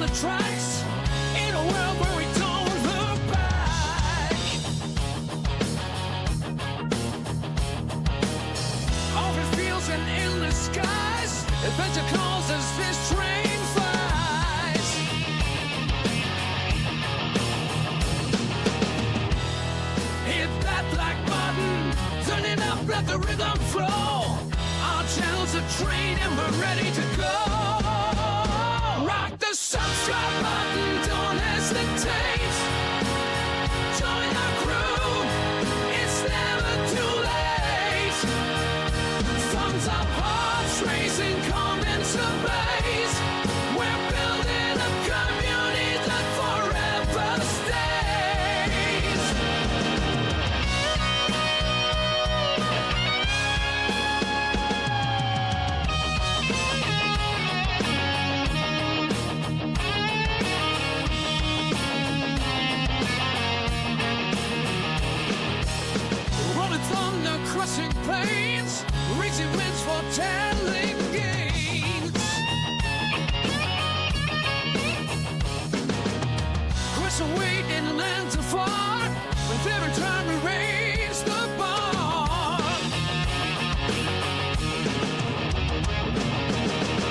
on the tracks in a world where we don't look back. Open fields and endless skies, adventure calls as this train flies. Hit that black button, turn it up, let the rhythm flow. Our channel's a train and we're ready to go. Rock the subscribe button, don't hesitate. Join our crew, it's never too late. Thumbs up, hearts racing, come into base. We're building a community that forever stays. Rolling thunder, crushing pains, reaching winds for telling gains. Crush away in lands afar, with every time we raise the bar.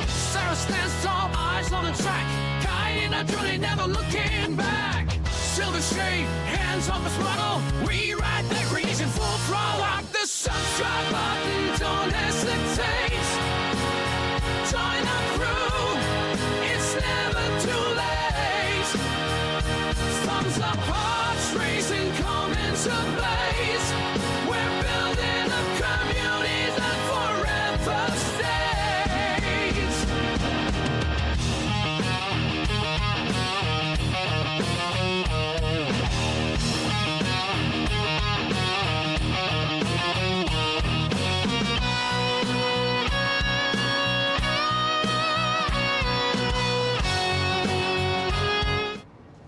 Sarah stands tall, eyes on the track, guiding our journey, never looking back. Silver shade, hands on the throttle, we ride the creation full throttle. Rock the subscribe button, don't hesitate. Join our crew, it's never too late. Thumbs up, hearts racing, come into blaze. We're building a community that forever stays.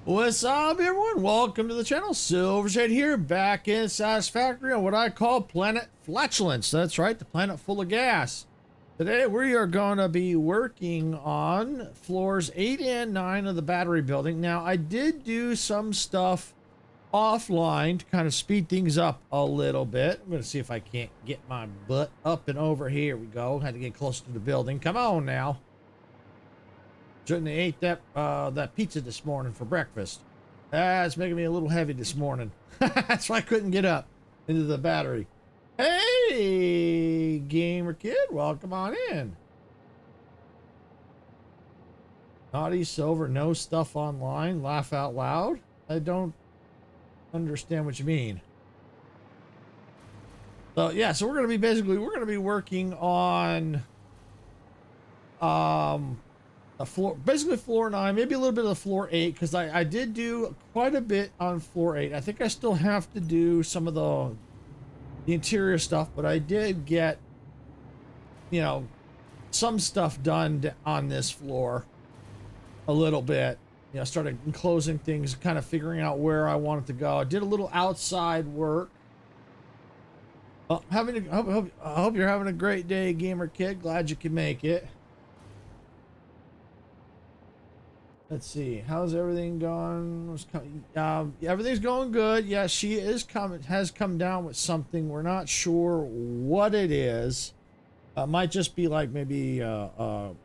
What's up, everyone? Welcome to the channel. Silvershade here, back in Satisfactory on what I call Planet Flatulence. That's right, the planet full of gas. Today we are going to be working on floors 8 and 9 of the battery building. Now, I did do some stuff offline to kind of speed things up a little bit. I'm going to see if I can't get my butt up and over. Here we go. Had to get closer to the building. Come on now. Shouldn't have ate that pizza this morning for breakfast. It's making me a little heavy this morning. That's why I couldn't get up into the battery. Hey, gamer kid, welcome on in. Naughty Silver, no stuff online, laugh out loud. I don't understand what you mean. So yeah, so we're gonna be working on a floor, basically floor 9, maybe a little bit of the floor 8, because I did do quite a bit on floor 8. I think I still have to do some of the interior stuff, but I did get, you know, some stuff done on this floor a little bit. You know, started enclosing things, kind of figuring out where I wanted to go. I did a little outside work. Well, I hope you're having a great day, gamer kid. Glad you could make it. Let's see, how's everything going? Everything's going good. Yeah, she has come down with something. We're not sure what it is. Might just be like maybe right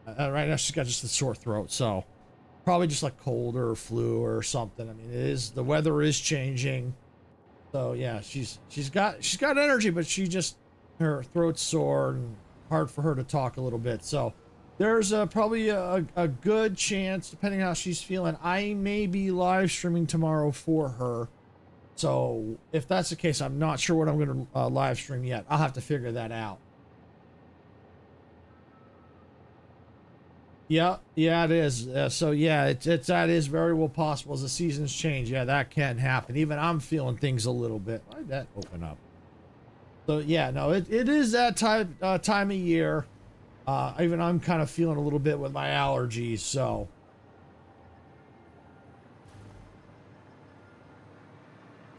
now she's got just a sore throat, so probably just like cold or flu or something. I mean, the weather is changing, so yeah, she's got energy, but her throat's sore and hard for her to talk a little bit. So there's probably a good chance, depending on how she's feeling, I may be live streaming tomorrow for her. So if that's the case, I'm not sure what I'm going to live stream yet. I'll have to figure that out. Yeah, it is. So yeah, that is very well possible as the seasons change. Yeah, that can happen. Even I'm feeling things a little bit. Why did that open up? So yeah, no, it is that time of year. Even I'm kind of feeling a little bit with my allergies, so.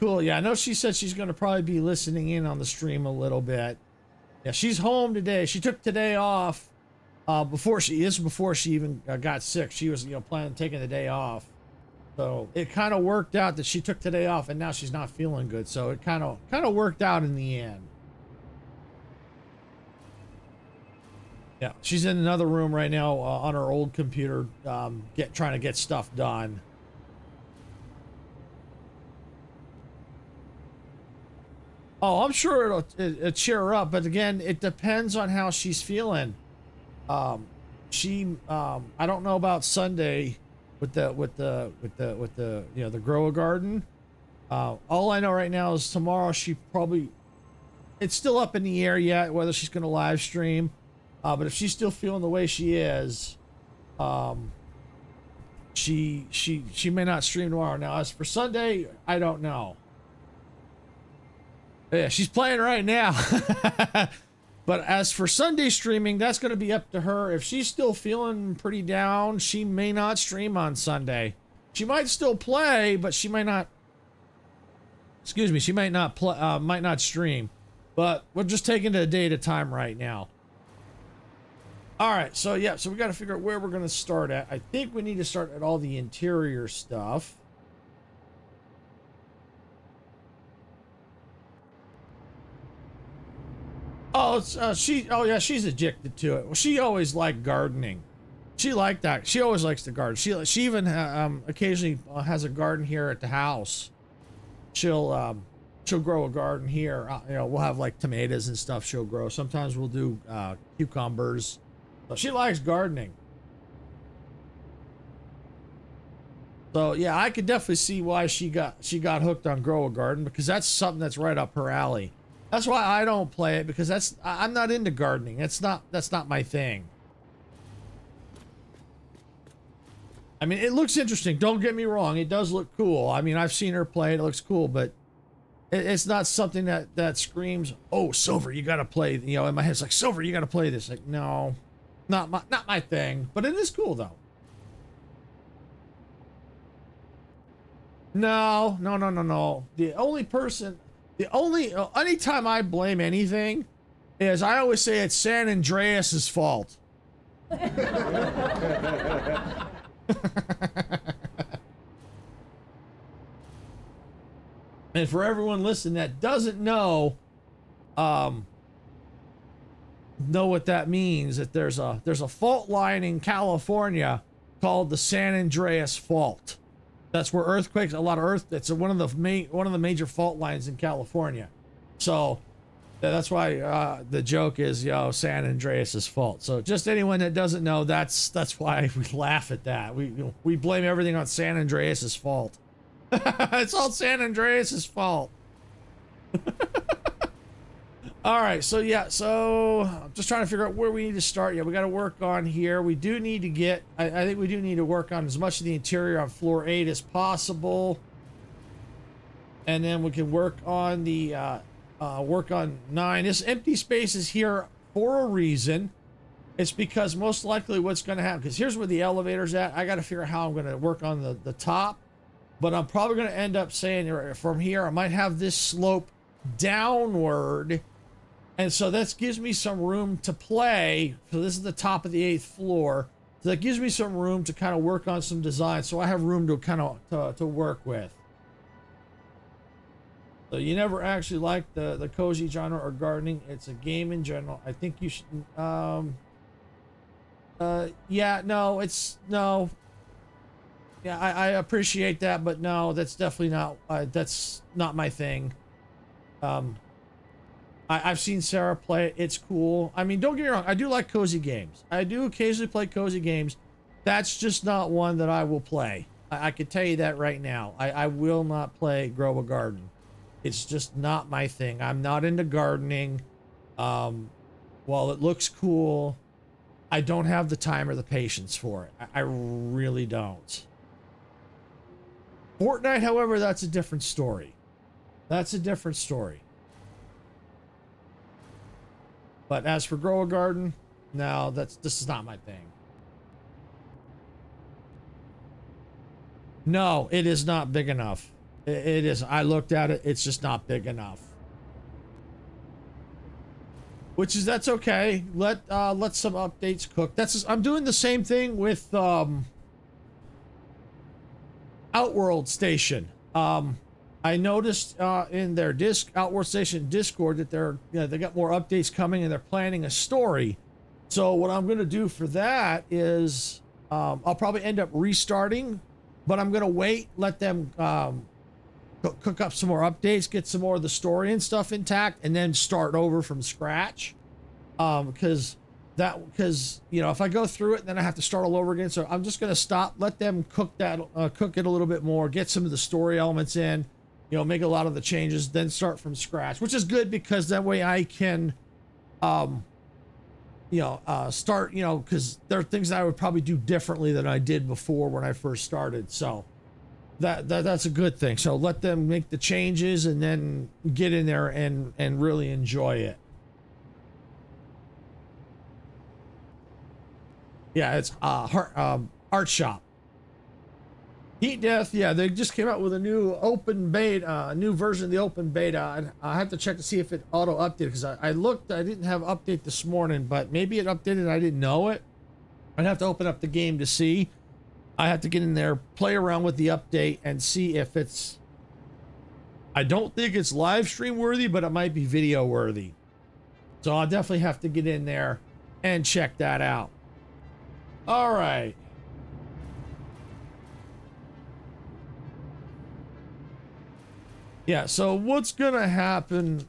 Cool, yeah, I know she said she's going to probably be listening in on the stream a little bit. Yeah, she's home today. She took today off before she even got sick. She was, planning on taking the day off. So it kind of worked out that she took today off, and now she's not feeling good. So it kind of worked out in the end. Yeah, she's in another room right now on her old computer, trying to get stuff done. Oh, I'm sure it'll cheer her up, but again, it depends on how she's feeling. I don't know about Sunday with the the grow a garden. All I know right now is tomorrow it's still up in the air yet whether she's going to live stream. But if she's still feeling the way she is, she may not stream tomorrow. Now, as for Sunday, I don't know. Yeah, she's playing right now. But as for Sunday streaming, that's going to be up to her. If she's still feeling pretty down, she may not stream on Sunday. She might still play, but she might not. Excuse me, she might not stream. But we're just taking it a day at a time right now. All right, so yeah, so we got to figure out where we're going to start at. I think we need to start at all the interior stuff. Oh, she's addicted to it. Well, she always liked gardening. She liked that. She always likes to garden. She even occasionally has a garden here at the house. She'll grow a garden here. We'll have like tomatoes and stuff she'll grow. Sometimes we'll do cucumbers. So she likes gardening. So yeah, I could definitely see why she got hooked on grow a garden, because that's something that's right up her alley. That's why I don't play it, because I'm not into gardening. That's not my thing. I mean, it looks interesting. Don't get me wrong. It does look cool. I mean, I've seen her play it. It looks cool, but it's not something that screams, "Oh, Silver, you got to play." In my head, it's like, "Silver, you got to play this." Like, no, not my thing. But it is cool though. No. Anytime I blame anything is I always say it's San Andreas's fault. And for everyone listening that doesn't know what that means, that there's a fault line in California called the San Andreas Fault. That's where earthquakes, it's one of the major fault lines in California. So that's why the joke is, San Andreas's fault. So just anyone that doesn't know, that's why we laugh at that. We blame everything on San Andreas's fault. It's all San Andreas's fault. All right, so yeah, I'm just trying to figure out where we need to start. Yeah, we got to work on here. We do need to get, I think we do need to work on as much of the interior on floor 8 as possible. And then we can work on the, work on 9. This empty space is here for a reason. It's because most likely what's going to happen, because here's where the elevator's at. I got to figure out how I'm going to work on the top. But I'm probably going to end up saying from here, I might have this slope downward. And so that gives me some room to play. So this is the top of the 8th floor. So that gives me some room to kind of work on some design. So I have room to kind of to work with. So you never actually liked the cozy genre or gardening. It's a game in general. I think you should. Yeah, no. Yeah, I appreciate that, but no, that's definitely that's not my thing. I've seen Sarah play it. It's cool. I mean, don't get me wrong. I do like cozy games. I do occasionally play cozy games. That's just not one that I will play. I can tell you that right now. I will not play Grow a Garden. It's just not my thing. I'm not into gardening. While it looks cool, I don't have the time or the patience for it. I really don't. Fortnite, however, that's a different story. That's a different story. But as for Grow a Garden, no, this is not my thing. No, it is not big enough. It is. I looked at it. It's just not big enough. which is, that's okay. Let some updates cook. I'm doing the same thing with Outworld Station. I noticed in their Outworld Station Discord that they got more updates coming and they're planning a story. So what I'm going to do for that is I'll probably end up restarting, but I'm going to wait, let them cook up some more updates, get some more of the story and stuff intact, and then start over from scratch. Because if I go through it, then I have to start all over again. So I'm just going to stop, let them cook it a little bit more, get some of the story elements in, make a lot of the changes, then start from scratch, which is good because that way I can, start, because there are things that I would probably do differently than I did before when I first started. So that's a good thing. So let them make the changes and then get in there and really enjoy it. Yeah, it's Art Shop. Heat Death, yeah, they just came out with a new open beta, a new version of the open beta. I have to check to see if it auto updated because I looked, I didn't have update this morning, but maybe it updated and I didn't know it. I'd have to open up the game to see. I have to get in there, play around with the update and see if it's, I don't think it's live stream worthy, but it might be video worthy. So I'll definitely have to get in there and check that out. All right. Yeah, so what's gonna happen,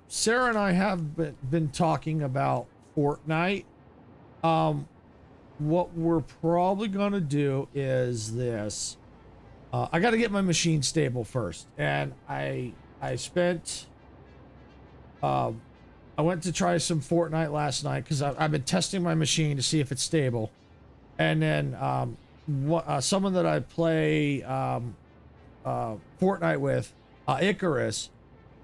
Sarah and I have been talking about Fortnite. What we're probably gonna do is this. I gotta get my machine stable first. And I spent, I went to try some Fortnite last night because I've been testing my machine to see if it's stable. And then someone that I play Fortnite with, Icarus,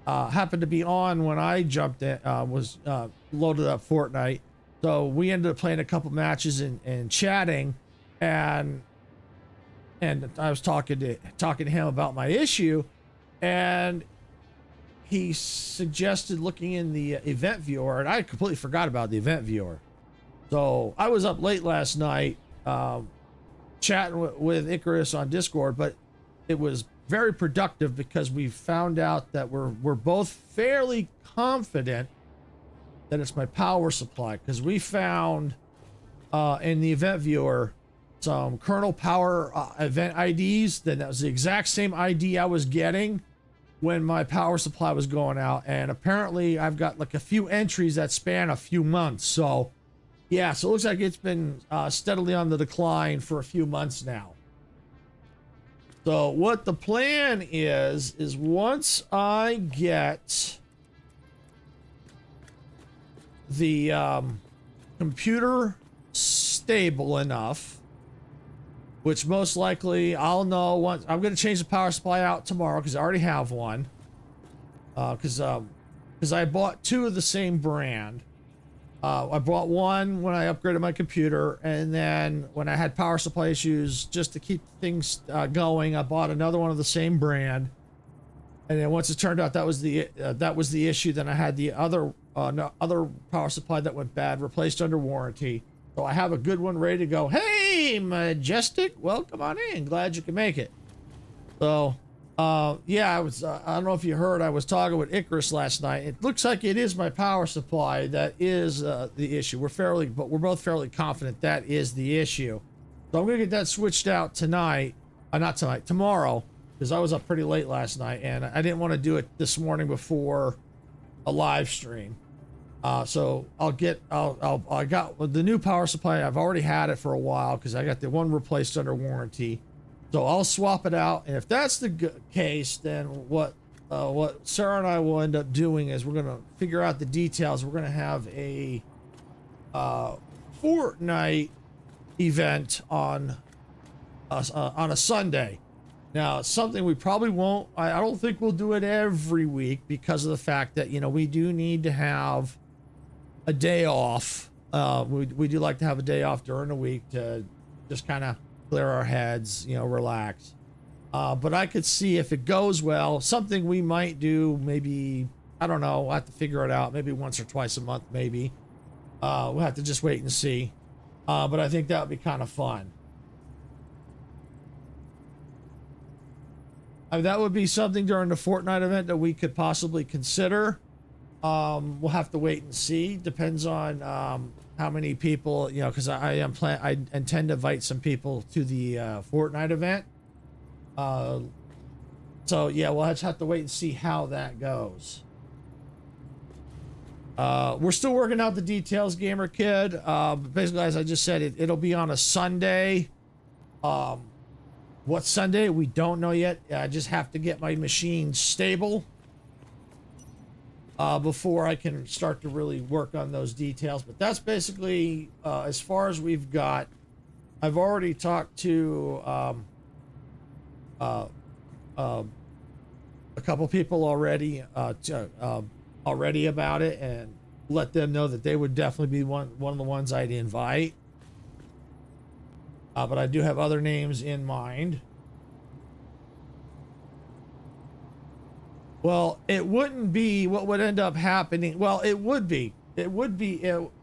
happened to be on when I jumped in, was loaded up Fortnite. So we ended up playing a couple matches and chatting, and I was talking to him about my issue, and he suggested looking in the event viewer, and I completely forgot about the event viewer. So I was up late last night chatting with Icarus on Discord, but it was very productive because we found out that we're both fairly confident that it's my power supply, because we found in the event viewer some kernel power event IDs. Then that was the exact same ID I was getting when my power supply was going out, and apparently I've got like a few entries that span a few months. So yeah, so it looks like it's been steadily on the decline for a few months now. So what the plan is once I get the computer stable enough, which most likely I'll know once. I'm going to change the power supply out tomorrow because I already have one. Because I bought two of the same brand. I bought one when I upgraded my computer, and then when I had power supply issues, just to keep things going, I bought another one of the same brand. And then once it turned out that was the issue, then I had the other power supply that went bad replaced under warranty. So I have a good one ready to go. Hey, Majestic, welcome on in. Glad you can make it. So, yeah, I don't know if you heard, I was talking with Icarus last night. It looks like it is my power supply that is the issue. We're both fairly confident that is the issue. So I'm gonna get that switched out tonight. Not tonight, tomorrow, because I was up pretty late last night and I didn't want to do it this morning before a live stream. So I got the new power supply. I've already had it for a while because I got the one replaced under warranty. So I'll swap it out, and if that's the case, then what Sarah and I will end up doing is we're gonna figure out the details. We're gonna have a Fortnite event on a Sunday. Now, it's something we probably won't. I don't think we'll do it every week because of the fact that we do need to have a day off. We do like to have a day off during the week to just kind of clear our heads, relax. But I could see if it goes well, something we might do maybe, I don't know. We'll have to figure it out. Maybe once or twice a month, maybe. We'll have to just wait and see. But I think that would be kind of fun. I mean, that would be something during the Fortnite event that we could possibly consider. We'll have to wait and see. Depends on how many people, you know, because I intend to invite some people to the Fortnite event. So yeah, we'll just have to wait and see how that goes. We're still working out the details, Gamer Kid. Basically, as I just said, it'll be on a Sunday. What Sunday? We don't know yet. I just have to get my machine stable before I can start to really work on those details. But that's basically as far as we've got. I've already talked to a couple people already already about it, and let them know that they would definitely be one of the ones I'd invite. But I do have other names in mind. Well, it wouldn't be what would end up happening. Well, it would be.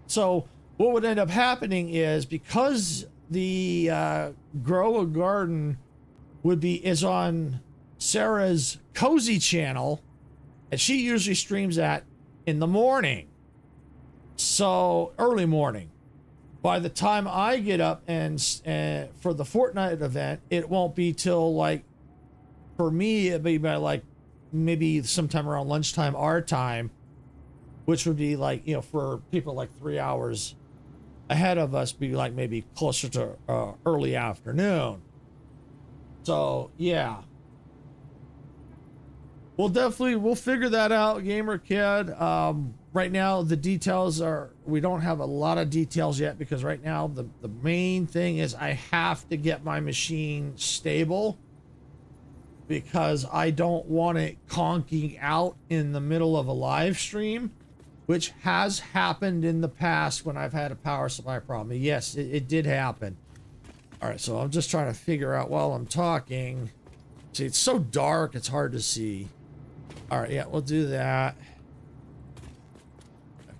So what would end up happening is, because the Grow a Garden is on Sarah's Cozy channel, and she usually streams that in the morning. So early morning. By the time I get up and for the Fortnite event, it won't be till, like, for me, it'd be by like maybe sometime around lunchtime our time, which would be like, you know, for people like 3 hours ahead of us, be like maybe closer to early afternoon. So yeah, we'll figure that out, Gamer Kid. Right now, the details we don't have a lot of details yet, because right now the main thing is I have to get my machine stable, because I don't want it conking out in the middle of a live stream, which has happened in the past when I've had a power supply problem. Yes, it did happen. All right, so I'm just trying to figure out while I'm talking. See, it's so dark, it's hard to see. All right, yeah, we'll do that.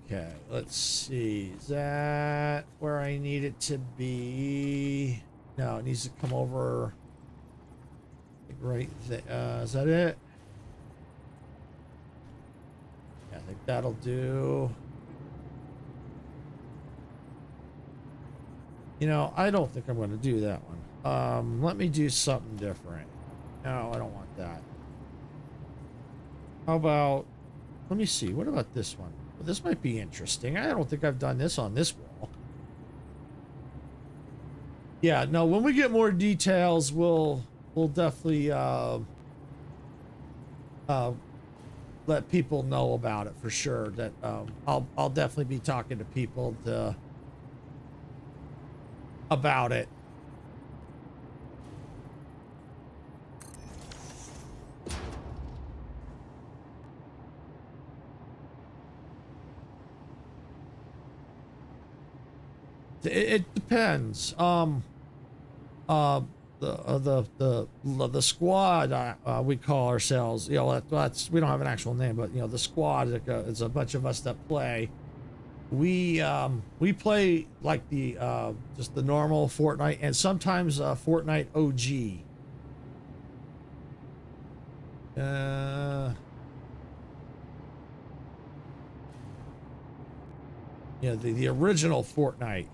Okay, let's see. Is that where I need it to be? No, it needs to come over right there. Is that it? Yeah, I think that'll do. You know, I don't think I'm going to do that one. Let me do something different. No, I don't want that. How about, let me see. What about this one? Well, this might be interesting. I don't think I've done this on this wall. Yeah, no, when we get more details, we'll definitely let people know about it for sure. That I'll definitely be talking to people about it. It depends. The squad, we call ourselves, you know, that's, we don't have an actual name, but you know, the squad is a bunch of us that play. We play like the just the normal Fortnite, and sometimes Fortnite OG. Yeah, the original Fortnite.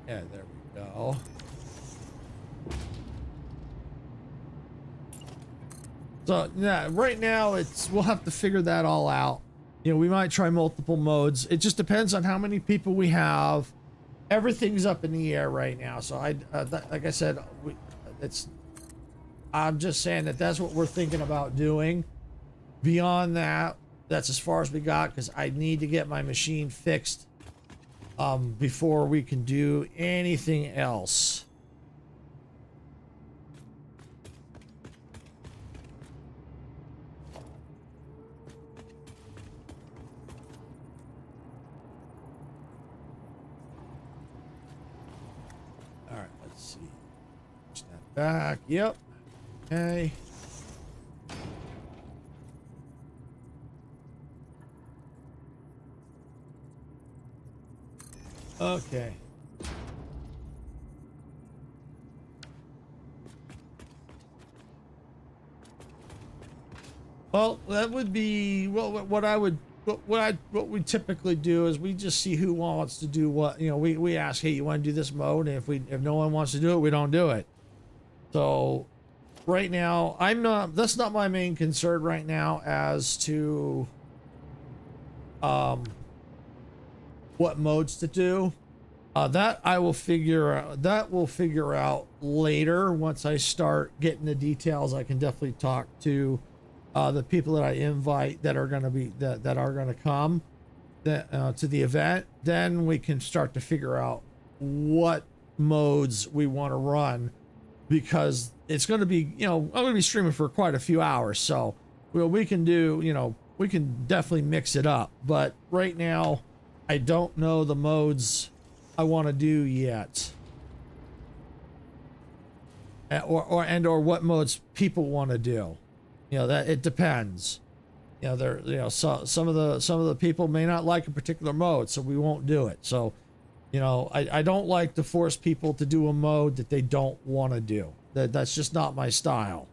Yeah, there we go. So yeah, right now we'll have to figure that all out. You know, we might try multiple modes. It just depends on how many people we have. Everything's up in the air right now. So like I said, I'm just saying that's what we're thinking about doing. Beyond that, that's as far as we got, because I need to get my machine fixed before we can do anything else. Let's see. Push that back. Yep. Okay. Okay. Well, that would be what we typically do is we just see who wants to do what. You know, we ask, hey, you want to do this mode? And if no one wants to do it, we don't do it. So right now, that's not my main concern right now as to what modes to do. That I will figure out later once I start getting the details. I can definitely talk to the people that I invite that are going to be that are going to come to the event. Then we can start to figure out what modes we want to run, because it's going to be, you know, I'm going to be streaming for quite a few hours, so we can do, you know, we can definitely mix it up. But right now, I don't know the modes I want to do yet, or what modes people want to do. You know, that it depends. You know, some of the people may not like a particular mode, so we won't do it. So, you know, I don't like to force people to do a mode that they don't want to do. That's just not my style.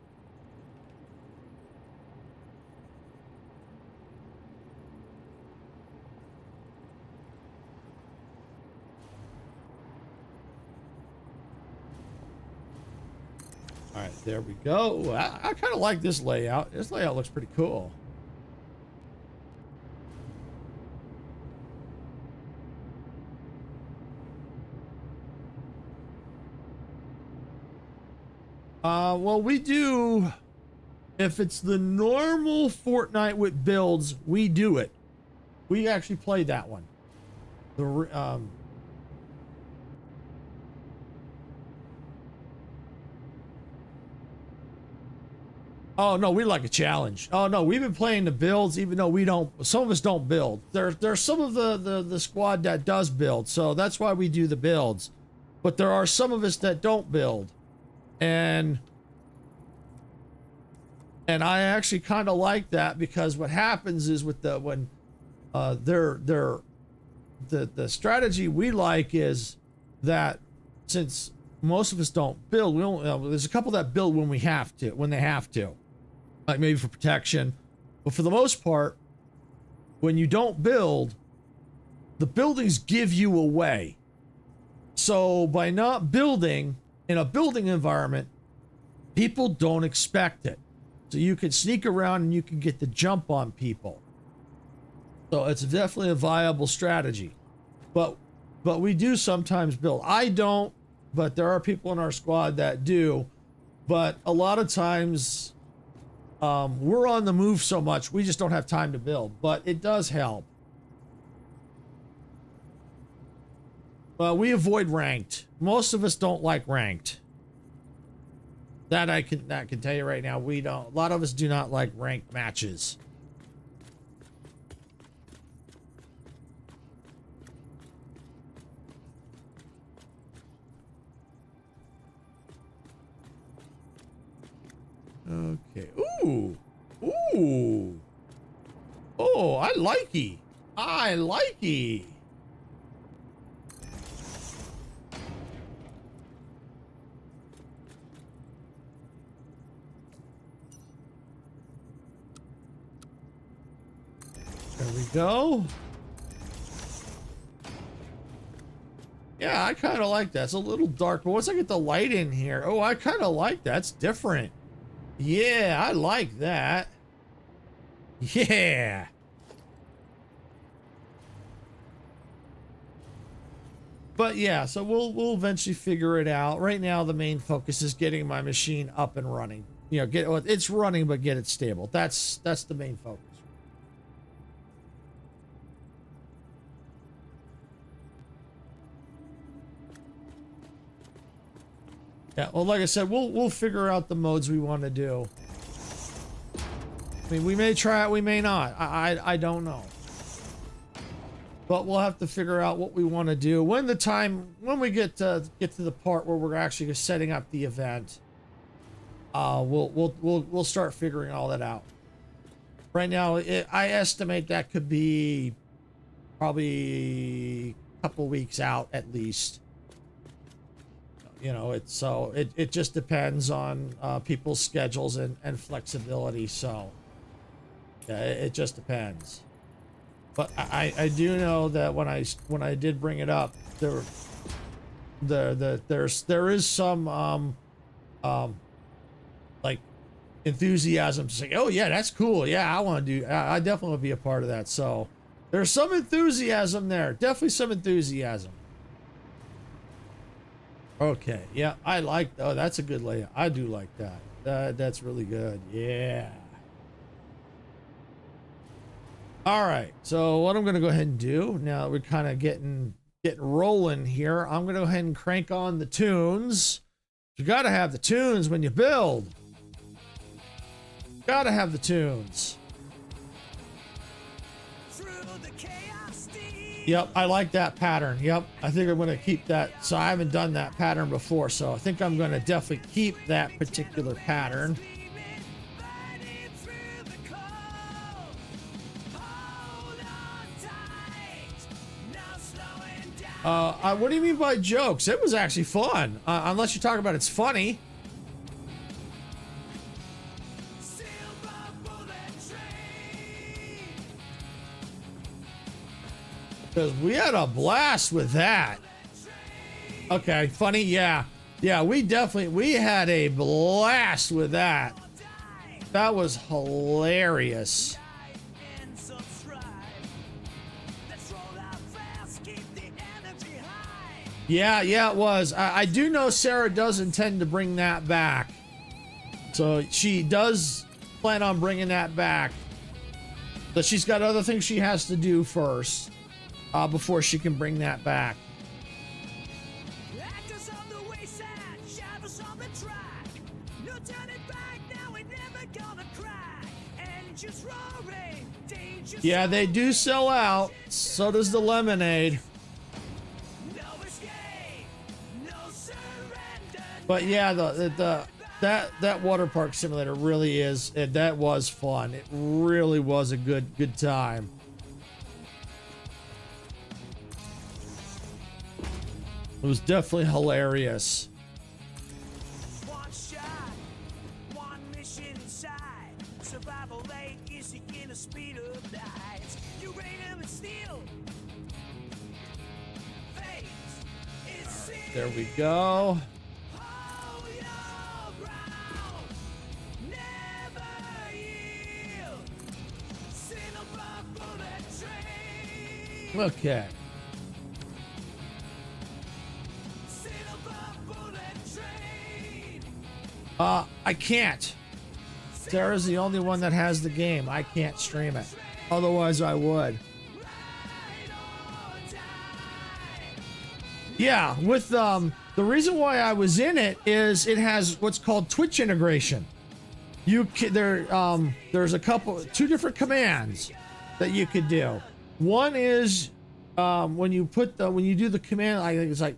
All right, there we go. I kind of like this layout. This layout looks pretty cool. Well, we do, if it's the normal Fortnite with builds, we do it. We actually played that one. Oh no, we like a challenge. Oh no, we've been playing the builds, even though we don't. Some of us don't build. There's some of the squad that does build, so that's why we do the builds. But there are some of us that don't build, and I actually kind of like that, because what happens is with the strategy we like is that since most of us don't build, we don't. There's a couple that build when they have to, like maybe for protection, but for the most part, when you don't build, the buildings give you away. So by not building in a building environment, people don't expect it. So you can sneak around and you can get the jump on people. So it's definitely a viable strategy. But we do sometimes build. I don't, but there are people in our squad that do. But a lot of times we're on the move so much, we just don't have time to build. But it does help. Well, we avoid ranked. Most of us don't like ranked. That I can tell you right now. We don't. A lot of us do not like ranked matches. Okay. Ooh. Ooh. Oh, I likey. I likey. There we go. Yeah, I kind of like that. It's a little dark, but once I get the light in here, oh, I kind of like that. It's different. Yeah, I like that. Yeah. But yeah, so we'll eventually figure it out. Right now, the main focus is getting my machine up and running. You know, it's running, but get it stable. That's the main focus. Yeah, well, like I said, we'll figure out the modes we want to do. I mean, we may try it, we may not. I don't know. but we'll have to figure out what we want to do when we get to the part where we're actually setting up the event. We'll start figuring all that out. Right now, I estimate that could be probably a couple weeks out at least. You know, it just depends on people's schedules and flexibility. So yeah, it just depends. But I do know that when I did bring it up, there is some like enthusiasm to say, oh yeah, that's cool. Yeah, I definitely want to be a part of that. So there's some enthusiasm there. Definitely some enthusiasm. Okay, yeah, oh, that's a good layout. I do like that. That's really good. Yeah. All right, so what I'm gonna go ahead and do now that we're kind of getting rolling here, I'm gonna go ahead and crank on the tunes. You gotta have the tunes when you build. Gotta have the tunes. Yep, I like that pattern. Yep, I think I'm going to keep that. So I haven't done that pattern before, so I think I'm going to definitely keep that particular pattern. What do you mean by jokes? It was actually fun, unless you talk about it's funny. Because we had a blast with that. Okay, funny, yeah. Yeah, we had a blast with that. That was hilarious. Yeah, it was. I do know Sarah does intend to bring that back. So she does plan on bringing that back. But she's got other things she has to do first. Before she can bring that back. Yeah, they do sell out. So does the lemonade. But yeah, that water park simulator really is. That was fun. It really was a good time. It was definitely hilarious. One shot, one mission inside. Survival rate is in the speed of light. Uranium and steel. There we go. Okay. I can't. Sarah's the only one that has the game. I can't stream it. Otherwise, I would. Yeah, with the reason why I was in it is it has what's called Twitch integration. There's two different commands that you could do. One is when you do the command, I think it's like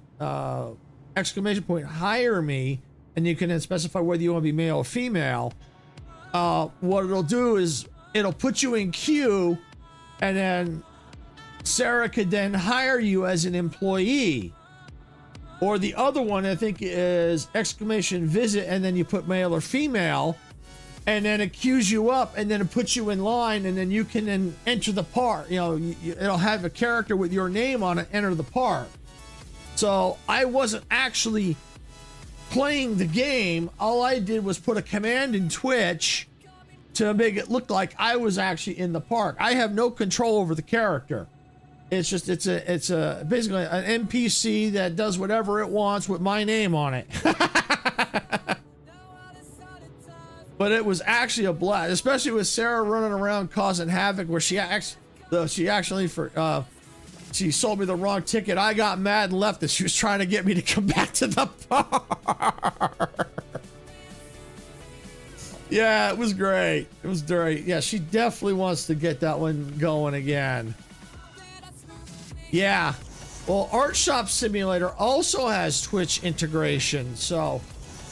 exclamation point hire me, and you can then specify whether you want to be male or female. What it'll do is it'll put you in queue, and then Sarah could then hire you as an employee. Or the other one, I think, is exclamation visit, and then you put male or female, and then it queues you up, and then it puts you in line, and then you can then enter the part. You know, it'll have a character with your name on it, enter the part. So I wasn't actually playing the game. All I did was put a command in Twitch to make it look like I was actually in the park. I have no control over the character. It's just it's a basically an NPC that does whatever it wants with my name on it. But it was actually a blast, especially with Sarah running around causing havoc. Where she sold me the wrong ticket. I got mad and left, and she was trying to get me to come back to the park. Yeah, it was great. It was great. Yeah, she definitely wants to get that one going again. Yeah. Well, Art Shop Simulator also has Twitch integration, so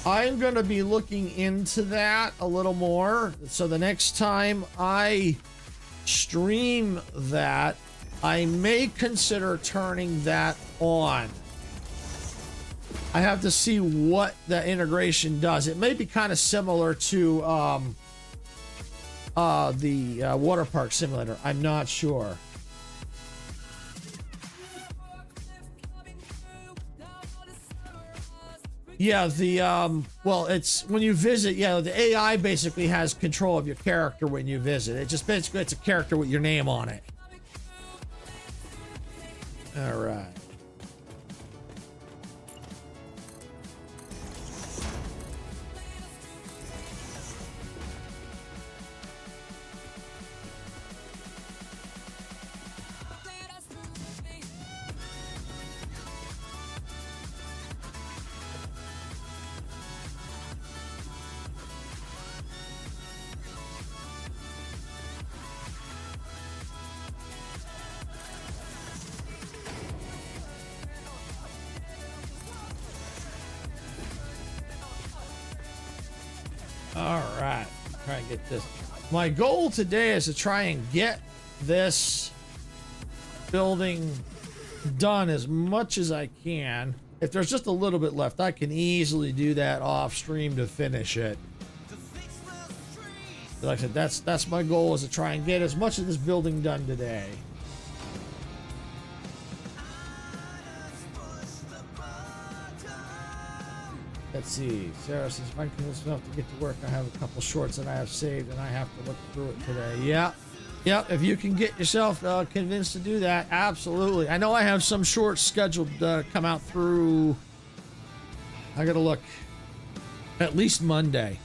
I'm going to be looking into that a little more. So the next time I stream that, I may consider turning that on. I have to see what the integration does. It may be kind of similar to the water park simulator. I'm not sure. Yeah, the well, it's when you visit, yeah, the AI basically has control of your character when you visit. It just basically, it's a character with your name on it. All right. All right, try and get this. My goal today is to try and get this building done as much as I can. If there's just a little bit left, I can easily do that off stream to finish it. Like I said, that's my goal, is to try and get as much of this building done today. Let's see. Sarah says, if I'm convinced enough to get to work, I have a couple shorts that I have saved and I have to look through it today. Yeah. Yep. If you can get yourself convinced to do that, absolutely. I know I have some shorts scheduled to come out through, I gotta look, at least Monday.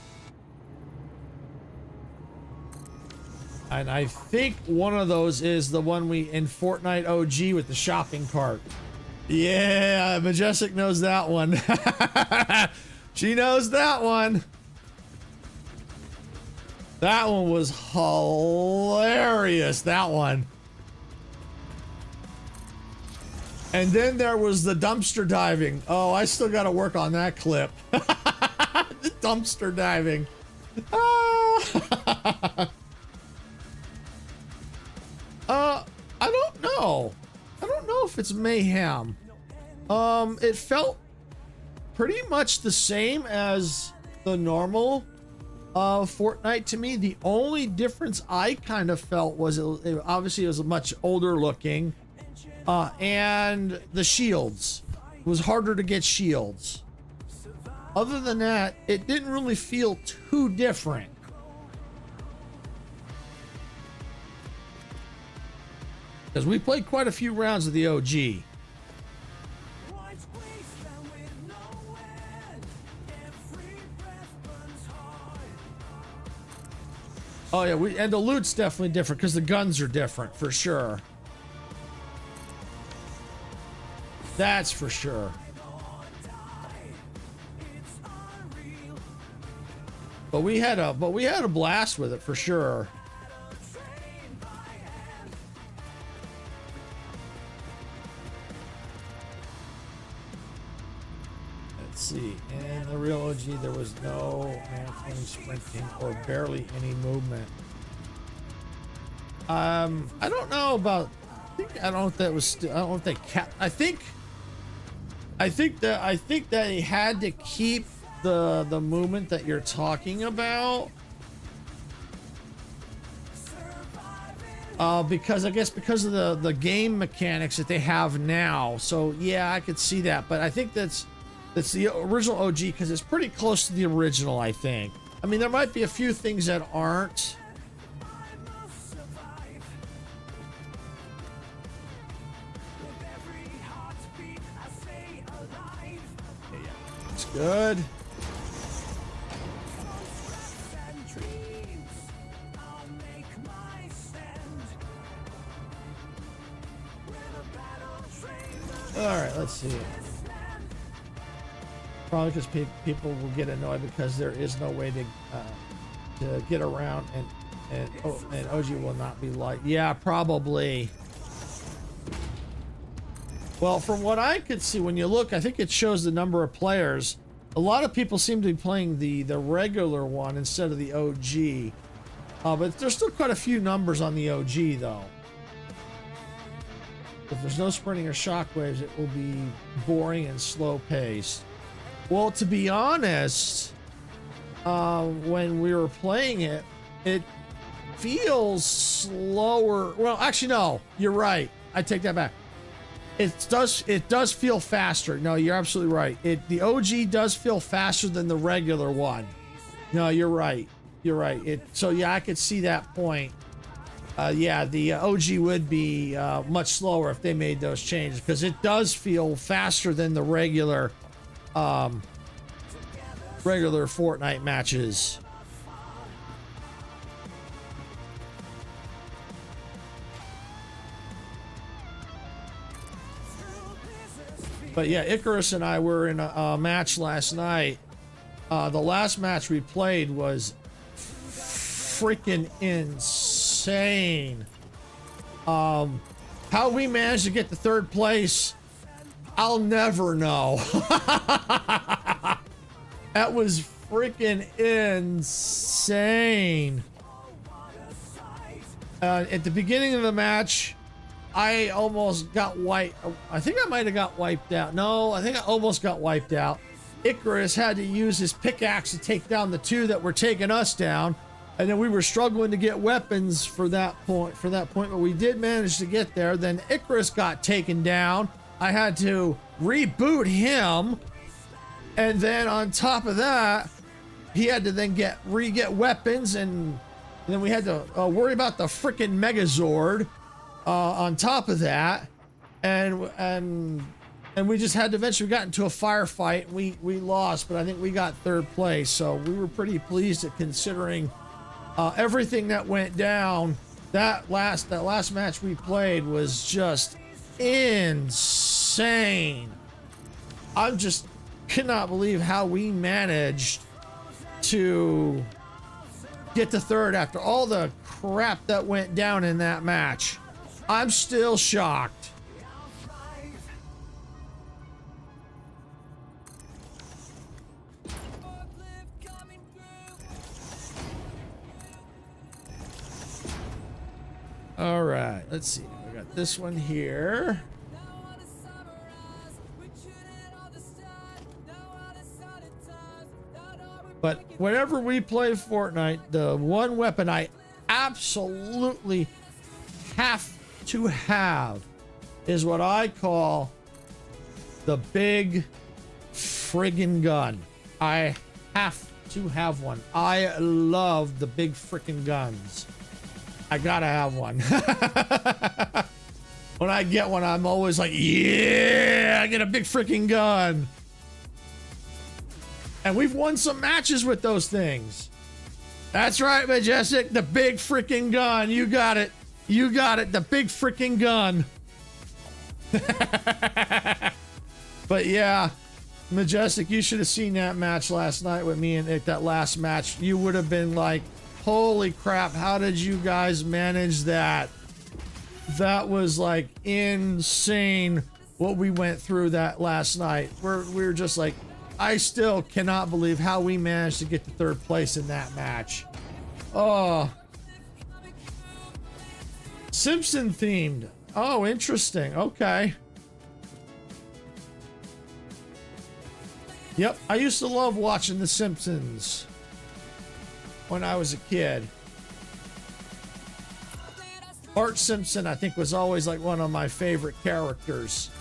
And I think one of those is the one we in Fortnite OG with the shopping cart. Yeah, Majestic knows that one. She knows that one. That one was hilarious, that one. And then there was the dumpster diving. Oh, I still got to work on that clip. The dumpster diving. I don't know. I don't know if it's mayhem. It felt pretty much the same as the normal Fortnite to me. The only difference I kind of felt was obviously it was much older looking, and the shields. It was harder to get shields. Other than that, it didn't really feel too different. Because we played quite a few rounds of the OG. Oh yeah, and the loot's definitely different because the guns are different for sure. That's for sure. But we had a blast with it for sure. Let's see. In the real OG, there was no mantling, sprinting, or barely any movement. I don't know about. I don't know if that was. I don't know if they kept. I think that they had to keep the movement that you're talking about. Because I guess because of the game mechanics that they have now. So yeah, I could see that. But I think that's the original OG because it's pretty close to the original, I think. I mean, there might be a few things that aren't. It's good. All right, let's see. Probably because people will get annoyed because there is no way to get around, and OG will not be like. Yeah, probably. Well, from what I could see, when you look, I think it shows the number of players. A lot of people seem to be playing the regular one instead of the OG. But there's still quite a few numbers on the OG, though. If there's no sprinting or shockwaves, it will be boring and slow paced. Well, to be honest, when we were playing it, it feels slower. Well, actually, no, you're right. I take that back. It does feel faster. No, you're absolutely right. The OG does feel faster than the regular one. No, you're right. You're right. So yeah, I could see that point. Yeah, the OG would be much slower if they made those changes, because it does feel faster than the regular Fortnite matches. But yeah, Icarus and I were in a match last night. The last match we played was freaking insane. How we managed to get to third place, I'll never know. That was freaking insane. At the beginning of the match, I almost got wiped. I think I might have got wiped out. No, I think I almost got wiped out. Icarus had to use his pickaxe to take down the two that were taking us down. And then we were struggling to get weapons for that point, but we did manage to get there. Then Icarus got taken down. I had to reboot him. And then on top of that, he had to then get weapons, and then we had to worry about the freaking Megazord on top of that. And we just had to eventually got into a firefight. We lost, but I think we got third place. So we were pretty pleased at considering everything that went down. That last match we played was just insane. I just cannot believe how we managed to get to third after all the crap that went down in that match. I'm still shocked. All right, let's see. We got this one here. But whenever we play Fortnite, the one weapon I absolutely have to have is what I call the big friggin' gun. I have to have one. I love the big freaking guns. I gotta have one. When I get one, I'm always like, yeah, I get a big freaking gun. And we've won some matches with those things. That's right, Majestic. The big freaking gun. You got it. You got it. The big freaking gun. But yeah, Majestic, you should have seen that match last night with me and Nick. That last match, you would have been like, holy crap, how did you guys manage that? That was like insane what we went through that last night. We were just like, I still cannot believe how we managed to get to third place in that match. Oh. Simpson themed. Oh, interesting. Okay. Yep, I used to love watching The Simpsons when I was a kid. Bart Simpson, I think, was always like one of my favorite characters.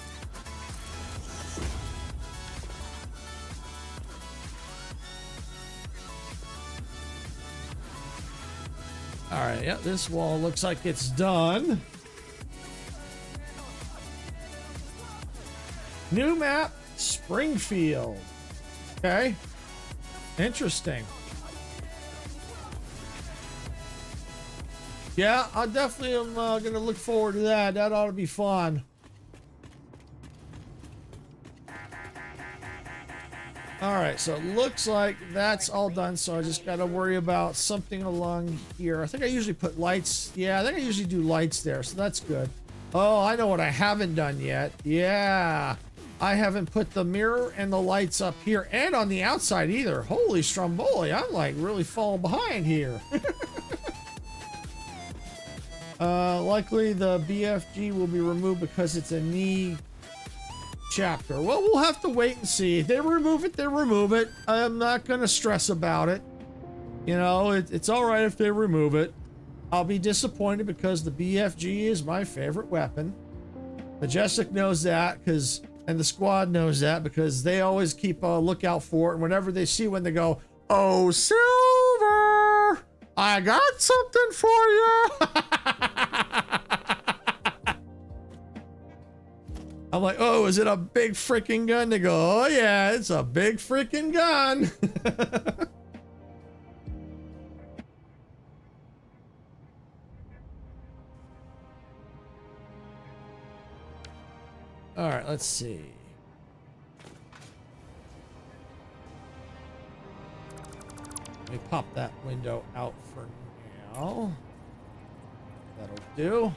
All right, yeah, this wall looks like it's done. New map, Springfield. Okay, interesting. Yeah, I definitely am gonna look forward to that. That ought to be fun. All right, so it looks like that's all done. So I just got to worry about something along here. I think I usually put lights. Yeah, I think I usually do lights there, so that's good. Oh, I know what I haven't done yet. Yeah. I haven't put the mirror and the lights up here and on the outside either. Holy Stromboli, I'm like really falling behind here. Likely the BFG will be removed because it's a knee chapter. Well, we'll have to wait and see. If they remove it, they remove it. I'm not going to stress about it. You know, it's all right if they remove it. I'll be disappointed because the BFG is my favorite weapon. Majestic knows that and the squad knows that because they always keep a lookout for it. And whenever they see when they go, "Oh, Silver, I got something for you." I'm like, "Oh, is it a big freaking gun?" They go, "Oh yeah, it's a big freaking gun." All right, let's see. Let me pop that window out for now. That'll do.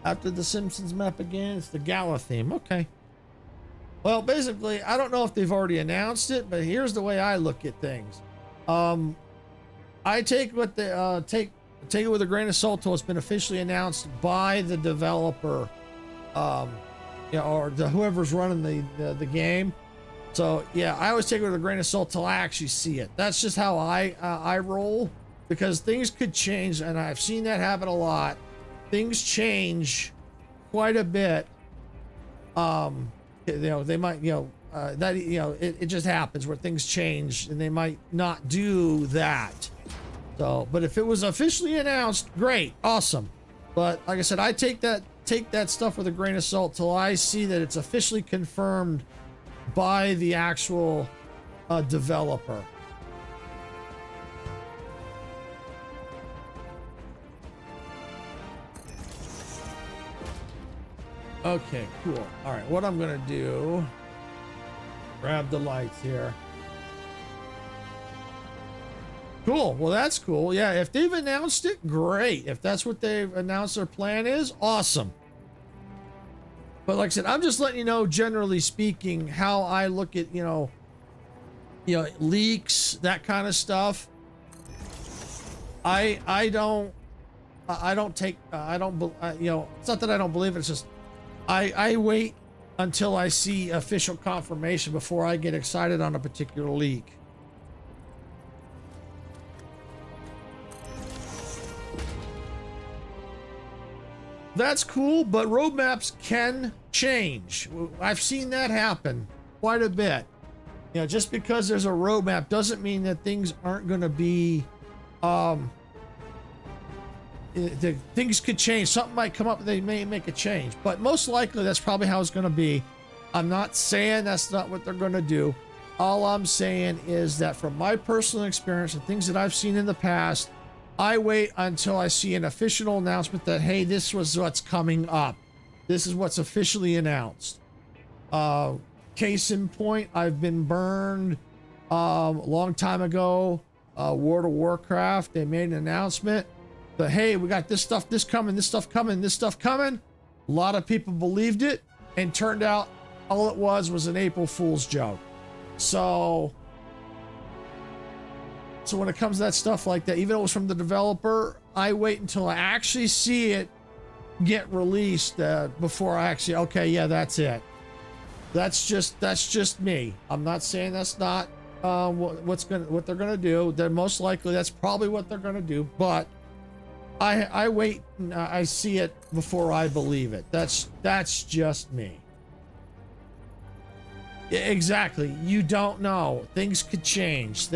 After the Simpsons map again, it's the Gala theme. Okay. Well, basically, I don't know if they've already announced it, but here's the way I look at things. I take what the take it with a grain of salt till it's been officially announced by the developer. Yeah, or whoever's running the game. So yeah, I always take it with a grain of salt till I actually see it. That's just how I roll, because things could change, and I've seen that happen a lot. Things change quite a bit. You know, they might, it just happens where things change, and they might not do that. So, but if it was officially announced, great, awesome. But like I said, I take that stuff with a grain of salt till I see that it's officially confirmed by the actual developer. Okay, cool. All right, what I'm gonna do, grab the lights here. Cool. Well, that's cool. Yeah, if they've announced it, great. If that's what they've announced their plan is, awesome. But like I said, I'm just letting you know, generally speaking, how I look at, leaks, that kind of stuff. It's not that I don't believe it. It's just, I wait until I see official confirmation before I get excited on a particular leak. That's cool, but roadmaps can change. I've seen that happen quite a bit. Just because there's a roadmap doesn't mean that things aren't going to be, things could change. Something might come up, they may make a change, but most likely that's probably how it's going to be. I'm not saying that's not what they're going to do. All I'm saying is that from my personal experience and things that I've seen in the past, I wait until I see an official announcement that, hey, this was what's coming up. This is what's officially announced. Case in point, I've been burned a long time ago. World of Warcraft, they made an announcement that, hey, we got this stuff, this coming, this stuff coming, this stuff coming. A lot of people believed it, and turned out all it was an April Fool's joke. So when it comes to that stuff like that, even though it was from the developer, I wait until I actually see it get released before I actually, okay, yeah, that's it. That's just me. I'm not saying that's not what they're gonna do. Then most likely that's probably what they're gonna do. But I wait and I see it before I believe it. That's just me. Exactly. You don't know. Things could change.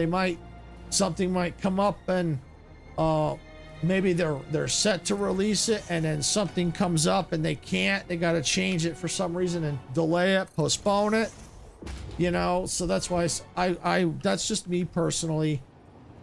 Something might come up, and maybe they're set to release it, and then something comes up and they can't. They got to change it for some reason and delay it, postpone it. So that's why that's just me personally.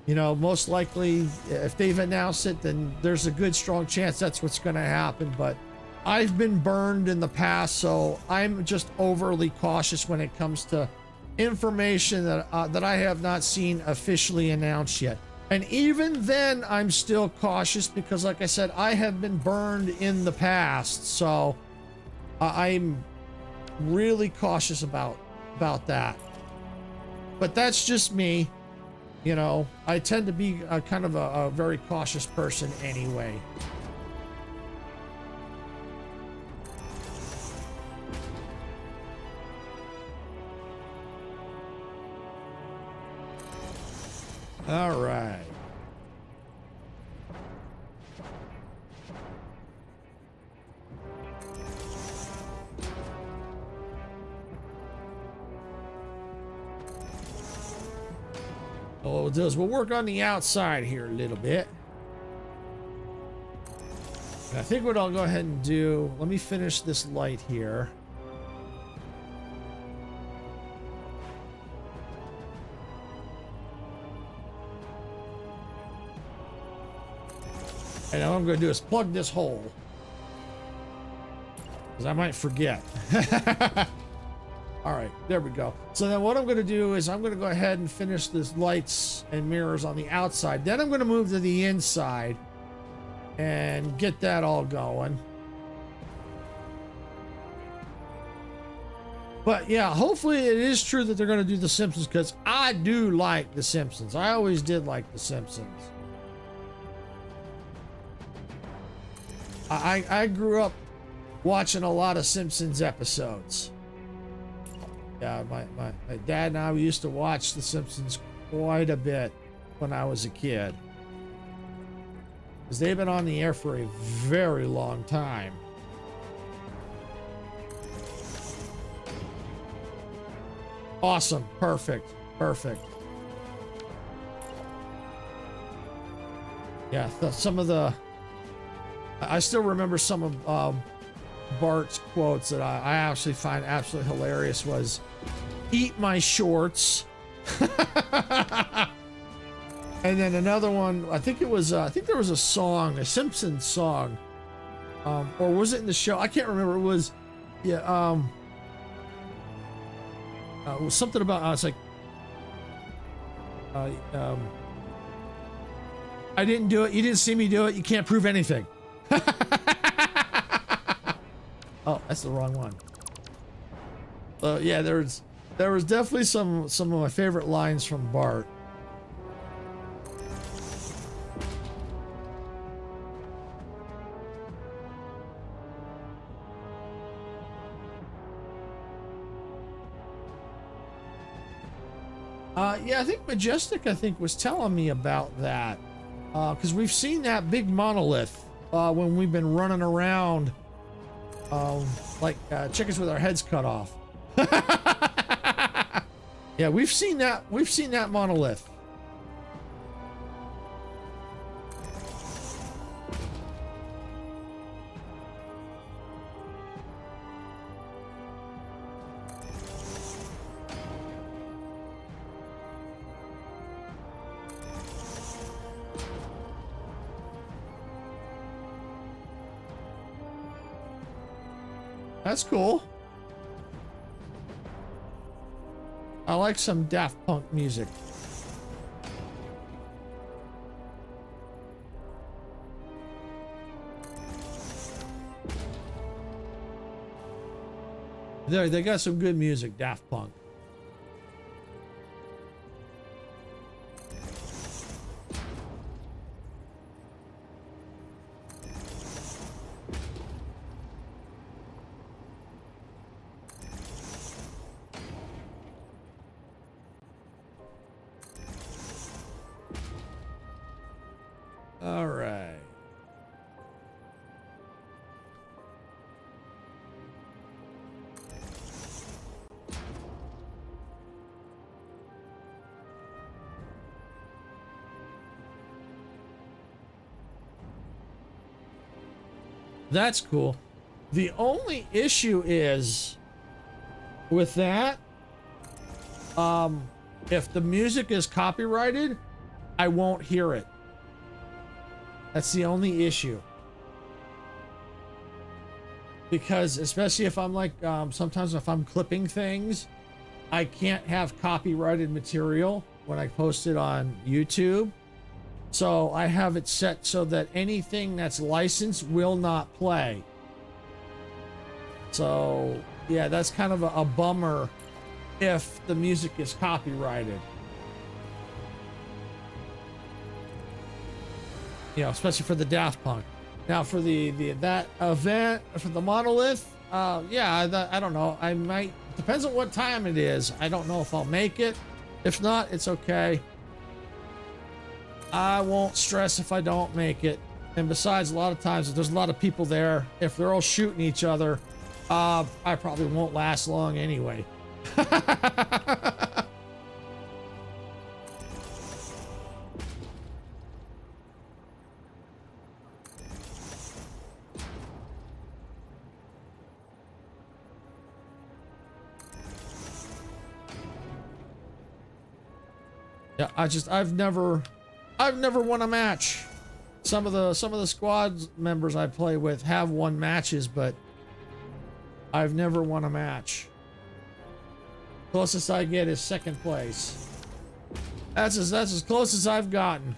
Most likely, if they've announced it, then there's a good strong chance that's what's going to happen. But I've been burned in the past, so I'm just overly cautious when it comes to information that I have not seen officially announced yet. And even then, I'm still cautious because, like I said, I have been burned in the past. So I'm really cautious about that. But that's just me. You know, I tend to be a kind of a very cautious person anyway. All right. So what we'll do is we'll work on the outside here a little bit. And I think what I'll go ahead and do, let me finish this light here. And what I'm going to do is plug this hole, because I might forget. All right, there we go. So then what I'm going to do is I'm going to go ahead and finish this lights and mirrors on the outside. Then I'm going to move to the inside and get that all going. But yeah, hopefully it is true that they're going to do The Simpsons, because I do like The Simpsons. I always did like The Simpsons. I grew up watching a lot of Simpsons episodes. Yeah, my dad and I, we used to watch The Simpsons quite a bit when I was a kid, because they've been on the air for a very long time. Awesome. Perfect. Yeah, some of the... I still remember some of Bart's quotes that I actually find absolutely hilarious was, "Eat my shorts." And then another one, I think there was a song, a Simpsons song, or was it in the show? I can't remember. It was, yeah, it was something about, it's like, I didn't do it, you didn't see me do it, you can't prove anything. Oh, that's the wrong one. Yeah, there was definitely some of my favorite lines from Bart. Yeah, I think Majestic, was telling me about that, because we've seen that big monolith when we've been running around like chickens with our heads cut off. Yeah, we've seen that monolith. That's cool. I like some Daft Punk music. They got some good music, Daft Punk. All right. That's cool. The only issue is with that, if the music is copyrighted, I won't hear it. That's the only issue. Because especially if I'm like, sometimes if I'm clipping things, I can't have copyrighted material when I post it on YouTube. So I have it set so that anything that's licensed will not play. So yeah, that's kind of a bummer if the music is copyrighted. You know, especially for the Daft Punk. Now for that event for the Monolith, yeah, I don't know. I might, depends on what time it is. I don't know if I'll make it. If not, it's okay. I won't stress if I don't make it. And besides, a lot of times if there's a lot of people there, if they're all shooting each other, I probably won't last long anyway. Yeah, I've never won a match. Some of the squad members I play with have won matches, but I've never won a match. Closest I get is second place. That's as close as I've gotten.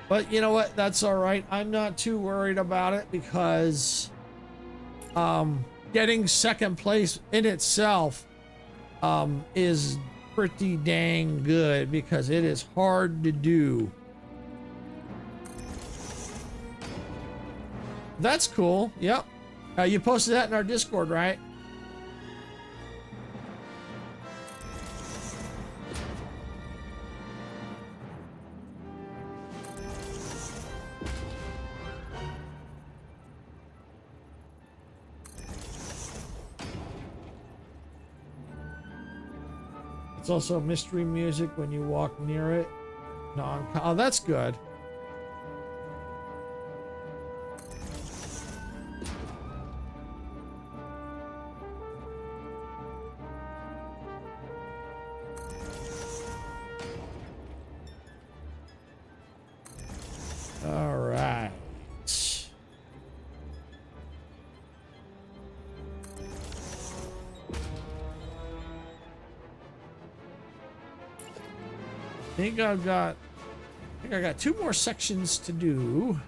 But you know what? That's all right. I'm not too worried about it because getting second place in itself is pretty dang good because it is hard to do. That's cool. Yep. You posted that in our Discord, right? It's also mystery music when you walk near it. Oh, that's good. All right. I think I got 2 more sections to do.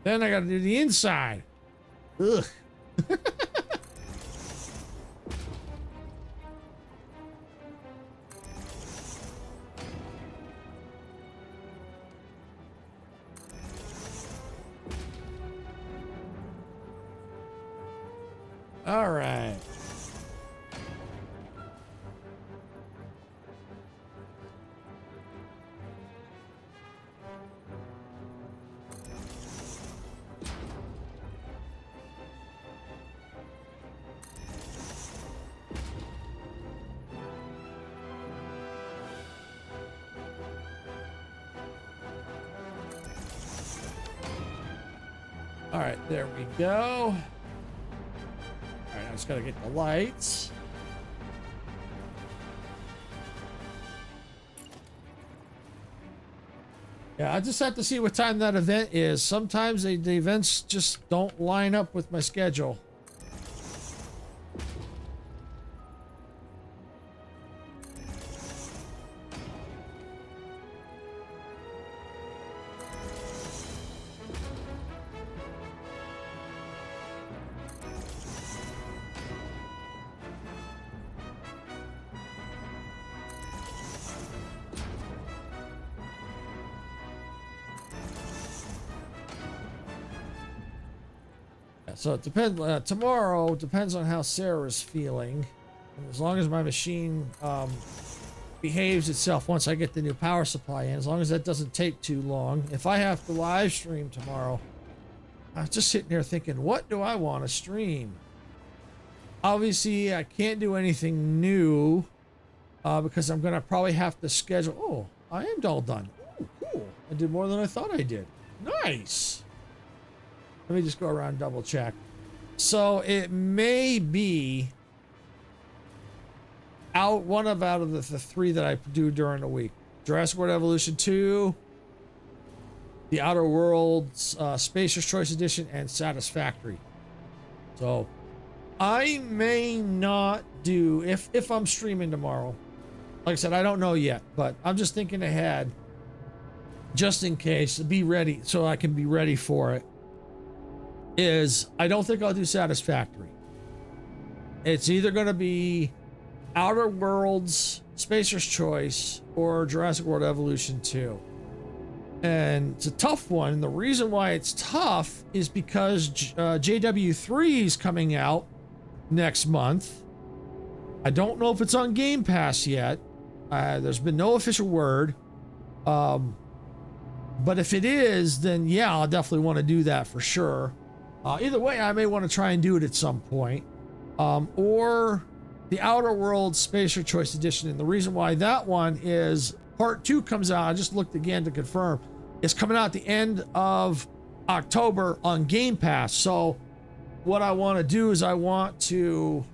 Then I got to do the inside. Ugh. All right. All right, there we go. All right, I just gotta get the lights. Yeah, I just have to see what time that event is. Sometimes the events just don't line up with my schedule. So it depends. Tomorrow depends on how Sarah's feeling. And as long as my machine behaves itself once I get the new power supply in, as long as that doesn't take too long. If I have to live stream tomorrow, I'm just sitting there thinking, what do I want to stream? Obviously, I can't do anything new because I'm going to probably have to schedule. Oh, I am all done. Ooh, cool. I did more than I thought I did. Nice. Let me just go around and double check. So it may be one out of the 3 that I do during the week. Jurassic World Evolution 2, The Outer Worlds Spacer's Choice Edition, and Satisfactory. So I may not do if I'm streaming tomorrow. Like I said, I don't know yet, but I'm just thinking ahead, just in case, be ready so I can be ready for it. I don't think I'll do Satisfactory. It's either going to be Outer Worlds, Spacer's Choice, or Jurassic World Evolution 2. And it's a tough one. And the reason why it's tough is because JW3 is coming out next month. I don't know if it's on Game Pass yet. There's been no official word. But if it is, then yeah, I'll definitely want to do that for sure. Either way, I may want to try and do it at some point. Or the Outer Worlds Spacer Choice Edition. And the reason why that one is Part 2 comes out, I just looked again to confirm, it's coming out at the end of October on Game Pass. So what I want to do is I want to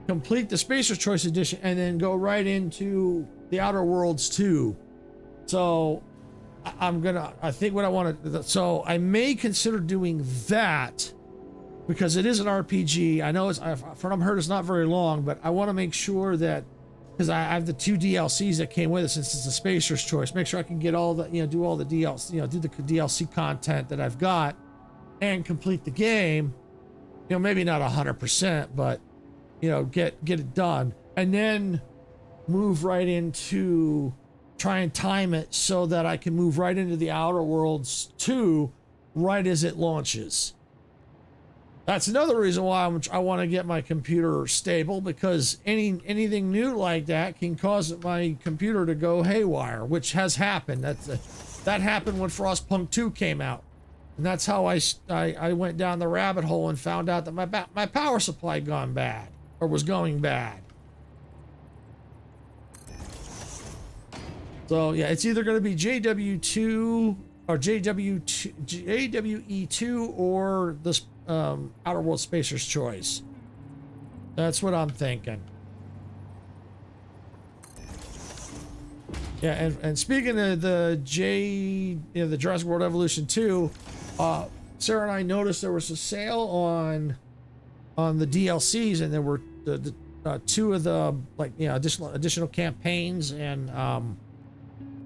complete the Spacer Choice Edition and then go right into the Outer Worlds 2. So I think what I want to, so I may consider doing that because it is an RPG. I know from what I've heard, it's not very long, but I want to make sure that, because I have the 2 DLCs that came with it, since it's a Spacer's Choice, make sure I can get all the, do all the DLC, do the DLC content that I've got and complete the game. Maybe not 100%, but get it done, and then move right into, try and time it so that I can move right into the Outer Worlds 2 right as it launches. That's another reason why I want to get my computer stable, because anything new like that can cause my computer to go haywire, which has happened. That happened when Frostpunk 2 came out, and that's how I went down the rabbit hole and found out that my power supply had gone bad, or was going bad. So yeah, it's either going to be JW2 or JWE2 or this Outer World Spacer's Choice. That's what I'm thinking. Yeah, and speaking of the the Jurassic World Evolution 2, Sarah and I noticed there was a sale on the DLCs, and there were the 2 of the additional campaigns, and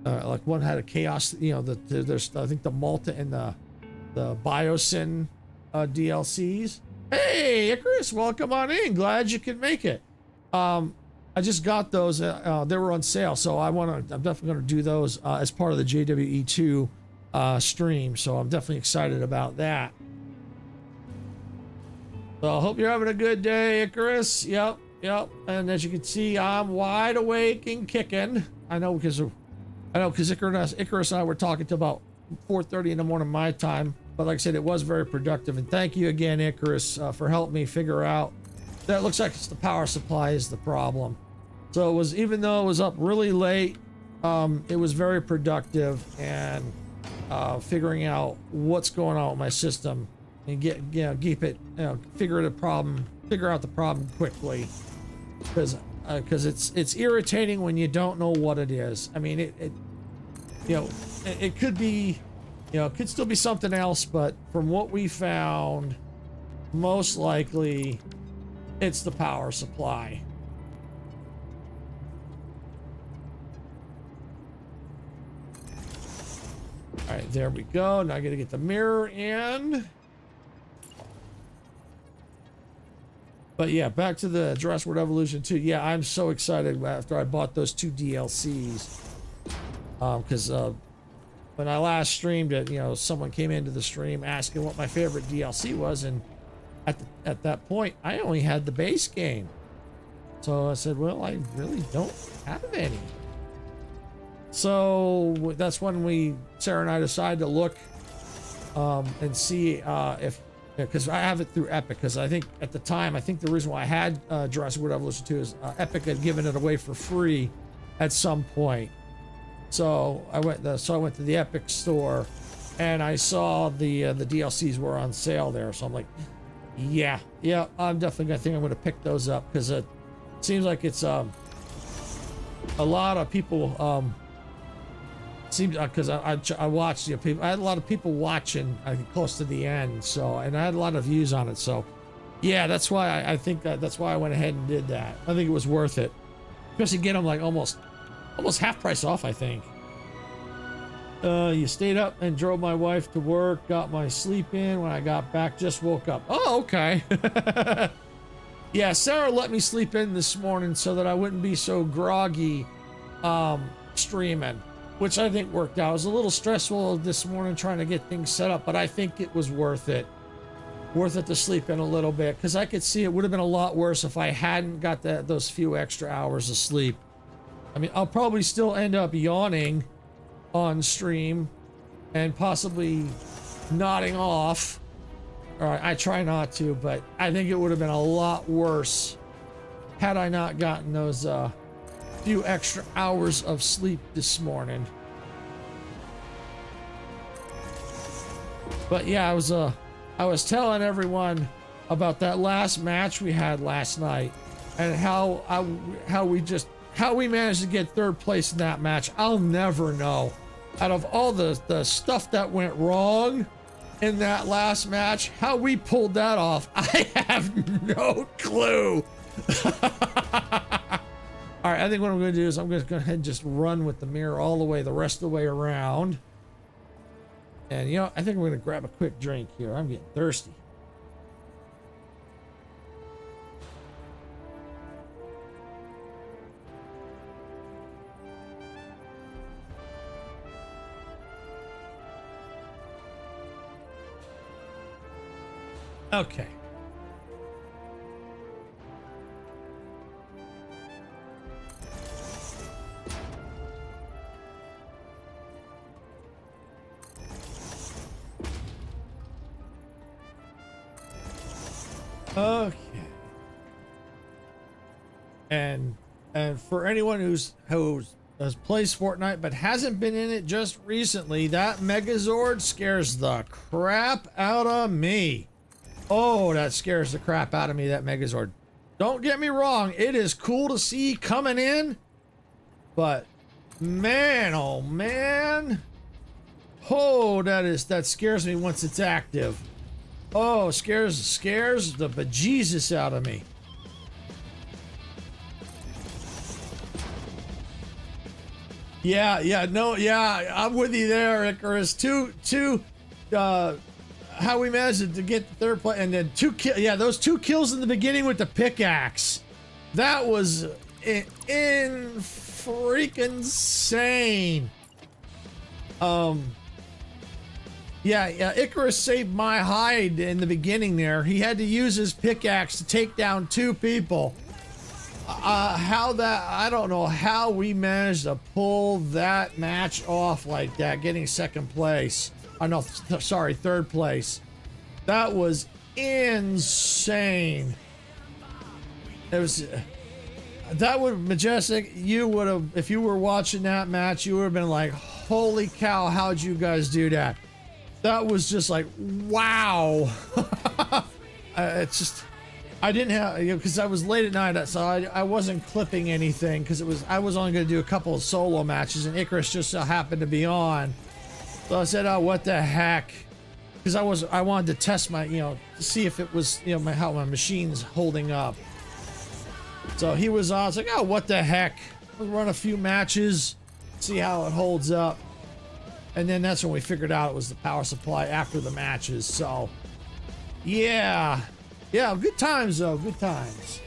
like one had a chaos, there's I think the Malta and the Biosyn DLCs. Hey Icarus, welcome on in, glad you could make it. I just got those, they were on sale, so I'm definitely going to do those as part of the JWE2 stream, so I'm definitely excited about that. So I hope you're having a good day, Icarus. Yep, and as you can see, I'm wide awake and kicking. I know because Icarus and I were talking till about 4:30 in the morning my time. But like I said, it was very productive. And thank you again, Icarus, for helping me figure out that it looks like it's the power supply is the problem. So it was, even though it was up really late, it was very productive, and figuring out what's going on with my system and figure out the problem quickly, because it's irritating when you don't know what it is. I mean, it could be, it could still be something else, but from what we found, most likely it's the power supply. All right, there we go. Now I gotta get the mirror in. But yeah, back to the Jurassic World Evolution 2. Yeah, I'm so excited after I bought those 2 DLCs. Because when I last streamed it, someone came into the stream asking what my favorite DLC was, and at that point, I only had the base game. So I said, well, I really don't have any. So that's when Sarah and I decided to look and see if, because I have it through Epic, because I think at the time, the reason why I had Jurassic World Evolution 2 is Epic had given it away for free at some point. So I went to the Epic store, and I saw the DLCs were on sale there. So I'm like, yeah, I'm definitely I'm gonna pick those up, because it seems like it's a lot of people because I watched people. I had a lot of people watching close to the end, and I had a lot of views on it. So Yeah, that's why I think that's why I went ahead and did that. I think it was worth it. Especially get them like almost half price off, I think. You stayed up and drove my wife to work, got my sleep in. When I got back, just woke up. Oh, okay. Yeah, Sarah let me sleep in this morning so that I wouldn't be so groggy streaming, which I think worked out. It was a little stressful this morning trying to get things set up, but I think it was worth it. Worth it to sleep in a little bit, because I could see it would have been a lot worse if I hadn't got those few extra hours of sleep. I mean, I'll probably still end up yawning on stream and possibly nodding off. All right, I try not to, but I think it would have been a lot worse had I not gotten those few extra hours of sleep this morning. But yeah, I was telling everyone about that last match we had last night and how we managed to get third place in that match. I'll never know. Out of all the stuff that went wrong in that last match, how we pulled that off, I have no clue. All right, I think what I'm going to do is I'm going to go ahead and just run with the mirror all the way, the rest of the way around. And, you know, I think we're going to grab a quick drink here. I'm getting thirsty. Okay. Okay. And for anyone who has plays Fortnite but hasn't been in it just recently, that Megazord scares the crap out of me. Oh, that scares the crap out of me, that Megazord. Don't get me wrong, it is cool to see coming in, but man, oh man. Oh, that scares me once it's active. Oh, scares the bejesus out of me. Yeah, no, yeah, I'm with you there, Icarus. How we managed to get the third place, and then those 2 kills in the beginning with the pickaxe. That was in freaking insane. Yeah, Icarus saved my hide in the beginning there. He had to use his pickaxe to take down 2 people. I don't know how we managed to pull that match off like that, getting second place. Oh, no, sorry, third place. That was insane. It was... Majestic, you would have, if you were watching that match, you would have been like, holy cow, how'd you guys do that? That was just like, wow. It's just, I didn't have, because I was late at night, so I wasn't clipping anything, because I was only going to do a couple of solo matches, and Icarus just so happened to be on. So I said, oh, what the heck? Because I wanted to test my, to see if it was, how my machine's holding up. So he was on. It's like, oh, what the heck? We'll run a few matches, see how it holds up. And then that's when we figured out it was the power supply after the matches. So, yeah, good times though, good times.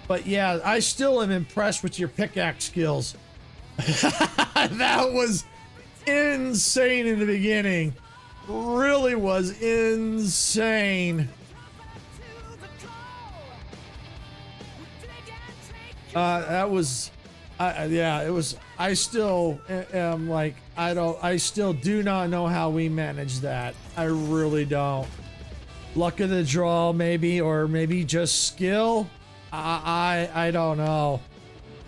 But yeah, I still am impressed with your pickaxe skills. That was insane in the beginning. Really was insane. That was, yeah, it was. I still am like, I still do not know how we managed that. I really don't. Luck of the draw, maybe, or maybe just skill. I don't know,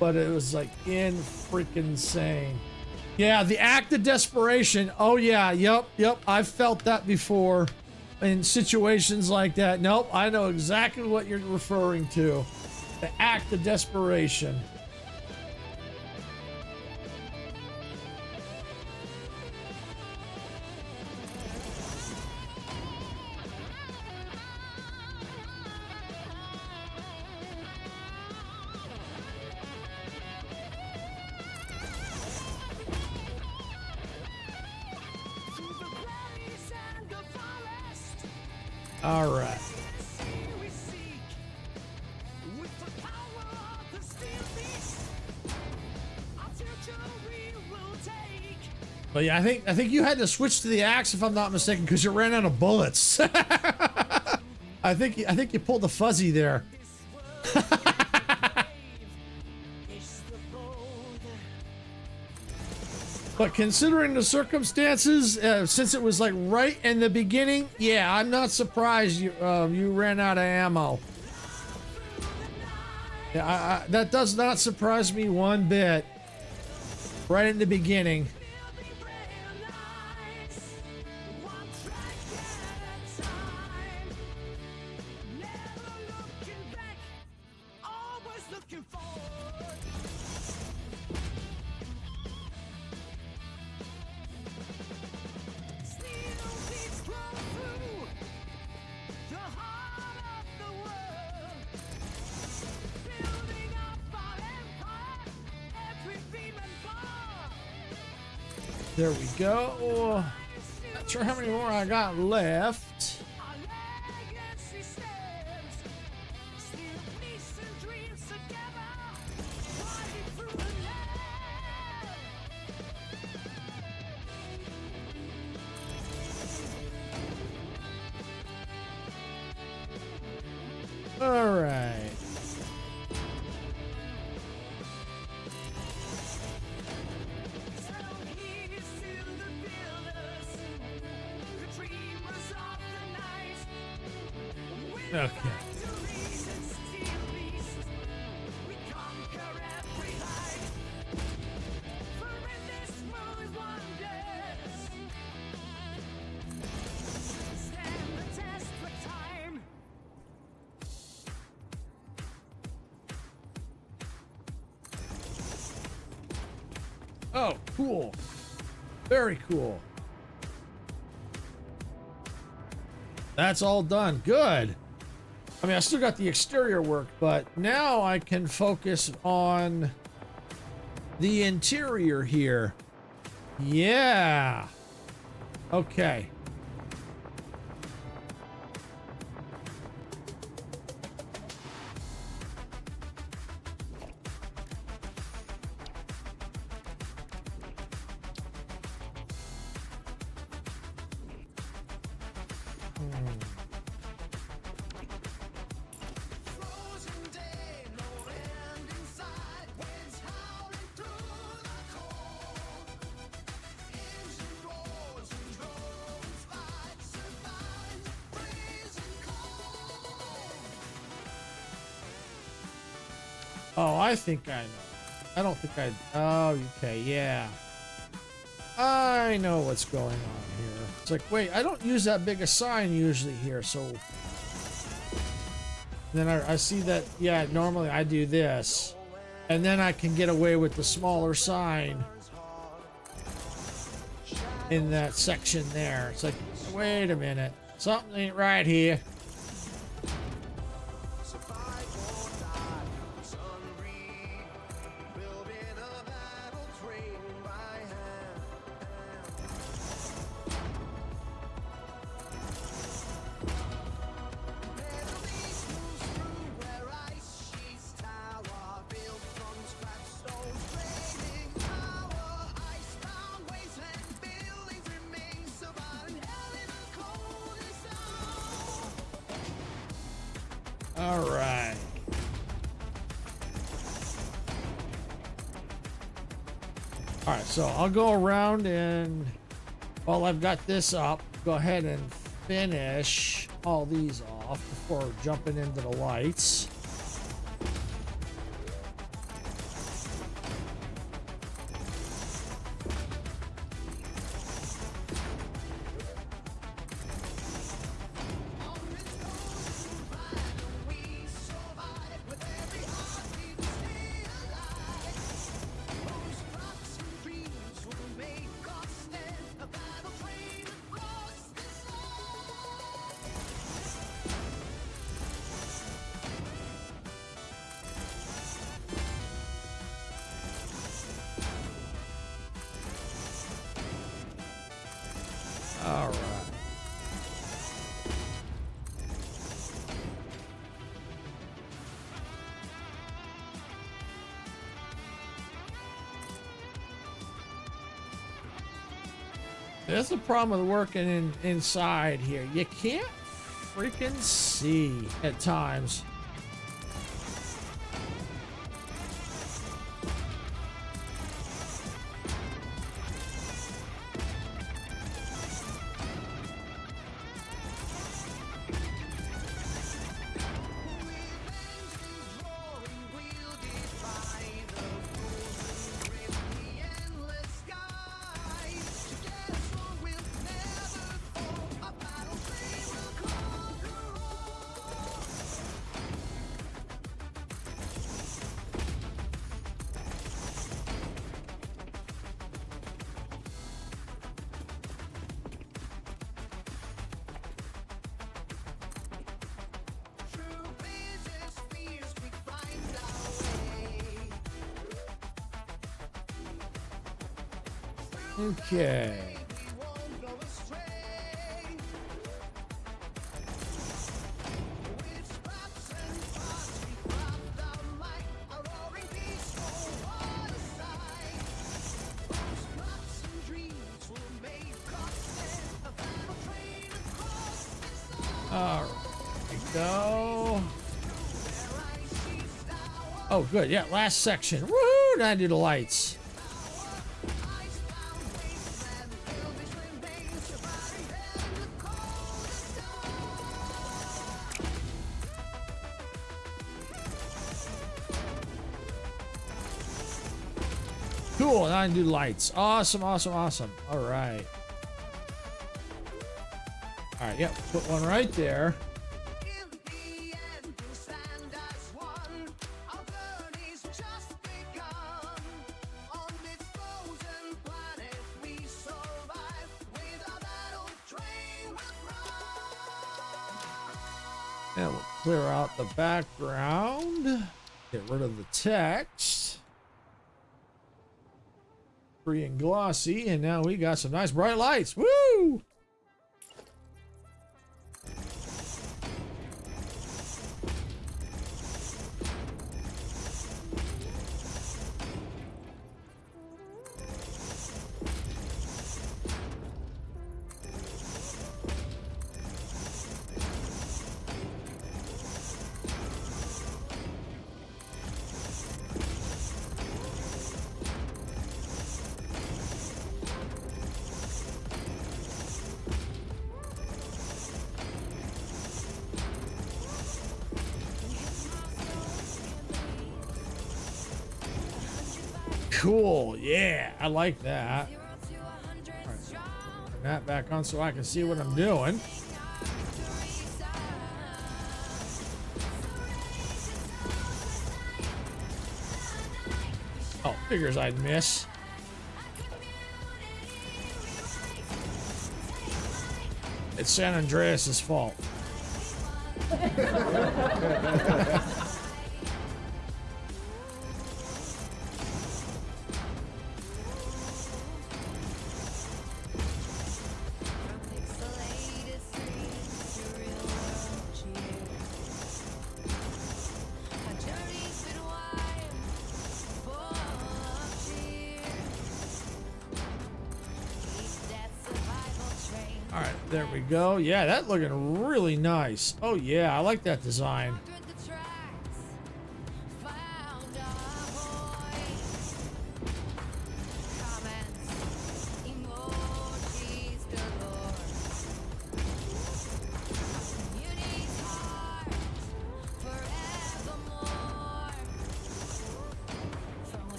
but it was like freaking insane. Yeah, the act of desperation. Oh yeah, yep. I've felt that before in situations like that. Nope, I know exactly what you're referring to. The act of desperation. All right. But yeah, I think you had to switch to the axe if I'm not mistaken because you ran out of bullets. I think you pulled the fuzzy there. But considering the circumstances, since it was like right in the beginning, yeah, I'm not surprised you ran out of ammo. Yeah, that does not surprise me one bit. Right in the beginning. There we go. Not sure how many more I got left. All right. Okay. Oh, cool. Very cool. That's all done. Good. I mean, I still got the exterior work, but now I can focus on the interior here. Yeah. Okay. Oh, I think I know. I don't think I... Oh, okay, yeah. I know what's going on here. It's like, wait, I don't use that big a sign usually here, so... Then I see that, yeah, normally I do this. And then I can get away with the smaller sign in that section there. It's like, wait a minute. Something ain't right here. All right. All right, so I'll go around and while I've got this up, go ahead and finish all these off before jumping into the lights. That's the problem with working inside here. You can't freaking see at times. Okay. All right, here we go. Oh, good. Yeah, last section. Woohoo! Now I do the lights. Cool. Now I can do lights. Awesome, awesome, awesome. All right. All right, yep. Put one right there. And we'll clear out the background. Get rid of the text. Free and glossy. And now we got some nice bright lights. Woo! Cool. Yeah, I like that. All right. Turn that back on so I can see what I'm doing. Oh, figures I'd miss. It's San Andreas' fault. All right, there we go. Yeah, that's looking really nice. Oh yeah, I like that design.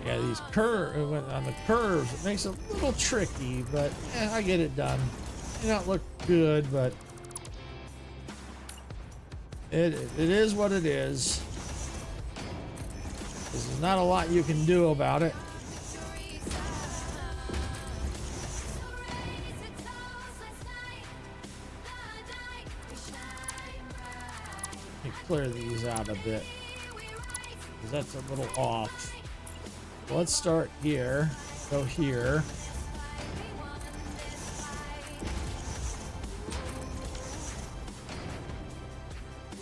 Yeah, these on the curves, it makes it a little tricky, but I get it done. May not look good, but it is what it is. There's not a lot you can do about it. Let me clear these out a bit, because that's a little off. Let's start here, go here.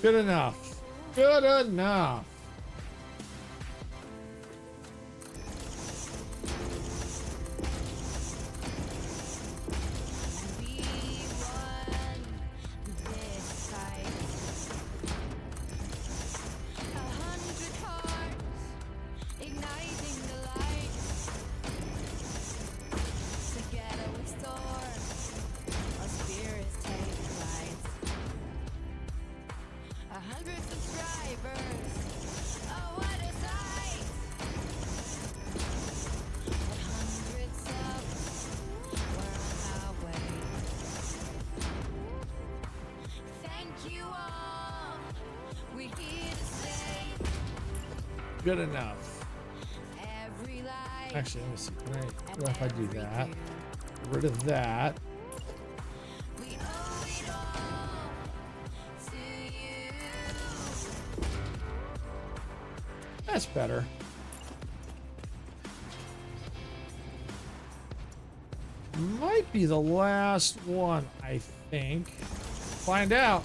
Good enough. Good enough. Good enough. Actually, let me see. Can I, what if I do that? Get rid of that. That's better. Might be the last one, I think. Find out.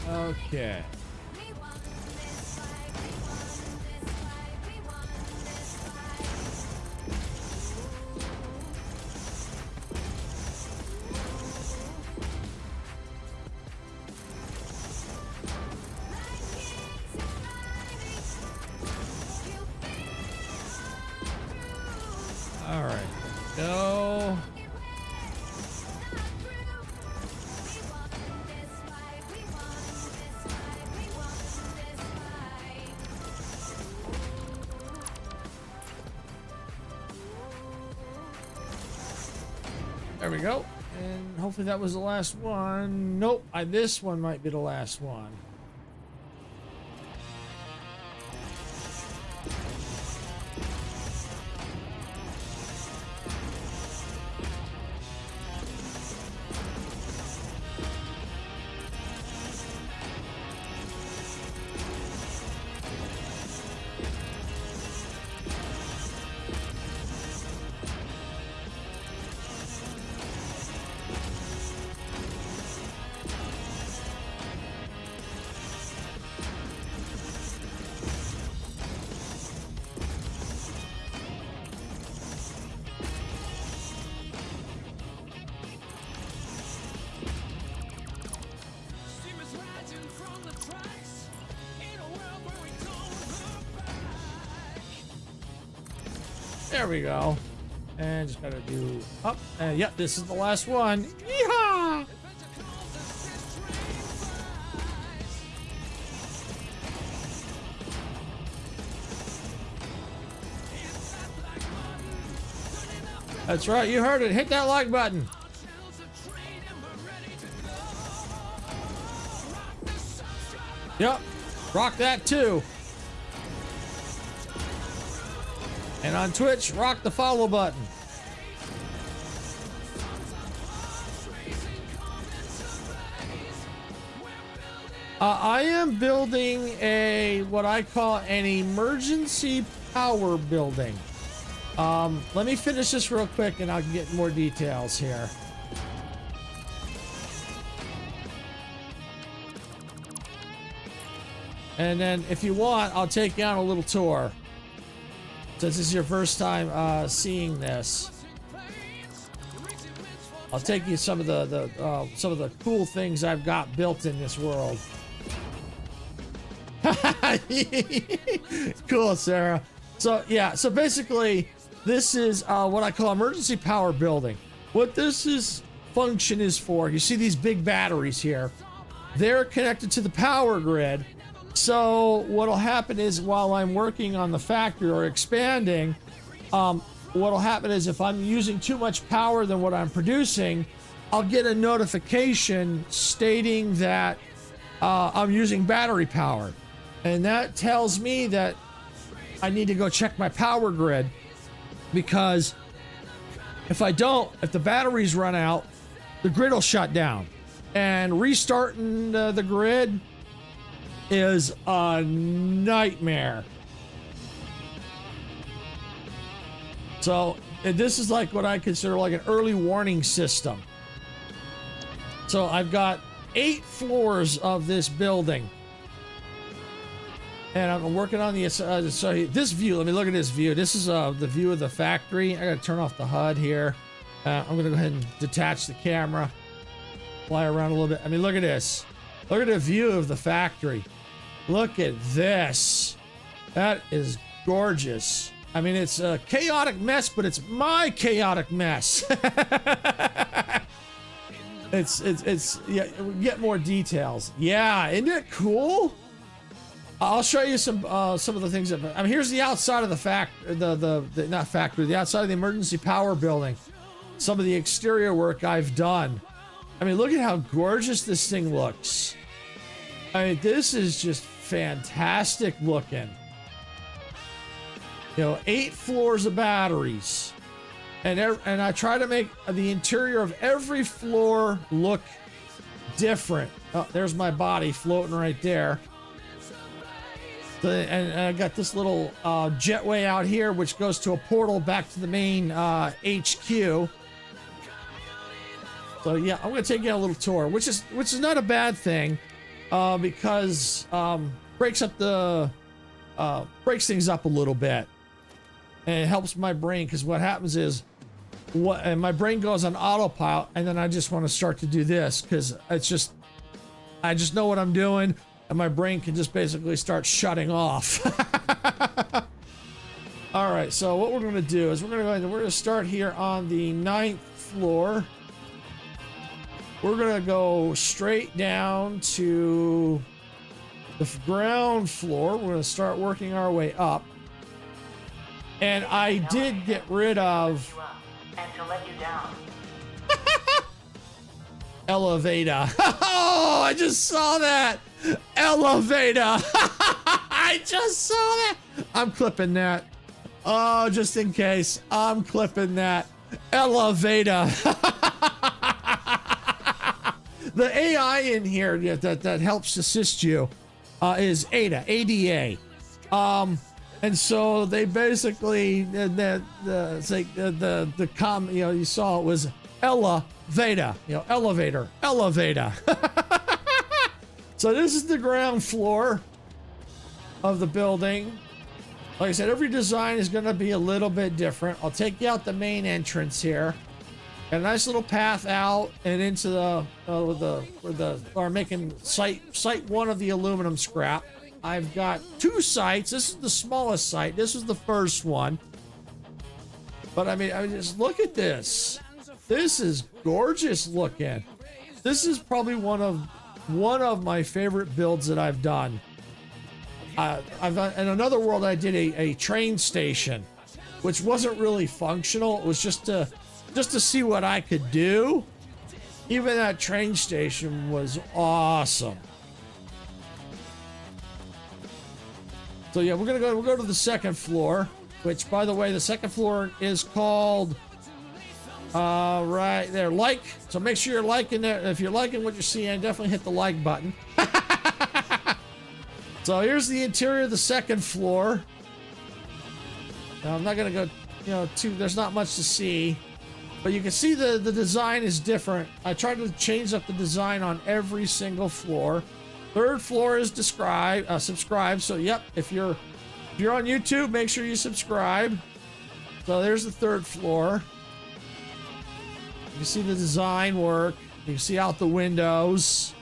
Okay. All right. Go. There we go. And hopefully that was the last one. Nope. This one might be the last one. There we go. And just gotta do up. And yep, this is the last one. Yeehaw! That's right, you heard it. Hit that like button. Yep, rock that too. And on Twitch, rock the follow button. I am building what I call an emergency power building. Let me finish this real quick and I'll get more details here. And then if you want, I'll take you on a little tour. Since this is your first time seeing this, I'll take you some of the cool things I've got built in this world. Cool, Sarah. So yeah, so basically, this is what I call emergency power building. What this function is for, you see these big batteries here. they're connected to the power grid. So what'll happen is while I'm working on the factory or expanding, what'll happen is if I'm using too much power than what I'm producing, I'll get a notification stating that I'm using battery power. And that tells me that I need to go check my power grid, because if I don't, if the batteries run out, the grid will shut down. And restarting the grid is a nightmare. So this is like what I consider like an early warning system. So I've got 8 floors of this building, and I'm working on the so this view. Let me look at this view. This is the view of the factory. I gotta turn off the HUD here. I'm gonna go ahead and detach the camera, fly around a little bit. I mean, look at this. Look at the view of the factory. Look at this. That is gorgeous. I mean, it's a chaotic mess, but it's my chaotic mess. It's yeah, get more details. Yeah, isn't it cool? I'll show you some of the things that, I mean, here's the outside of the not factory, the outside of the emergency power building. Some of the exterior work I've done. I mean, look at how gorgeous this thing looks. I mean, this is just fantastic looking. You know, 8 floors of batteries. And I try to make the interior of every floor look different. Oh, there's my body floating right there. And I got this little jetway out here, which goes to a portal back to the main HQ. So yeah, I'm gonna take you on a little tour, which is not a bad thing, because breaks things up a little bit, and it helps my brain, because what happens is and my brain goes on autopilot, and then I just want to start to do this because I just know what I'm doing, and my brain can just basically start shutting off. All right, so what we're going to do is we're going to start here on the 9th floor. We're going to go straight down to the ground floor. We're going to start working our way up. And I did get rid of and to let you down. Elevator. Oh, I just saw that. Elevator. I just saw that. I'm clipping that. Oh, just in case. I'm clipping that. Elevator. The AI in here that helps assist you is ADA, ADA. And so they basically, it's like you saw it was elevator, elevator. So this is the ground floor of the building. Like I said, every design is going to be a little bit different. I'll take you out the main entrance here. Got a nice little path out and into making site 1 of the aluminum scrap. I've got 2 sites. This is the smallest site. This was the first one. But I mean, just look at this. This is gorgeous looking. This is probably one of my favorite builds that I've done. In another world, I did a train station, which wasn't really functional. It was just to see what I could do. Even that train station was awesome. So yeah, we'll go to the 2nd floor, which, by the way, the 2nd floor is called right there, like. So make sure you're liking it. If you're liking what you're seeing, definitely hit the like button. So here's the interior of the 2nd floor. Now, I'm not gonna go, there's not much to see, but you can see the design is different. I tried to change up the design on every single floor. 3rd floor is subscribe. So yep, if you're on YouTube, make sure you subscribe. So there's the 3rd floor. You can see the design work. You can see out the windows.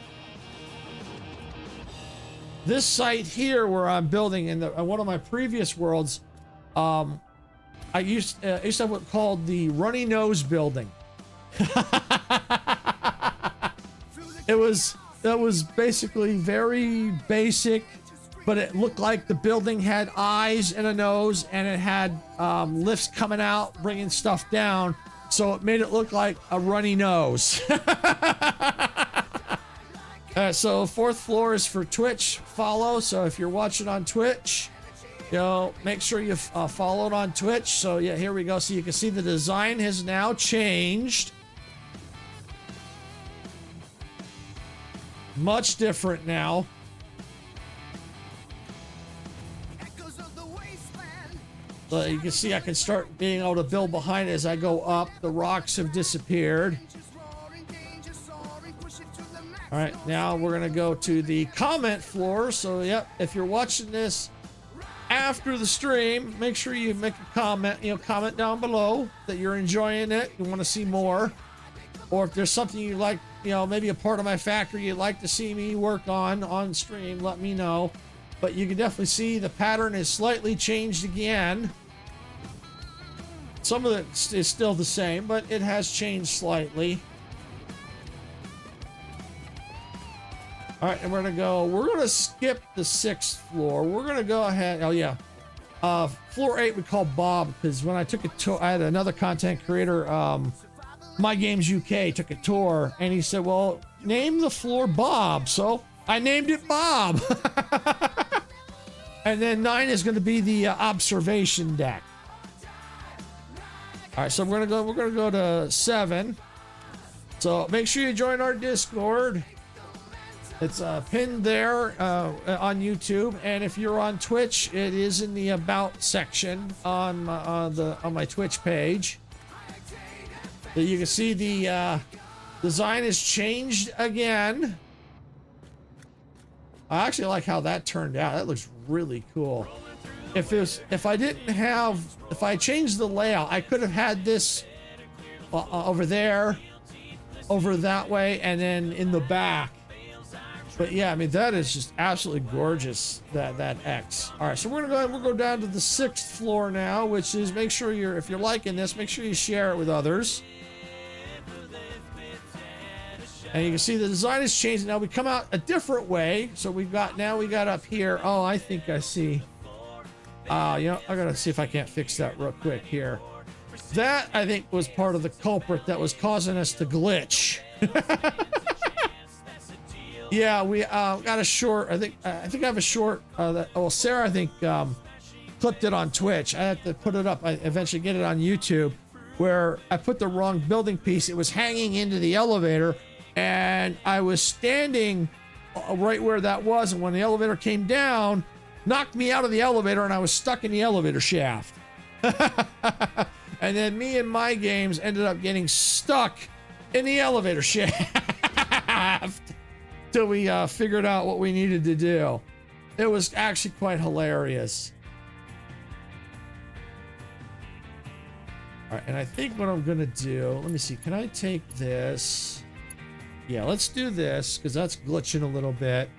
This site here where I'm building in one of my previous worlds, I used to have what's called the runny nose building. that was basically very basic, but it looked like the building had eyes and a nose, and it had lifts coming out, bringing stuff down. So it made it look like a runny nose. So 4th floor is for Twitch follow. So if you're watching on Twitch, you know, make sure you follow it on Twitch. So yeah, here we go. So you can see the design has now changed. Much different now. So you can see I can start being able to build behind it as I go up. The rocks have disappeared. All right, now we're gonna go to the comment floor. So yep, if you're watching this after the stream, make sure you make a comment, comment down below that you're enjoying it, you want to see more, or if there's something you like, maybe a part of my factory you'd like to see me work on stream, let me know. But you can definitely see the pattern is slightly changed again. Some of it is still the same, but it has changed slightly. All right, and we're gonna skip the 6th floor. We're gonna go ahead. Oh yeah, floor 8 we call Bob, because when I took a tour, I had another content creator, My Games UK, took a tour, and he said, well, name the floor Bob. So I named it Bob. And then 9 is going to be the observation deck. All right, so we're gonna go to 7. So make sure you join our Discord. It's pinned there on YouTube, and if you're on Twitch, it is in the About section on my Twitch page. So you can see the design has changed again. I actually like how that turned out. That looks really cool. If I changed the layout, I could have had this over there, over that way, and then in the back. But yeah, I mean, that is just absolutely gorgeous, that X. All right, so we're gonna go ahead and we'll go down to the 6th floor now, which is, make sure if you're liking this, make sure you share it with others. And you can see the design is changing. Now we come out a different way. So we got up here. Oh, I think I see. I gotta see if I can't fix that real quick here. That, I think, was part of the culprit that was causing us to glitch. Yeah, we got a short. I think I have a short. Sarah, I think, clipped it on Twitch. I had to put it up. I eventually get it on YouTube, where I put the wrong building piece. It was hanging into the elevator, and I was standing right where that was. And when the elevator came down, knocked me out of the elevator, and I was stuck in the elevator shaft. And then me and My Games ended up getting stuck in the elevator shaft. Till we figured out what we needed to do. It was actually quite hilarious. All right, and I think what I'm gonna do, let me see, can I take this? Yeah, let's do this, because that's glitching a little bit.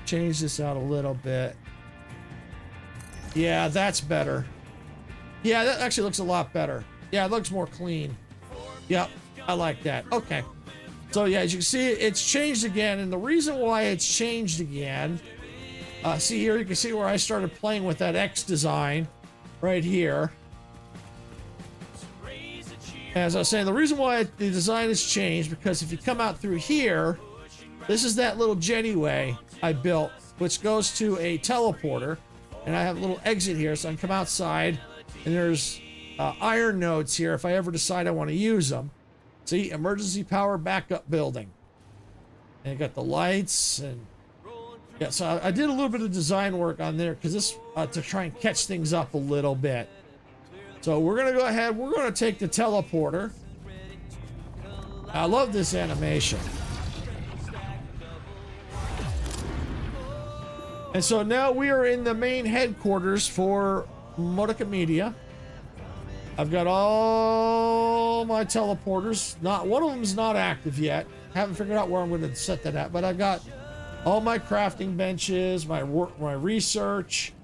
Change this out a little bit. Yeah, that's better. Yeah, that actually looks a lot better. Yeah, it looks more clean. Yep, I like that. Okay. So yeah, as you can see, it's changed again, and the reason why it's changed again, see here, you can see where I started playing with that X design right here. As I was saying, the reason why the design has changed, because if you come out through here, this is that little jettyway I built, which goes to a teleporter, and I have a little exit here, so I can come outside, and there's iron nodes here if I ever decide I want to use them. See, emergency power backup building. And got the lights, and yeah, so I did a little bit of design work on there because this to try and catch things up a little bit. So we're gonna go ahead, we're gonna take the teleporter. I love this animation. And so now we are in the main headquarters for Modica Media. I've got all my teleporters. Not one of them's not active yet. Haven't figured out where I'm going to set that at, but I've got all my crafting benches, my research,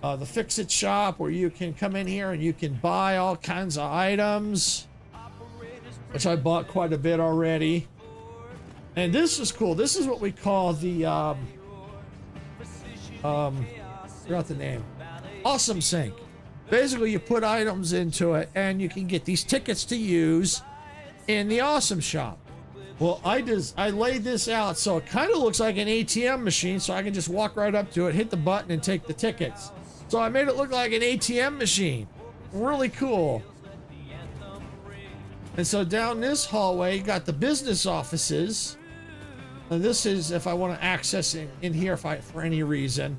the fix-it shop where you can come in here and you can buy all kinds of items, which I bought quite a bit already. And this is cool. This is what we call the forgot the name. Awesome Sync. Basically, you put items into it, and you can get these tickets to use in the Awesome Shop. Well, I laid this out so it kind of looks like an ATM machine, so I can just walk right up to it, hit the button, and take the tickets. So I made it look like an ATM machine. Really cool. And so down this hallway, you got the business offices. And this is if I want to access it in here for any reason.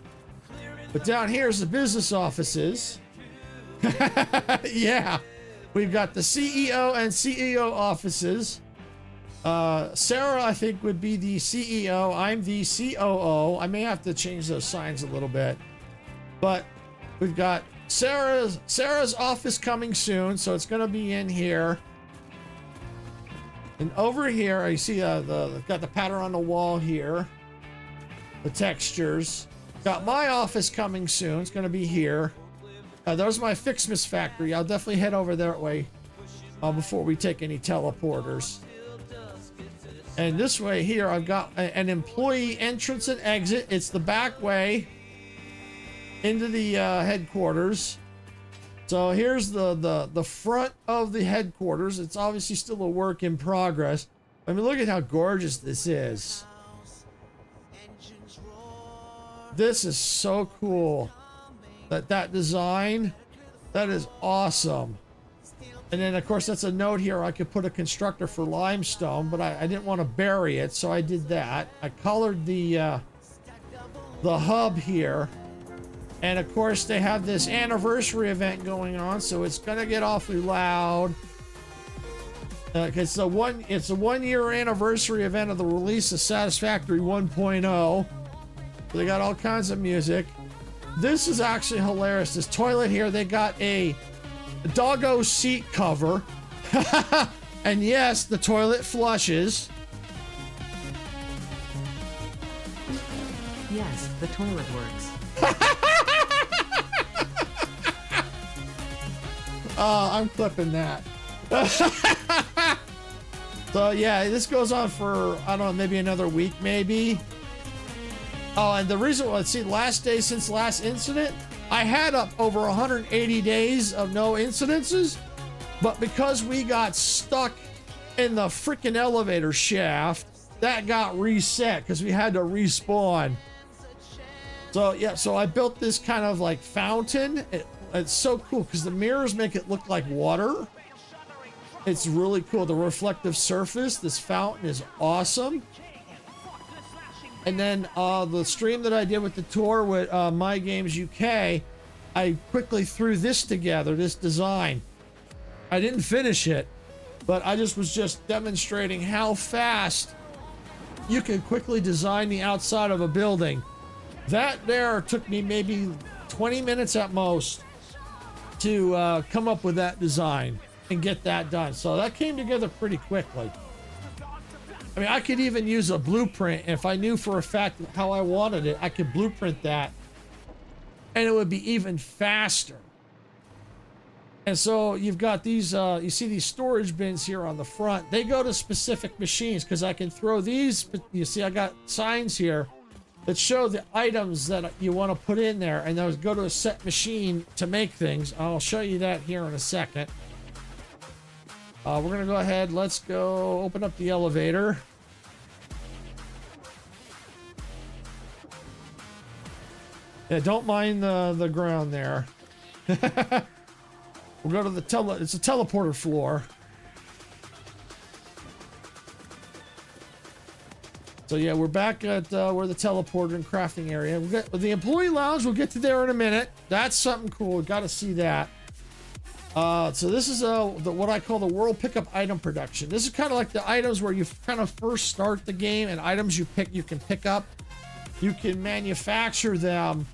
But down here is the business offices. Yeah. We've got the CEO and CEO offices. Sarah, I think, would be the CEO. I'm the COO. I may have to change those signs a little bit. But we've got Sarah's office coming soon, so it's going to be in here. And over here, you see got the pattern on the wall here. The textures. Got my office coming soon. It's going to be here. There's my Fixmas factory. I'll definitely head over that way before we take any teleporters. And this way here, I've got an employee entrance and exit. It's the back way into the headquarters. So here's the front of the headquarters. It's obviously still a work in progress. I mean, look at how gorgeous this is. This is so cool. That design, that is awesome. And then of course that's a note here. I could put a constructor for limestone, but I didn't want to bury it, so I did that. I colored the hub here. And of course they have this anniversary event going on, so it's gonna get awfully loud. It's a 1 year anniversary event of the release of Satisfactory 1.0. They got all kinds of music. This is actually hilarious. This toilet here, they got a doggo seat cover. And yes, the toilet flushes. Yes, the toilet works. I'm clipping that. So yeah, this goes on for, I don't know, maybe another week, maybe. Oh, and the reason, let's see, last day since last incident, I had up over 180 days of no incidences, but because we got stuck in the freaking elevator shaft, that got reset because we had to respawn. So yeah, so I built this kind of like fountain. It's so cool because the mirrors make it look like water. It's really cool. The reflective surface, this fountain is awesome. And then the stream that I did with the tour with My Games UK, I quickly threw this together, this design. I didn't finish it, but I was just demonstrating how fast you can quickly design the outside of a building. That there took me maybe 20 minutes at most to come up with that design and get that done. So that came together pretty quickly. I mean, I could even use a blueprint. If I knew for a fact how I wanted it, I could blueprint that and it would be even faster. And so you've got these, you see these storage bins here on the front. They go to specific machines because I can throw these, you see I got signs here that show the items that you want to put in there, and those go to a set machine to make things. I'll show you that here in a second. We're gonna go ahead, let's go open up the elevator. Yeah, don't mind the ground there. We'll go to the it's a teleporter floor. So yeah, we're back at where the teleporter and crafting area. We'll get the employee lounge. We'll get to there in a minute. That's something cool. Got to see that. So this is what I call the world pickup item production. This is kind of like the items where you kind of first start the game, and items you can pick up. You can manufacture them.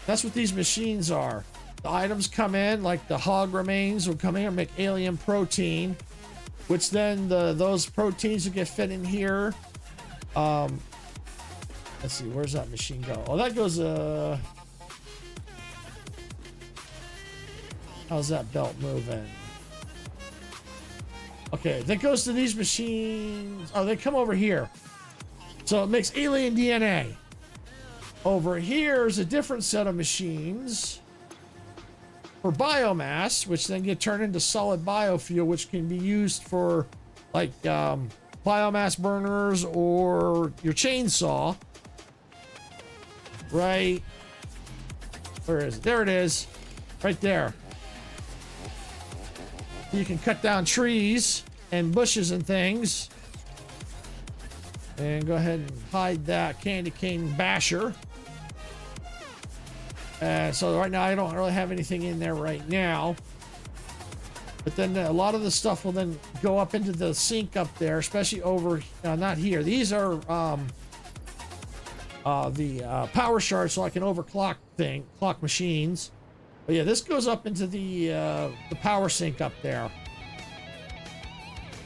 That's what these machines are. The items come in, like the hog remains will come in and make alien protein, which then those proteins will get fed in here. Let's see, where's that machine go? Oh, that goes how's that belt moving? Okay, that goes to these machines. Oh, they come over here. So it makes alien DNA. Over here is a different set of machines for biomass, which then get turned into solid biofuel, which can be used for like biomass burners or your chainsaw. Right. Where is it? There it is. Right there. You can cut down trees and bushes and things. And go ahead and hide that candy cane basher. So right now I don't really have anything in there right now. But then a lot of the stuff will then go up into the sink up there, especially over, not here. These are the power shards, so I can overclock clock machines. But yeah, this goes up into the power sink up there.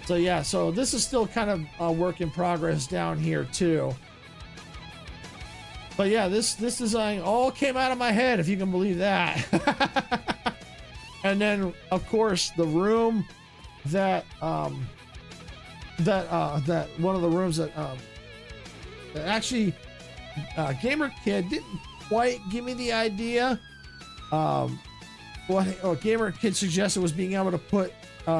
So yeah, so this is still kind of a work in progress down here too. But yeah, this design all came out of my head, if you can believe that. And then of course the room that that one of the rooms that actually Gamer Kid didn't quite give me the idea. What Gamer Kid suggested was being able to put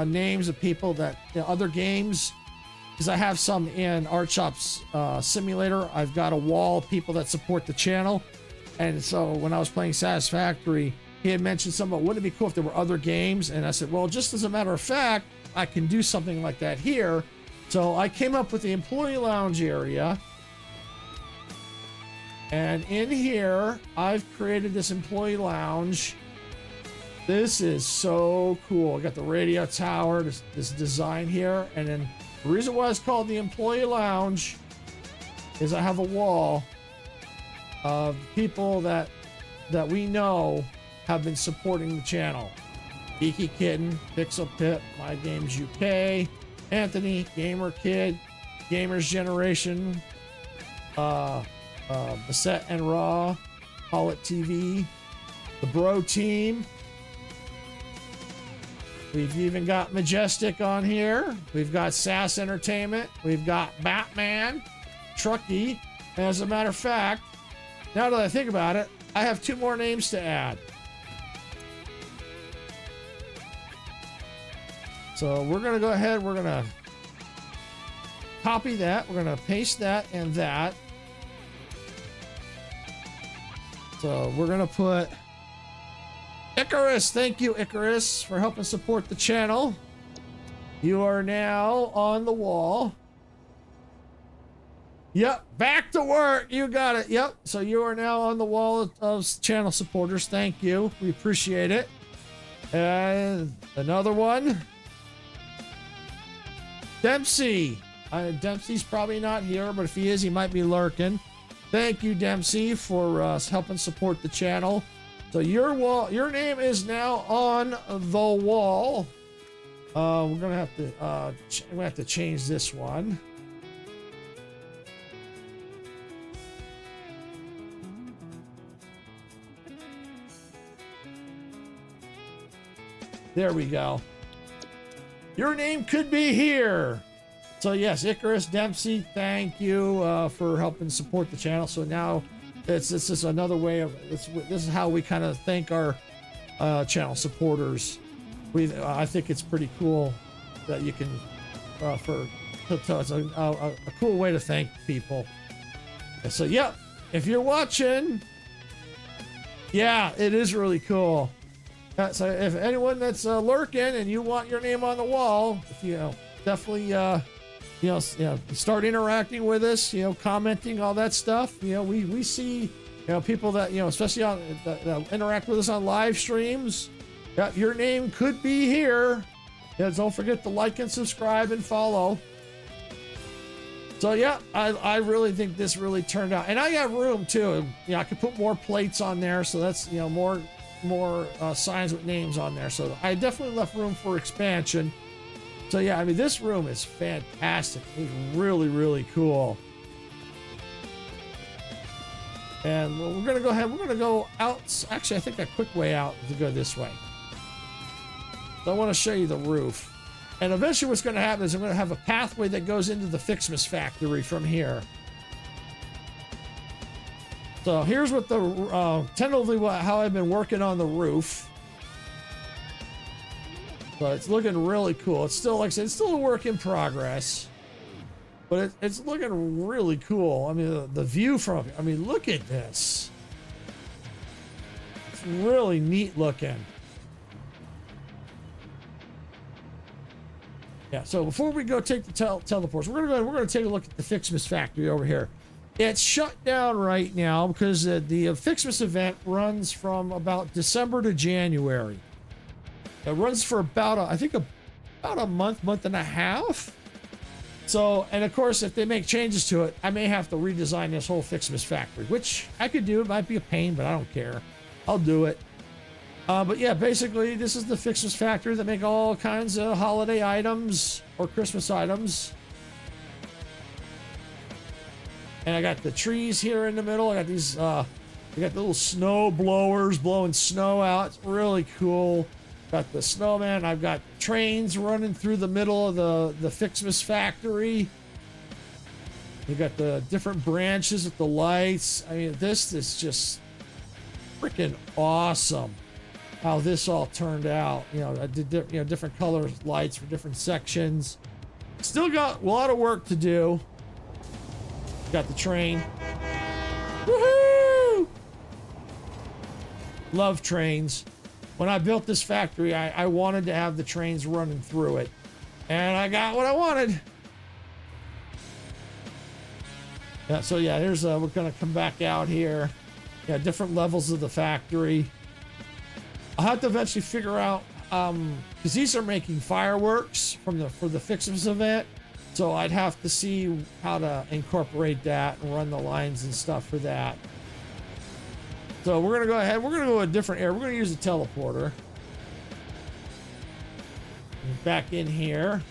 names of people that other games, because I have some in Art Shop's simulator. I've got a wall of people that support the channel, and so when I was playing Satisfactory, he had mentioned something about, wouldn't it be cool if there were other games? And I said, well, just as a matter of fact, I can do something like that here. So I came up with the employee lounge area. And in here, I've created this employee lounge. This is so cool. I got the radio tower, this design here. And then the reason why it's called the employee lounge is I have a wall of people that we know have been supporting the channel. Geeky Kitten, Pixel Pip, My Games UK, Anthony, Gamer Kid, Gamers Generation, Bassett and Raw, Call It TV, the Bro Team. We've even got Majestic on here. We've got Sass Entertainment. We've got Batman, Truckee. And as a matter of fact, now that I think about it, I have 2 more names to add. So we're going to go ahead. We're going to copy that. We're going to paste that and that. So we're going to put Icarus. Thank you, Icarus, for helping support the channel. You are now on the wall. Yep, back to work. You got it. Yep. So you are now on the wall of channel supporters. Thank you. We appreciate it. And another one. Dempsey. Dempsey's probably not here, but if he is, he might be lurking. Thank you, Dempsey, for helping support the channel. So your name is now on the wall. We're gonna have to change this one. There we go. Your name could be here. So yes, Icarus, Dempsey, thank you for helping support the channel. So now it's just another way of this is how we kind of thank our channel supporters. I think it's pretty cool that you can it's a cool way to thank people. And so yeah, if you're watching, yeah, it is really cool. So if anyone that's lurking and you want your name on the wall, definitely start interacting with us, commenting, all that stuff. We see people that especially that interact with us on live streams. Yeah, your name could be here. Yeah, don't forget to like and subscribe and follow. So yeah, I really think this really turned out, and I got room too. I could put more plates on there, so that's more signs with names on there. So I definitely left room for expansion. So yeah, I mean, this room is fantastic. It's really, really cool. And we're gonna go ahead. We're gonna go out. Actually, I think a quick way out is to go this way. So I want to show you the roof. And eventually what's going to happen is I'm going to have a pathway that goes into the Fixmas factory from here. So here's what the tentatively how I've been working on the roof. So it's looking really cool. It's still, like I said, it's still a work in progress, but it's looking really cool. I mean, the view from, I mean, look at this. It's really neat looking. Yeah, so before we go take the teleports, we're gonna take a look at the Fixmas factory over here. It's shut down right now because the Fixmas event runs from about December to January. It runs for about a month and a half. So, and of course, if they make changes to it, I may have to redesign this whole Fixmas factory, which I could do. It might be a pain, but I don't care. I'll do it. But yeah, basically, this is the Fixmas factory that make all kinds of holiday items or Christmas items. And I got the trees here in the middle. I got these, I got the little snow blowers blowing snow out. It's really cool. Got the snowman. I've got trains running through the middle of the Fixmas factory. You got the different branches with the lights. I mean, this is just freaking awesome. How this all turned out. You know, I did different colors, lights for different sections. Still got a lot of work to do. Got the train. Woohoo! Love trains. When I built this factory, I wanted to have the trains running through it. And I got what I wanted. Yeah, so yeah, here's, we're gonna come back out here. Yeah, different levels of the factory. I'll have to eventually figure out, because these are making fireworks for the Fixmas event. So I'd have to see how to incorporate that and run the lines and stuff for that. So we're gonna go ahead. We're gonna go a different area. We're gonna use a teleporter. Back in here.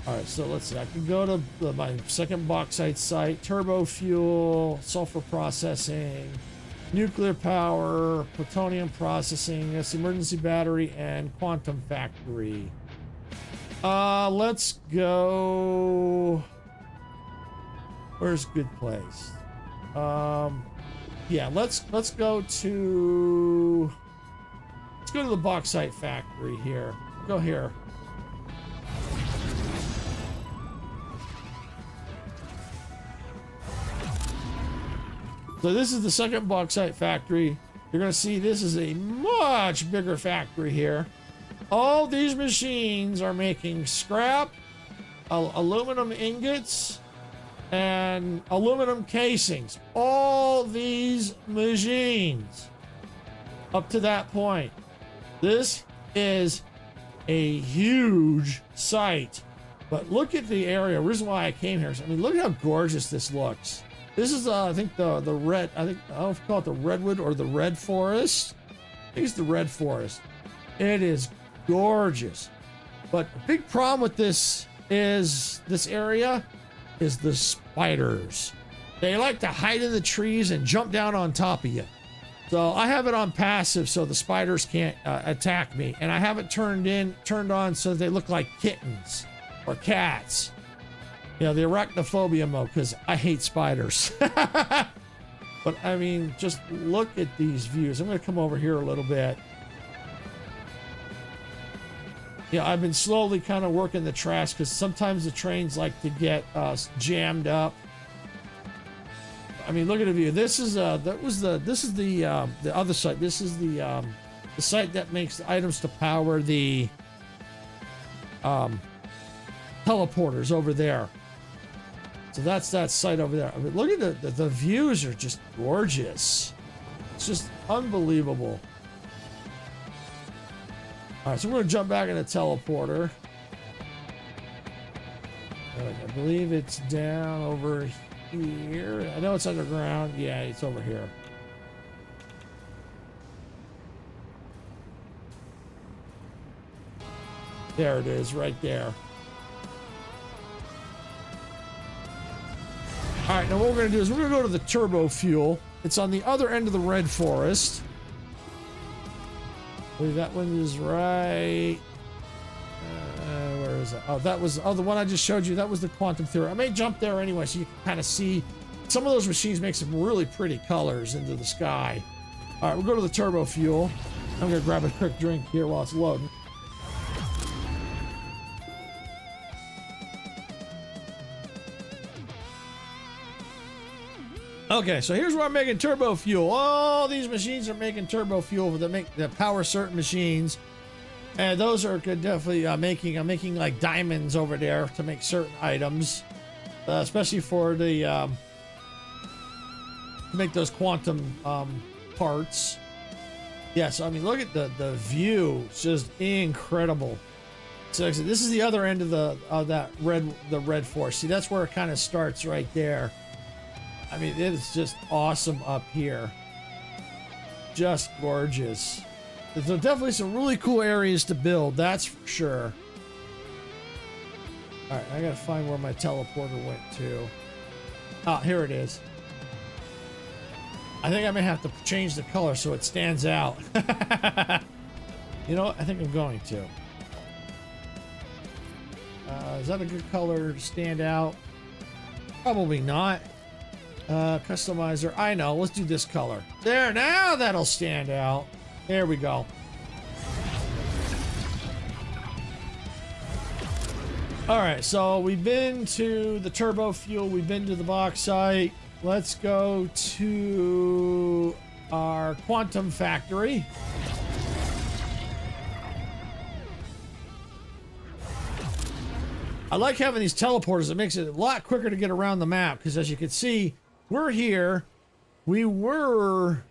All right. So let's see. I can go to my second bauxite site. Turbo fuel, sulfur processing, nuclear power, plutonium processing. That's emergency battery and quantum factory. Let's go. Where's a good place? Yeah, let's go to the bauxite factory here. Go here. So this is the second bauxite factory. You're gonna see this is a much bigger factory here. All these machines are making scrap, aluminum ingots, and aluminum casings. All these machines up to that point. This is a huge site. But look at the area. The reason why I came here. I mean, look at how gorgeous this looks. This is, I think, the red. I don't know if you call it the redwood or the red forest. I think it's the red forest. It is gorgeous. But a big problem with this area is the spiders. They like to hide in the trees and jump down on top of you. So I have it on passive so the spiders can't attack me, and I have it turned on so they look like kittens or cats. You know, the arachnophobia mode, because I hate spiders. But I mean, just look at these views. I'm going to come over here a little bit. Yeah, I've been slowly kind of working the trash because sometimes the trains like to get jammed up. I mean, look at the view. This is the other site. This is the site that makes the items to power the teleporters over there. So that's that site over there. I mean, look at the views are just gorgeous. It's just unbelievable. All right, so we're going to jump back in the teleporter. I believe it's down over here. I know it's underground. Yeah, it's over here. There it is, right there. All right, now what we're going to do is we're going to go to the turbo fuel. It's on the other end of the red forest. I believe that one is right. Where is that? Oh, that was the one I just showed you. That was the quantum theory. I may jump there anyway so you can kind of see some of those machines make some really pretty colors into the sky. All right, we'll go to the turbo fuel. I'm gonna grab a quick drink here while it's loading. Okay, so here's where I'm making turbo fuel. All these machines are making turbo fuel that power certain machines. And those are definitely I'm making like diamonds over there to make certain items, especially for the to make those quantum parts. Yeah, so I mean, look at the view; it's just incredible. So like I said, this is the other end of that red force. See, that's where it kind of starts right there. I mean, it is just awesome up here. Just gorgeous. There's definitely some really cool areas to build, that's for sure. All right, I gotta find where my teleporter went to. Oh, here it is. I think I may have to change the color so it stands out. You know what? I think I'm going to. Is that a good color to stand out? Probably not. Customizer. I know. Let's do this color. There. Now that'll stand out. There we go. All right. So we've been to the turbo fuel. We've been to the bauxite. Let's go to our quantum factory. I like having these teleporters. It makes it a lot quicker to get around the map because, as you can see, we're here. We were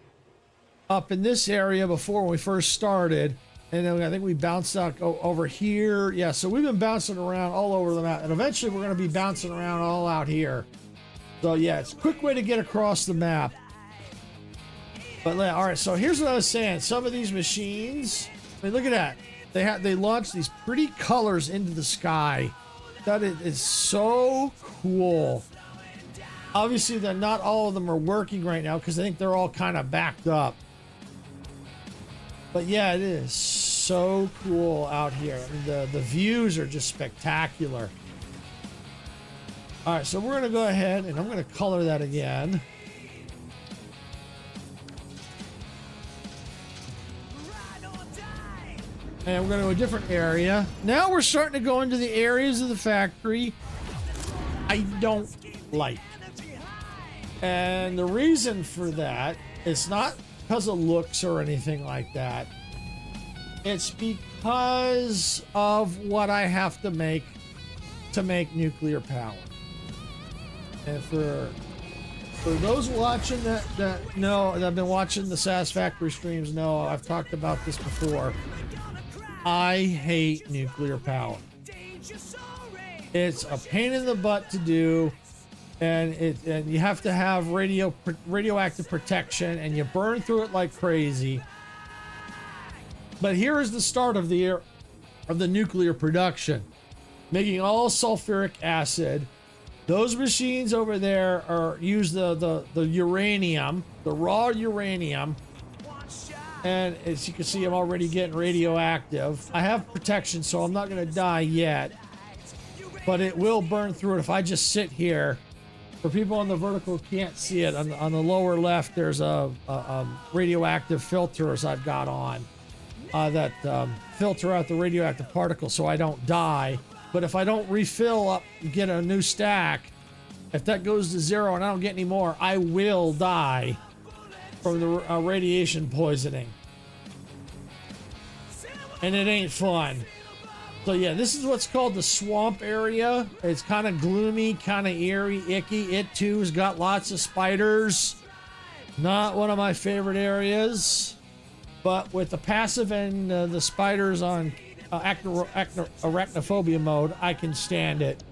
up in this area before when we first started, and then I think we bounced out over here. Yeah, so we've been bouncing around all over the map, and eventually we're going to be bouncing around all out here. So yeah, it's a quick way to get across the map. But all right, so here's what I was saying. Some of these machines, I mean, look at that. They launch these pretty colors into the sky. That is so cool. Obviously, not all of them are working right now because I think they're all kind of backed up. But yeah, it is so cool out here. I mean, the views are just spectacular. All right, so we're going to go ahead and I'm going to color that again. And we're going to a different area. Now we're starting to go into the areas of the factory I don't like. And the reason for that is not because of looks or anything like that. It's because of what I have to make nuclear power. And for those watching that know, that have been watching the Satisfactory streams, know I've talked about this before. I hate nuclear power. It's a pain in the butt to do, and you have to have radioactive protection, and you burn through it like crazy. But here is the start of the nuclear production, making all sulfuric acid. Those machines over there use the uranium, the raw uranium. And as you can see, I'm already getting radioactive. I have protection, so I'm not going to die yet. But it will burn through it if I just sit here. For people on the vertical who can't see it, on the lower left, there's a radioactive filters I've got on that filter out the radioactive particles so I don't die. But if I don't refill up and get a new stack, if that goes to 0 and I don't get any more, I will die from the radiation poisoning. And it ain't fun. So yeah, this is what's called the swamp area. It's kind of gloomy, kind of eerie, icky. It too has got lots of spiders. Not one of my favorite areas. But with the passive and the spiders on arachnophobia mode, I can stand it,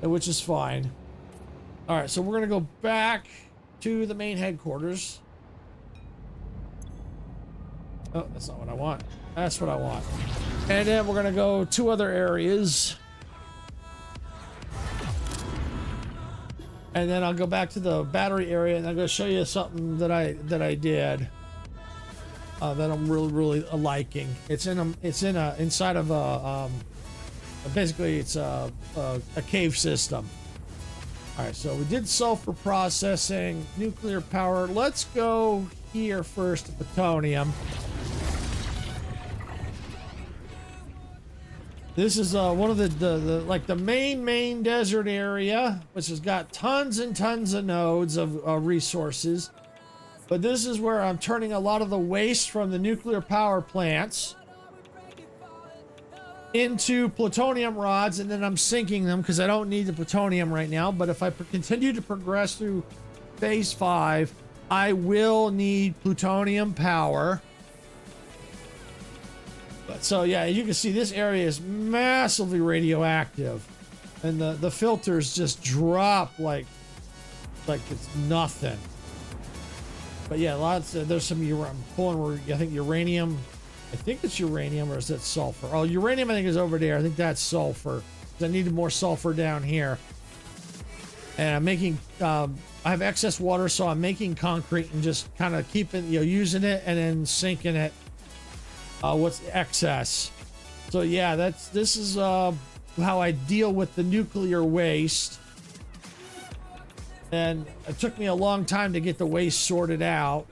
which is fine. All right, so we're going to go back to the main headquarters. Oh, that's not what I want. That's what I want. And then we're going to go 2 other areas. And then I'll go back to the battery area, and I'm going to show you something that I did that I'm really liking. Inside of a basically it's a cave system. All All right, so we did sulfur processing, nuclear power. Let's go here first to plutonium. This is one of the main desert area, which has got tons and tons of nodes of resources. But this is where I'm turning a lot of the waste from the nuclear power plants into plutonium rods, and then I'm sinking them because I don't need the plutonium right now. But if I continue to progress through phase 5, I will need plutonium power. But so yeah, you can see this area is massively radioactive, and the filters just drop like it's nothing. But yeah, there's some I'm pulling, I think uranium. I think it's uranium, or is that sulfur? Oh, uranium I think is over there. I think that's sulfur. I needed more sulfur down here. And I'm making, I have excess water, so I'm making concrete and just kind of keeping, using it and then sinking it. What's excess? So yeah, this is how I deal with the nuclear waste. And it took me a long time to get the waste sorted out.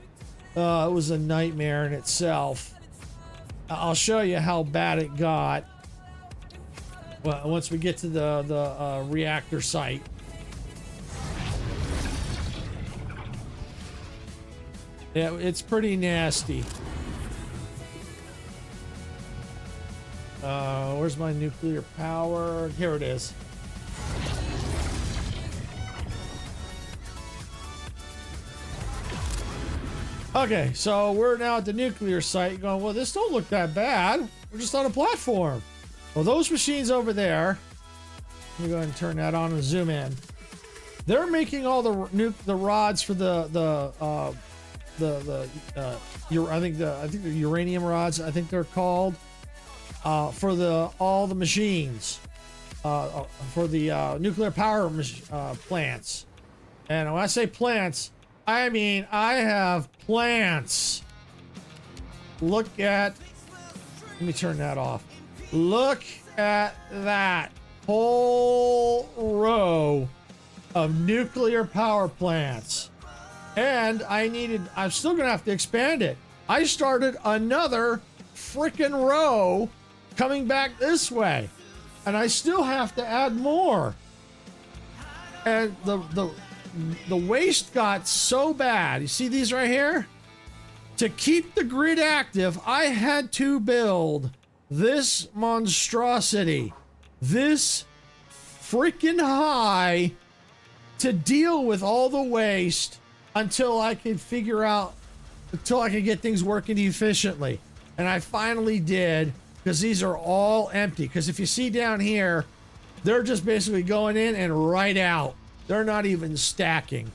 It was a nightmare in itself. I'll show you how bad it got once we get to the reactor site. Yeah, it's pretty nasty. Where's my nuclear power? Here it is. Okay, so we're now at the nuclear site going, well, this don't look that bad. We're just on a platform. Well, those machines over there, let me go ahead and turn that on and zoom in. They're making all the rods for I think the uranium rods, I think they're called, for all the machines, for the nuclear power plants. And when I say plants, I mean, I have plants. Look at, let me turn that off. Look at that whole row of nuclear power plants. And I'm still gonna have to expand it. I started another freaking row coming back this way, and I still have to add more. And the waste got so bad. You see these right here? To keep the grid active, I had to build this monstrosity, this freaking high, to deal with all the waste until I could get things working efficiently. And I finally did, because these are all empty. Because if you see down here, they're just basically going in and right out. They're not even stacking.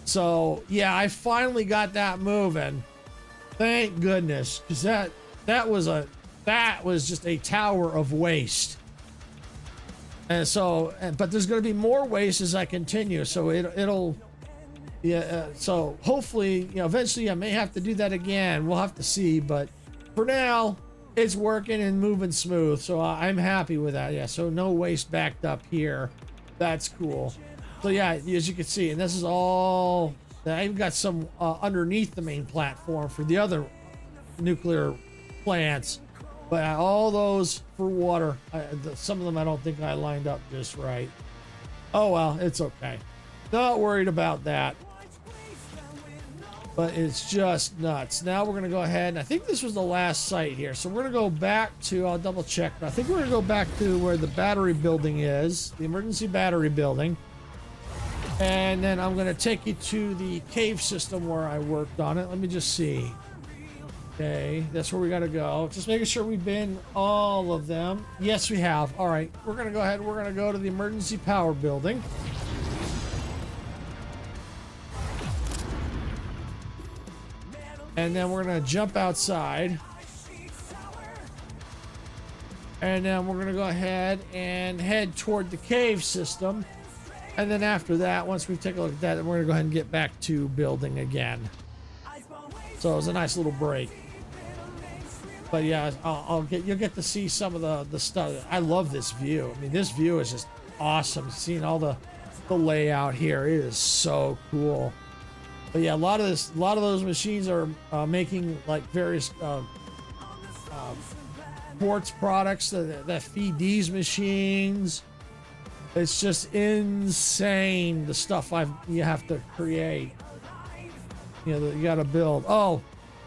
So yeah, I finally got that moving. Thank goodness, because that was just a tower of waste. And so, but there's going to be more waste as I continue. So it'll so hopefully, eventually I may have to do that again. We'll have to see. But for now, it's working and moving smooth. So I'm happy with that. Yeah. So no waste backed up here. That's cool. So yeah, as you can see, and this is all, I've got some underneath the main platform for the other nuclear plants, but all those for water. Some of them I don't think I lined up just right. Oh well, it's okay. Not worried about that. But it's just nuts. Now we're gonna go ahead, and I think this was the last site here. So we're gonna go back to, I'll double check, but I think we're gonna go back to where the battery building is, the emergency battery building. And then I'm going to take you to the cave system where I worked on it. Let me just see. Okay, that's where we got to go. Just making sure we've been all of them. Yes, we have. All right, we're going to go ahead. We're going to go to the emergency power building. And then we're going to jump outside. And then we're going to go ahead and head toward the cave system. And then after that, once we take a look at that, then we're gonna go ahead and get back to building again. So it was a nice little break. But yeah, you'll get to see some of the stuff. I love this view. I mean, this view is just awesome. Seeing all the the layout here. It is so cool. But yeah, a lot of those machines are making like various quartz products that feed these machines. It's just insane the stuff you have to create. You know, that you got to build. Oh,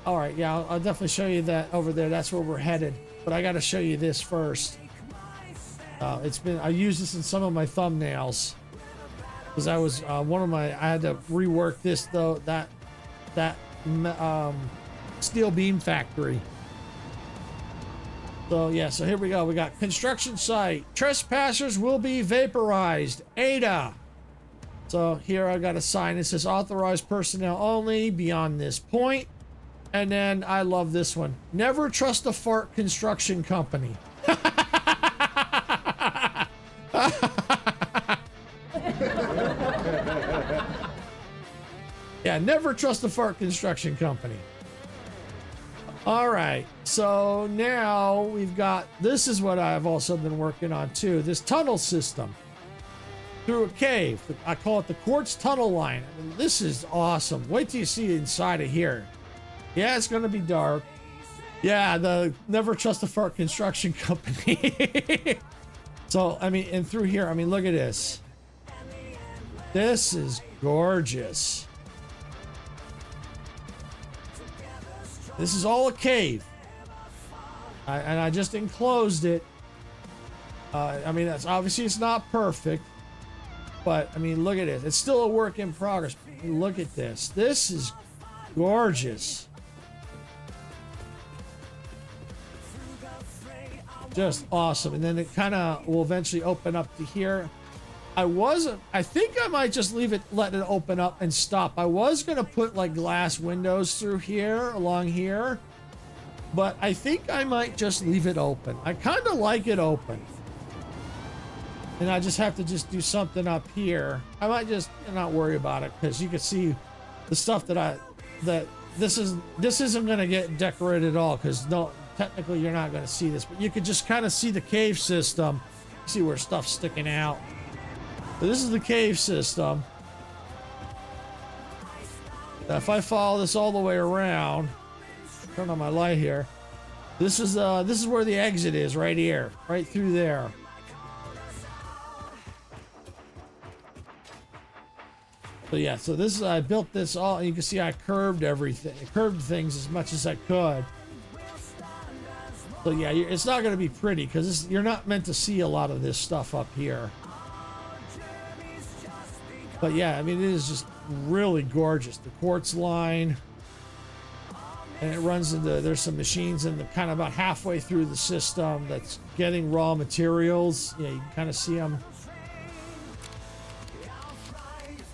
all right, yeah, I'll definitely show you that over there. That's where we're headed. But I got to show you this first. I used this in some of my thumbnails because I was I had to rework this though, that steel beam factory. So yeah, so here we go. We got construction site. Trespassers will be vaporized. Ada. So here I got a sign. It says authorized personnel only beyond this point. And then I love this one. Never trust a fart construction company. Yeah, never trust a fart construction company. All right, so now we've got, this is what I've also been working on too, this tunnel system through a cave. I call it the quartz tunnel line. I mean, this is awesome. Wait till you see inside of here. Yeah, it's gonna be dark. Yeah, the never trust a fart construction company. So, I mean, and through here, I mean, look at this. This is gorgeous. This is all a cave. And I just enclosed it. I mean, that's obviously it's not perfect, but I mean, look at it. It's still a work in progress. Look at this. This is gorgeous. Just awesome. And then it kind of will eventually open up to here. I think I might just let it open up and stop. I was going to put like glass windows through here, along here, but I think I might just leave it open. I kind of like it open. And I just have to just do something up here. I might just not worry about it because you can see the stuff that this isn't going to get decorated at all because no, technically you're not going to see this, but you could just kind of see the cave system. See where stuff's sticking out. So this is the cave system. Now if I follow this all the way around, turn on my light here. This is where the exit is, right here, right through there. So yeah, so this is, I built this all, and you can see I curved everything, curved things as much as I could. So yeah, it's not going to be pretty because you're not meant to see a lot of this stuff up here. But yeah, I mean, it is just really gorgeous. The quartz line, and it runs into, there's some machines in the kind of about halfway through the system that's getting raw materials. Yeah, you can kind of see them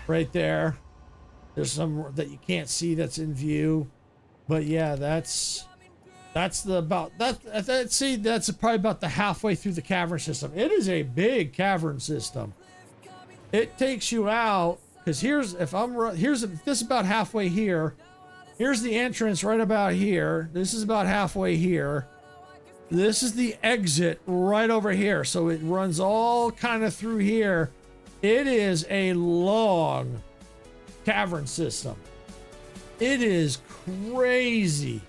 right there. There's some that you can't see that's in view, but yeah, that's probably about the halfway through the cavern system. It is a big cavern system. It takes you out because this is about halfway here. Here's the entrance right about here. This is about halfway here. This is the exit right over here. So it runs all kind of through here. It is a long cavern system. It is crazy.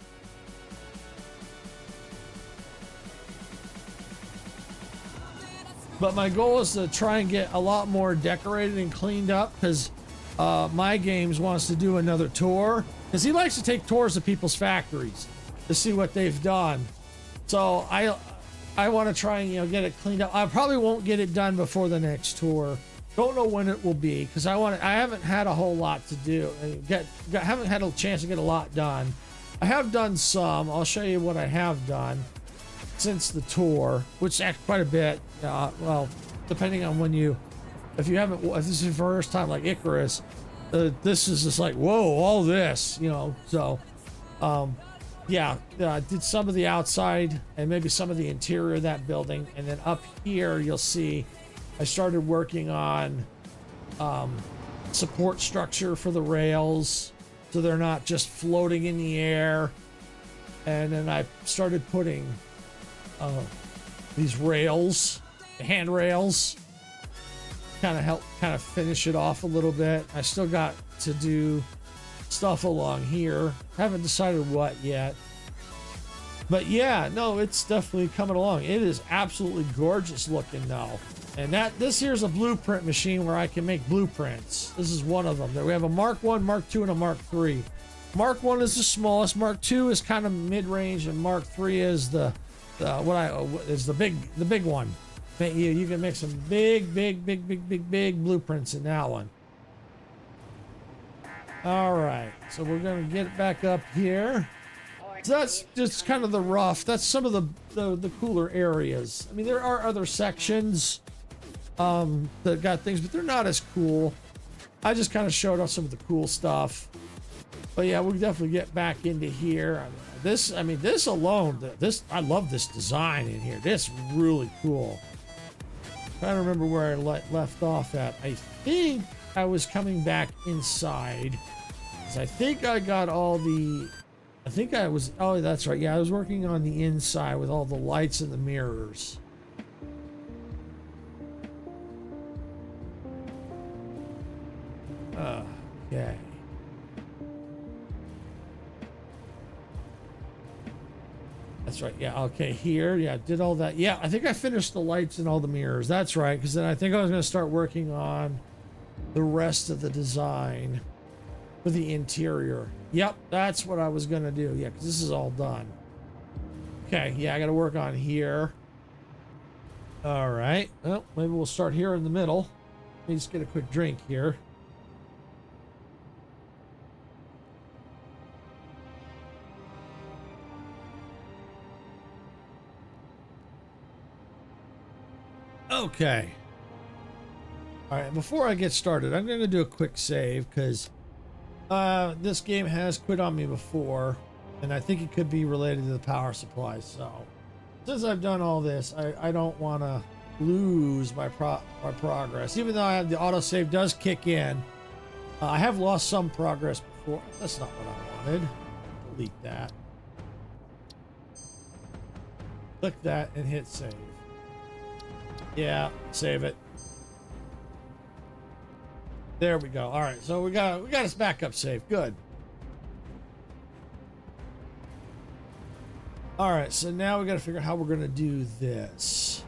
But my goal is to try and get a lot more decorated and cleaned up because My Games wants to do another tour because he likes to take tours of people's factories to see what they've done. So I want to try and get it cleaned up. I probably won't get it done before the next tour. Don't know when it will be because I haven't had a whole lot to do. Haven't had a chance to get a lot done. I have done some. I'll show you what I have done since the tour, which is quite a bit. Well, depending on if this is your first time like Icarus, this is just like, whoa, all this, so, yeah, I did some of the outside and maybe some of the interior of that building. And then up here, you'll see I started working on, support structure for the rails so they're not just floating in the air. And then I started putting, these rails, the handrails, kind of finish it off a little bit. I still got to do stuff along here. Haven't decided what yet. But yeah, no, it's definitely coming along. It is absolutely gorgeous looking now. And this here's a blueprint machine where I can make blueprints. This is one of them. We have a Mark 1, Mark 2, and a Mark 3. Mark 1 is the smallest, Mark 2 is kind of mid-range, and Mark 3 is the big one. You can make some big blueprints in that one. All right, so we're gonna get it back up here. So that's just kind of the rough. That's some of the cooler areas. I mean, there are other sections that got things, but they're not as cool. I just kind of showed off some of the cool stuff. But yeah, we'll definitely get back into here. This alone, I love this design in here. This is really cool. Trying to remember where I left off at. I think I was coming back inside. I think I got all the... oh, that's right. Yeah, I was working on the inside with all the lights and the mirrors. Okay. That's right. Yeah. Okay. Here. Yeah. Did all that. Yeah. I think I finished the lights and all the mirrors. That's right. Because then I think I was going to start working on the rest of the design for the interior. Yep. That's what I was going to do. Yeah. Because this is all done. Okay. Yeah. I got to work on here. All right. Well, maybe we'll start here in the middle. Let me just get a quick drink here. Okay. All right, before I get started, I'm going to do a quick save because this game has quit on me before, and I think it could be related to the power supply. So, since I've done all this, I don't want to lose my progress. Even though I have the autosave does kick in, I have lost some progress before. That's not what I wanted. Delete that. Click that and hit save. Yeah, save it. There we go. All right, so we got us backup save. Good. All right, so now we got to figure out how we're going to do this.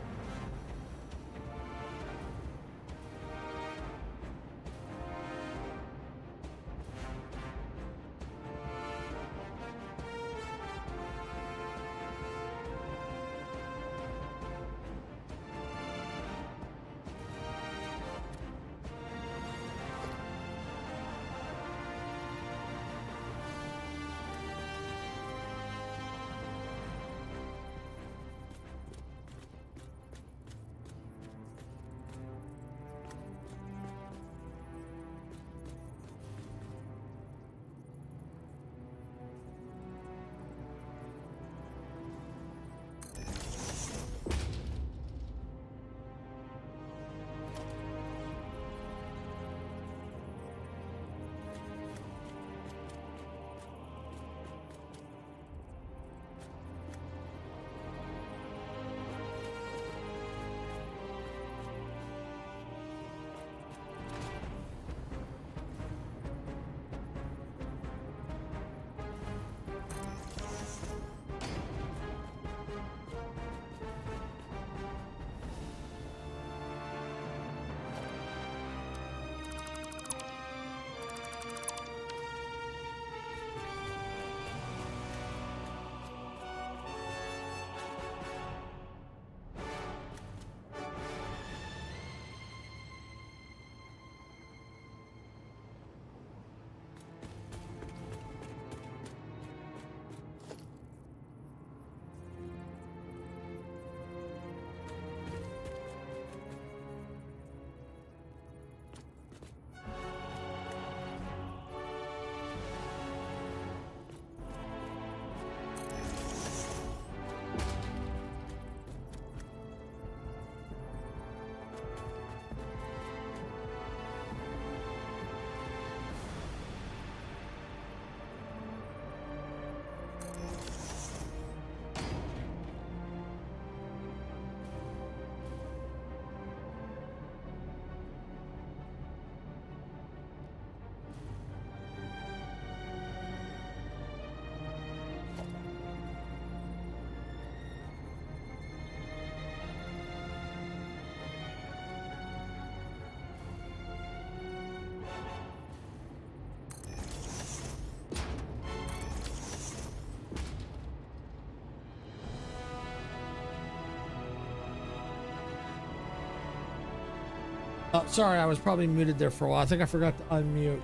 Sorry, I was probably muted there for a while. I think I forgot to unmute.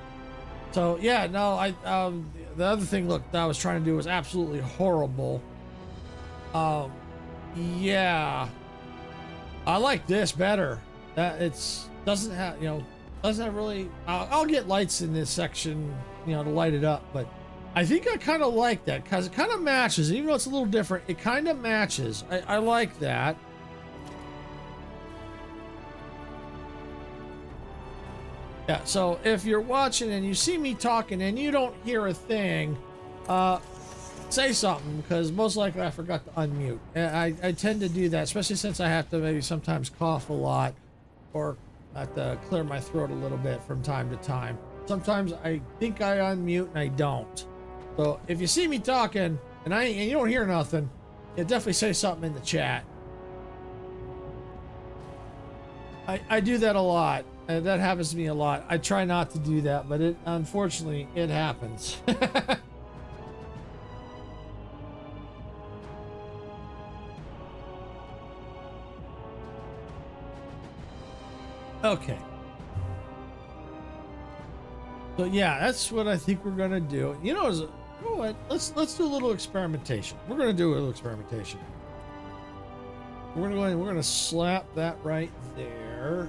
So yeah, no, the other thing, look, that I was trying to do was absolutely horrible. Yeah, I like this better. That doesn't have, doesn't have really. I'll get lights in this section, to light it up, but I think I kind of like that because it kind of matches, even though it's a little different. It kind of matches. I like that. Yeah, so if you're watching and you see me talking and you don't hear a thing, say something, because most likely I forgot to unmute. And I tend to do that, especially since I have to maybe sometimes cough a lot or have to clear my throat a little bit from time to time. Sometimes I think I unmute and I don't. So if you see me talking and you don't hear nothing, you definitely say something in the chat. I do that a lot. That happens to me a lot. I try not to do that, but unfortunately it happens. Okay. So yeah, that's what I think we're gonna do. You know what? Let's do a little experimentation. We're gonna do a little experimentation. We're gonna slap that right there.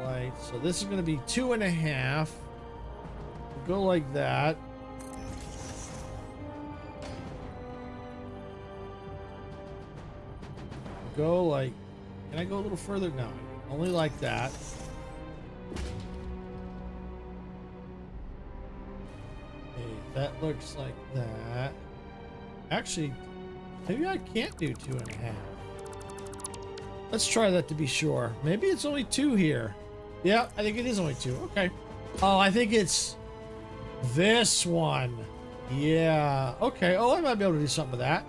Light. So this is gonna be 2.5. We'll go like that. Go like. Can I go a little further? No, only like that. Okay, that looks like that. Actually, maybe I can't do 2.5. Let's try that to be sure. Maybe it's only 2 here. Yeah, I think it is only 2. Okay. Oh, I think it's this one. Yeah. Okay. Oh, I might be able to do something with that.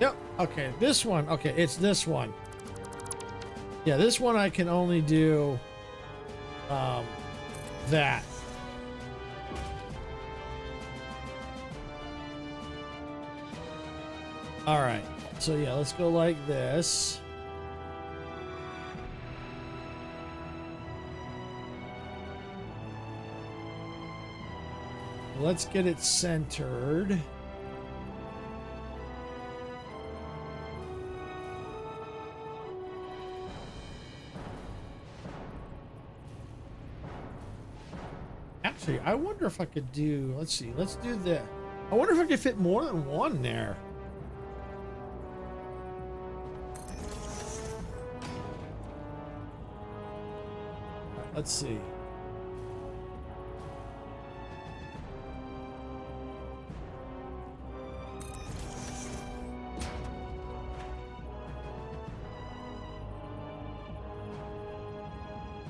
Yep. Okay. This one. Okay. It's this one. Yeah, this one I can only do that. All right. So yeah, let's go like this. Let's get it centered. Actually, I wonder if I could do, let's see, let's do that. I wonder if I could fit more than one there. All right, let's see.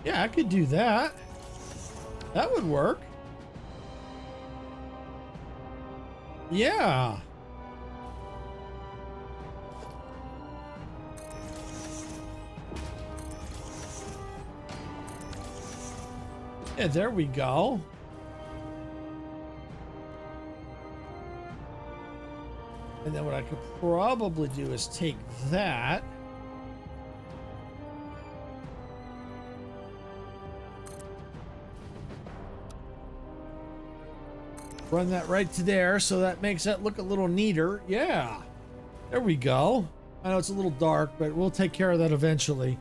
Yeah, I could do that. That would work. Yeah. Yeah, there we go. And then what I could probably do is take that. Run that right to there, so that makes that look a little neater. Yeah, there we go. I know it's a little dark, but we'll take care of that eventually.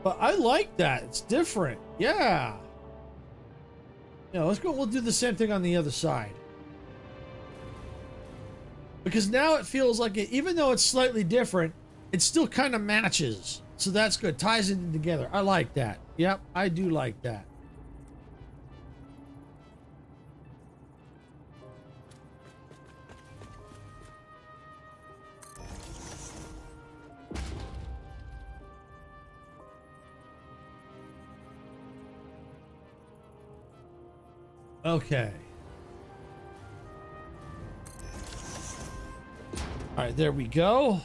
But I like that. It's different. Yeah. Let's go. We'll do the same thing on the other side. Because now it feels like it, even though it's slightly different, it still kind of matches. So that's good. Ties it together. I like that. Yep, I do like that. Okay. All right, there we go.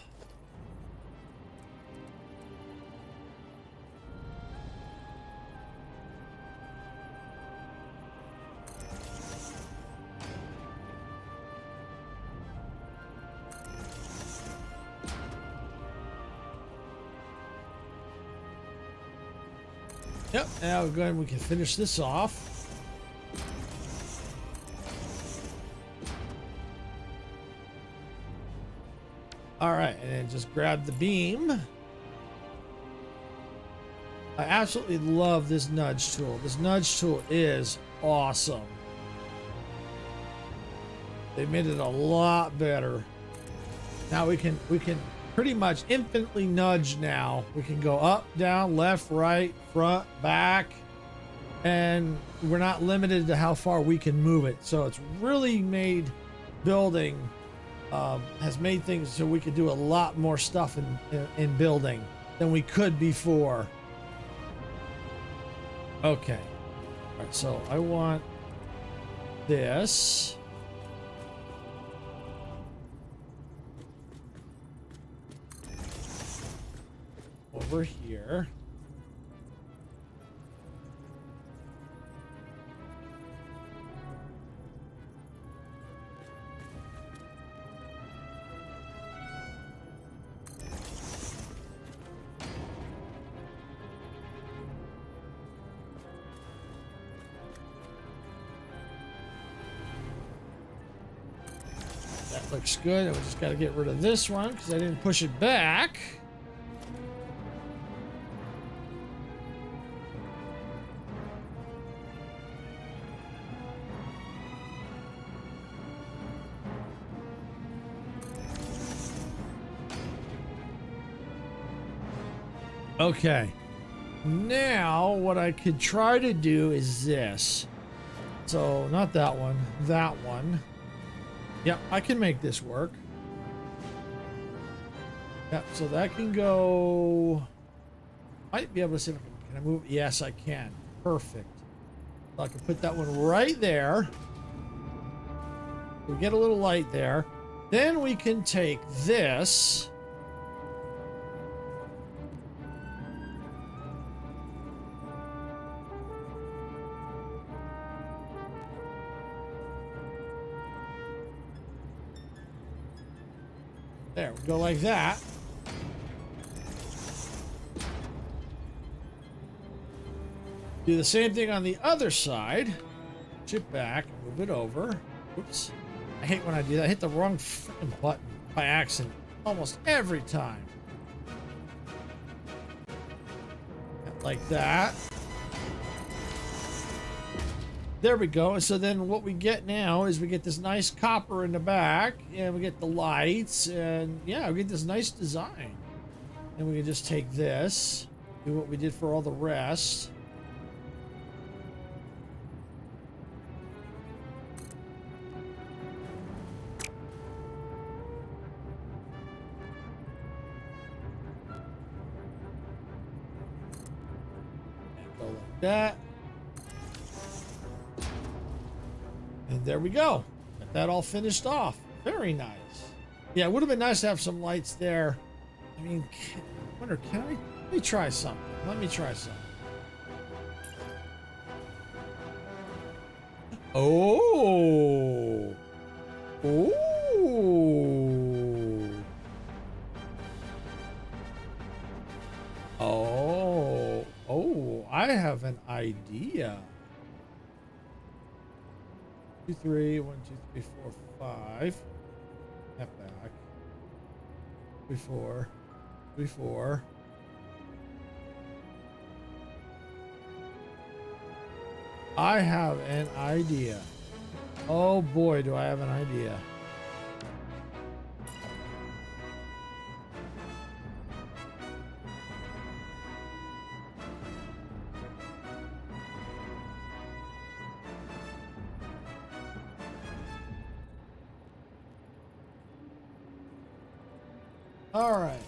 Yep, now we're going, we can finish this off. All right, and then just grab the beam. I absolutely love this nudge tool. This nudge tool is awesome. They made it a lot better. Now we can pretty much infinitely nudge now. We can go up, down, left, right, front, back, and we're not limited to how far we can move it. So it's really made building, has made things so we could do a lot more stuff in building than we could before. Okay. All right, so I want this. Over here. That looks good. And we just got to get rid of this one because I didn't push it back. Okay, now what I could try to do is this. So not that one, that one. Yep, I can make this work. Yep, so that can go. Might be able to see if I can I move. Yes, I can. Perfect. So I can put that one right there. We get a little light there. Then we can take this. There, we go like that. Do the same thing on the other side. Chip back, move it over. Oops. I hate when I do that. I hit the wrong freaking button by accident almost every time. Like that. There we go. So then what we get now is we get this nice copper in the back, and we get the lights, and yeah, we get this nice design. And we can just take this, do what we did for all the rest. And go like that. And there we go. Got that all finished off. Very nice. Yeah, it would have been nice to have some lights there. I mean, I wonder, can I? Let me try something. Let me try something. Oh. Oh. Oh. Oh, I have an idea. 2, 3, 1, 2, 3, 4, 5. Step back. 3, 4. 3, 4. I have an idea. Oh boy, do I have an idea. All right.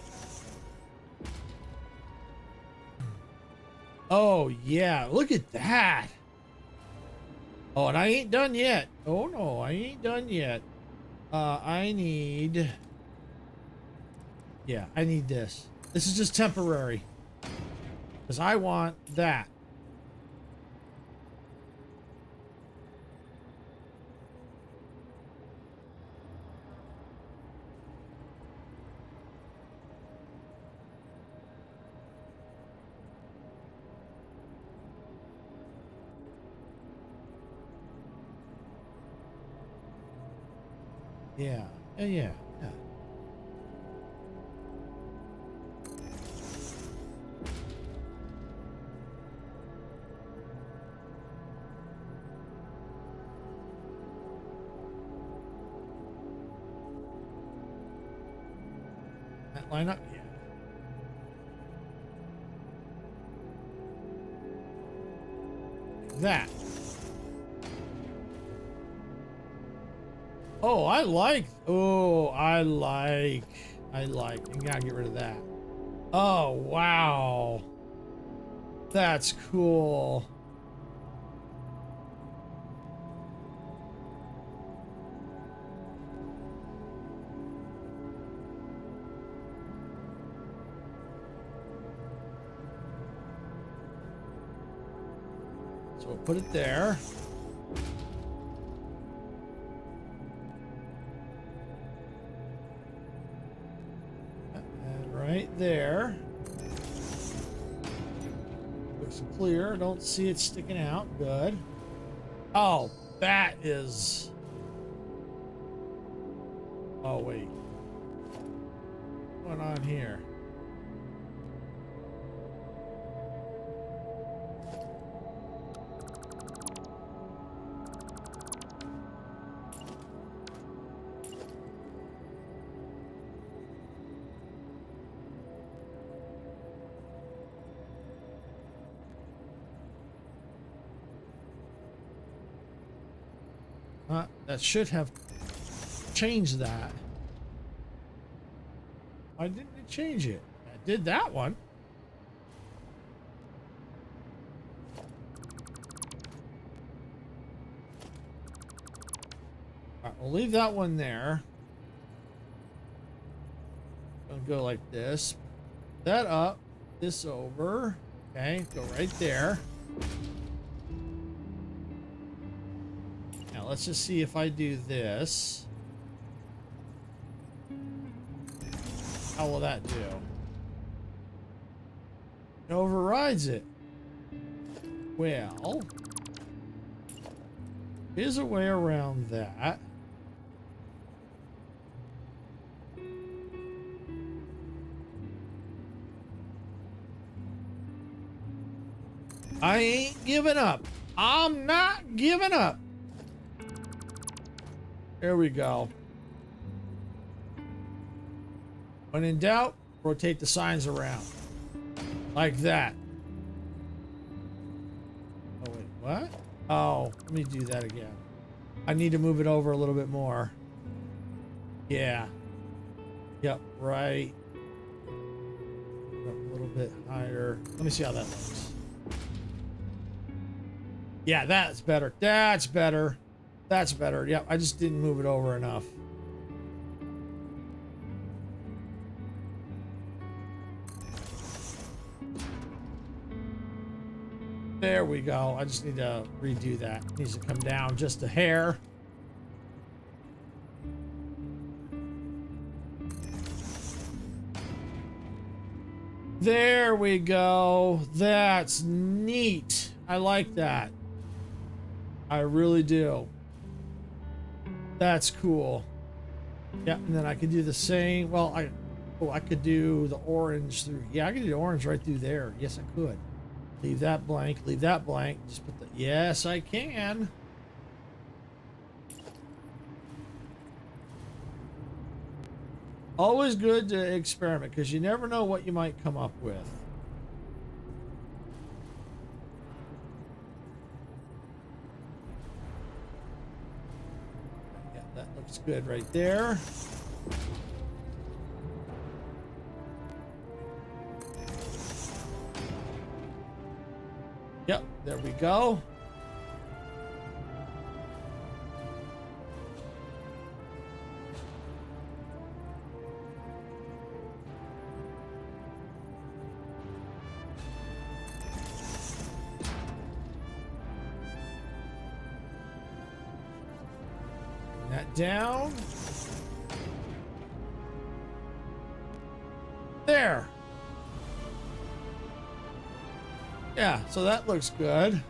Oh, yeah. Look at that. Oh, and I ain't done yet. Oh, no, I ain't done yet. I need... Yeah, I need this. This is just temporary. Because I want that. Yeah. Yeah. That line up? Yeah. That. Oh, I like. You gotta get rid of that. Oh, wow. That's cool. So we'll put it there. And right there. Looks clear. Don't see it sticking out. Good. Oh, that is... Oh, wait. What's going on here? That should have changed that. Why didn't it change it? I did that one. All right, we'll leave that one there. Gonna go like this. That up. This over. Okay, go right there. Now let's just see if I do this. How will that do? It overrides it. Well, here's a way around that. I ain't giving up. I'm not giving up. There we go. When in doubt, rotate the signs around. Like that. Oh, wait, what? Oh, let me do that again. I need to move it over a little bit more. Yeah. Yep, right. Up a little bit higher. Let me see how that looks. Yeah, that's better. That's better. That's better. Yep, I just didn't move it over enough. There we go. I just need to redo that. It needs to come down just a hair. There we go. That's neat. I like that. I really do. That's cool. Yeah, and then I could do the same. Well, I could do the orange through. Yeah, I could do the orange right through there. Yes, I could. Leave that blank. Leave that blank. Just put the. Yes, I can. Always good to experiment because you never know what you might come up with. Yeah, that looks good right there. Yep, there we go. Bring that down. There. Yeah, so that looks good.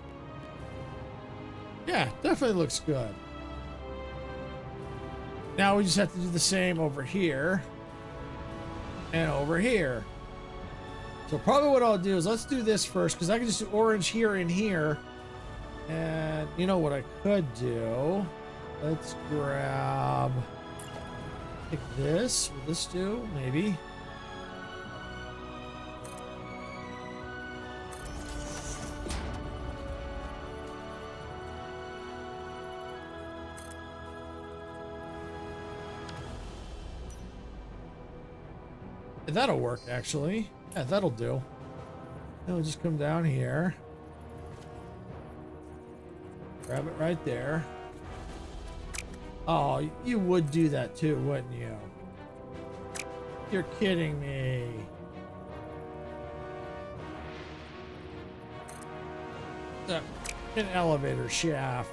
Yeah, definitely looks good. Now we just have to do the same over here and over here. So probably what I'll do is let's do this first, because I can just do orange here and here. And you know what I could do? Let's grab, pick this. Will this do? Maybe. That'll work, actually. Yeah, that'll do. Then we'll just come down here. Grab it right there. Oh, you would do that too, wouldn't you? You're kidding me. An elevator shaft.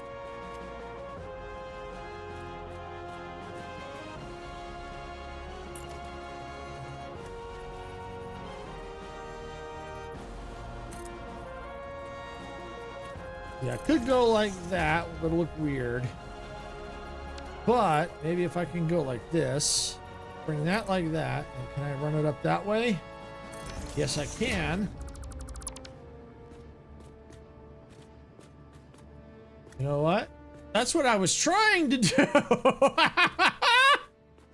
Yeah, I could go like that, but it'll look weird. But maybe if I can go like this, bring that like that, and can I run it up that way? Yes, I can. You know what? That's what I was trying to do. That's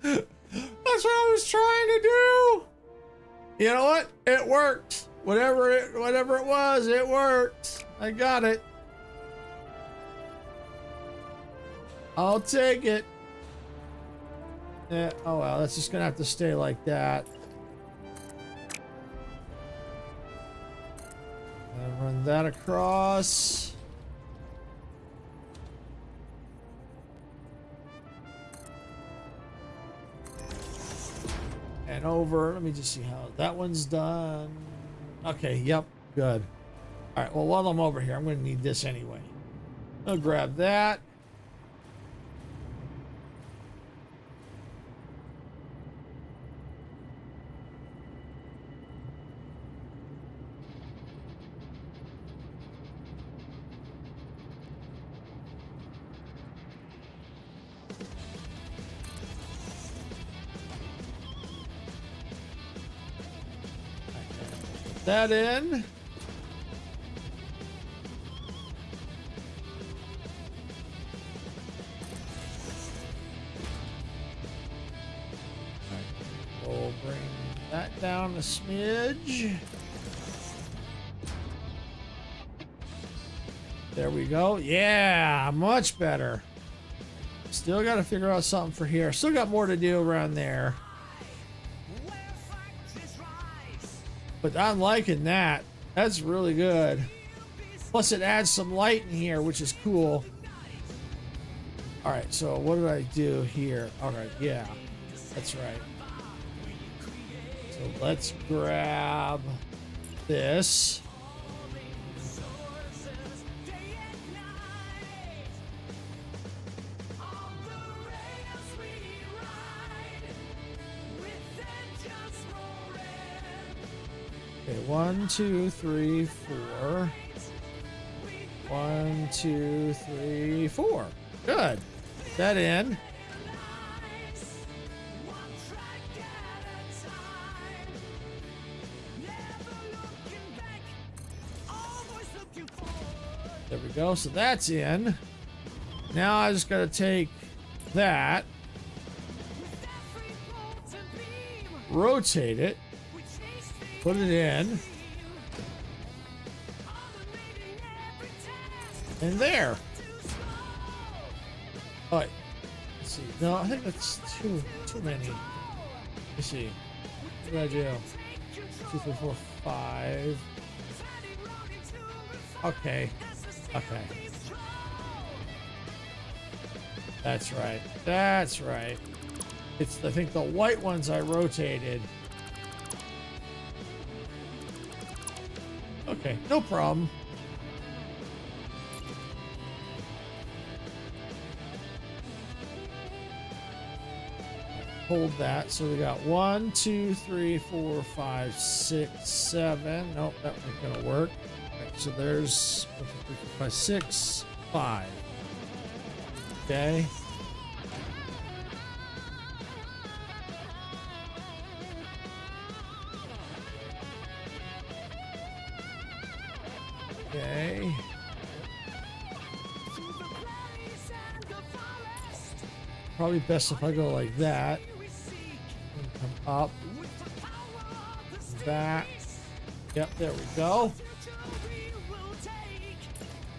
what I was trying to do. You know what? It worked. Whatever it was, it worked. I got it. I'll take it. Yeah, oh well, that's just gonna have to stay like that. And run that across. And over. Let me just see how that one's done. Okay, yep, good. All right, well, while I'm over here, I'm gonna need this anyway. I'll grab that. That in. We'll bring that down a smidge. There we go. Yeah, much better. Still got to figure out something for here. Still got more to do around there. But I'm liking that. That's really good. Plus it adds some light in here, which is cool. All right, so what did I do here? All right, yeah, that's right. So let's grab this. Okay, 1, 2, 3, 4. 1, 2, 3, 4. Good. Put that in. There we go. So that's in. Now I just got to take that, rotate it, put it in, and there. Oh, wait. Let's see. No, I think that's too many. Let's see. What did I do? 2, 3, 4, 5. Okay. Okay. That's right. That's right. It's, I think, the white ones I rotated. Okay, no problem. Hold that. So we got 1, 2, 3, 4, 5, 6, 7. Nope, that ain't gonna work. Right, so there's 1, 2, 3, 4, 5, 6, 5. Okay. Okay. Probably best if I go like that. And come up. Back. Yep, there we go.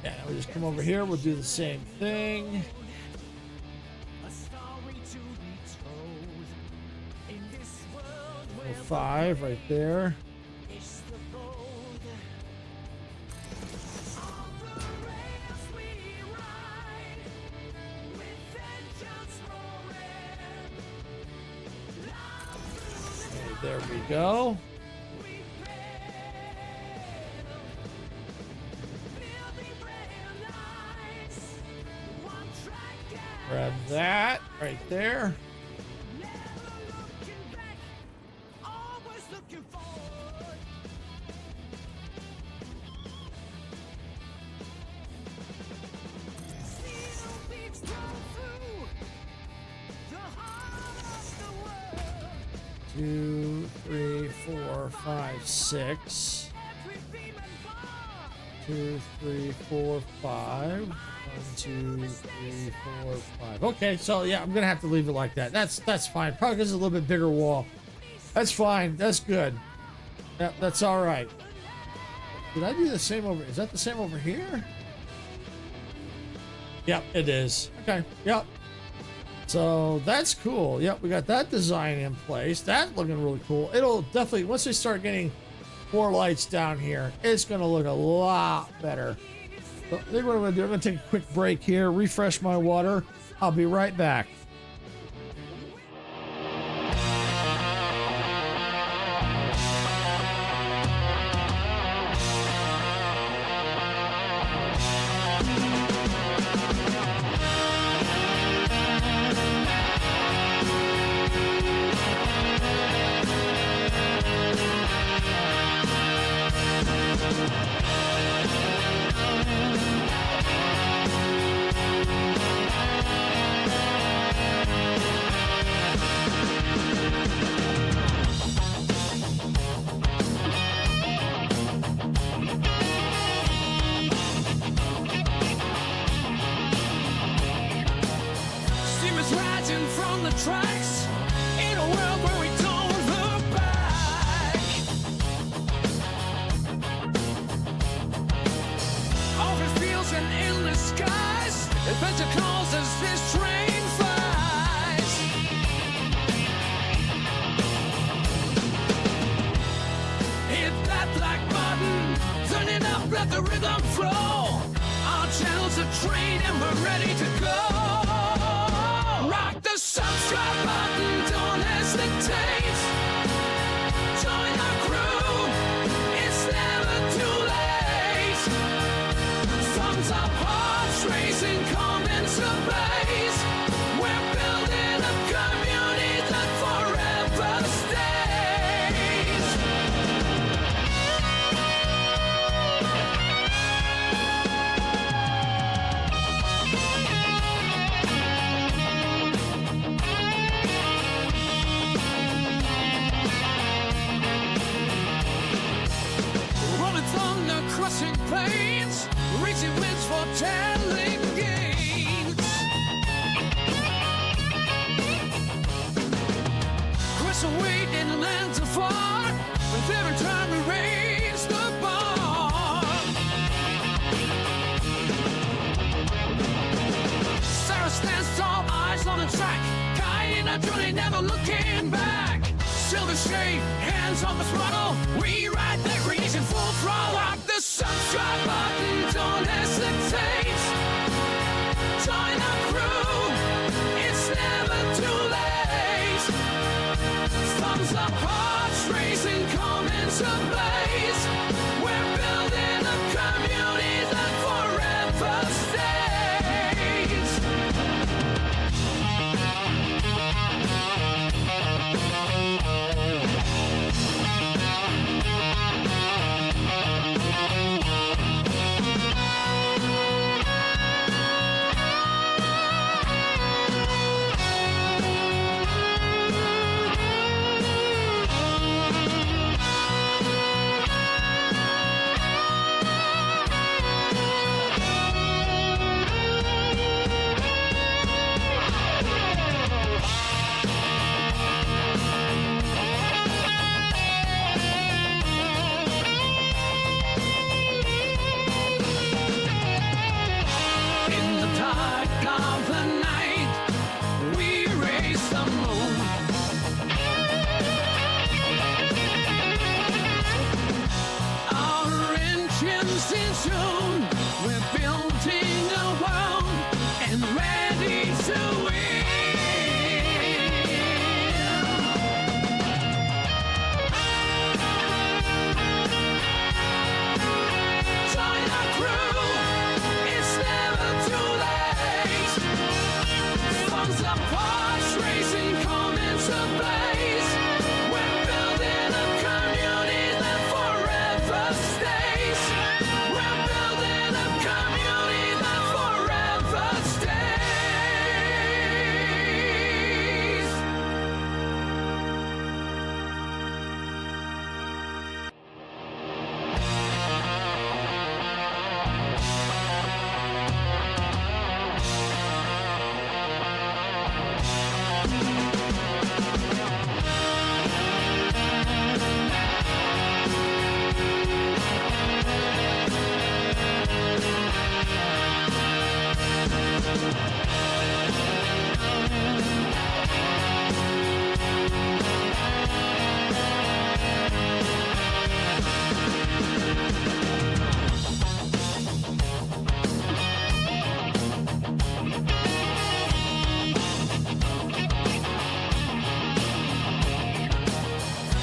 Yeah, we just come over here. We'll do the same thing. 5 right there. Okay, there we go. Grab that right there. Two, three, four, five, six. 2, 3, 4, 5. 1, 2, 3, 4, 5. Okay, so yeah, I'm gonna have to leave it like that. That's fine. Probably because it's a little bit bigger wall. That's fine. That's good. Yep, that's all right. Did I do the same over? Is that the same over here? Yep, it is. Okay. Yep. So that's cool. Yep, we got that design in place. That's looking really cool. It'll definitely, once they start getting more lights down here, it's going to look a lot better. So I think what I'm going to do, I'm going to take a quick break here, refresh my water. I'll be right back. Tracks in a world where we don't look back. Open fields and endless skies, adventure calls as this train flies. Hit that black button, turn it up, let the rhythm flow. Our channel's a train and we're ready to go. Rock the subscribe button, don't hesitate. Join our crew, it's never too late. Thumbs up, hearts racing, come into blaze. We're building a community that forever stays. Thunder crossing plains, reaching winds for telling gains. Cross a weight in the lands afar, with every time we raise the bar. Sarah stands tall, eyes on the track, guiding our journey, never looking back. Silver shade, hands on the throttle, we ride the creation full throttle. Rock the subscribe button, don't hesitate. Join our crew, it's never too late. Thumbs up, hearts racing, come into blaze. We're building a community that forever stays. soon. We're building a world and ready to win. Join our crew, it's never too late. Songs of parts racing come into blaze. We're building a community that forever stays. We're building a community that forever stays.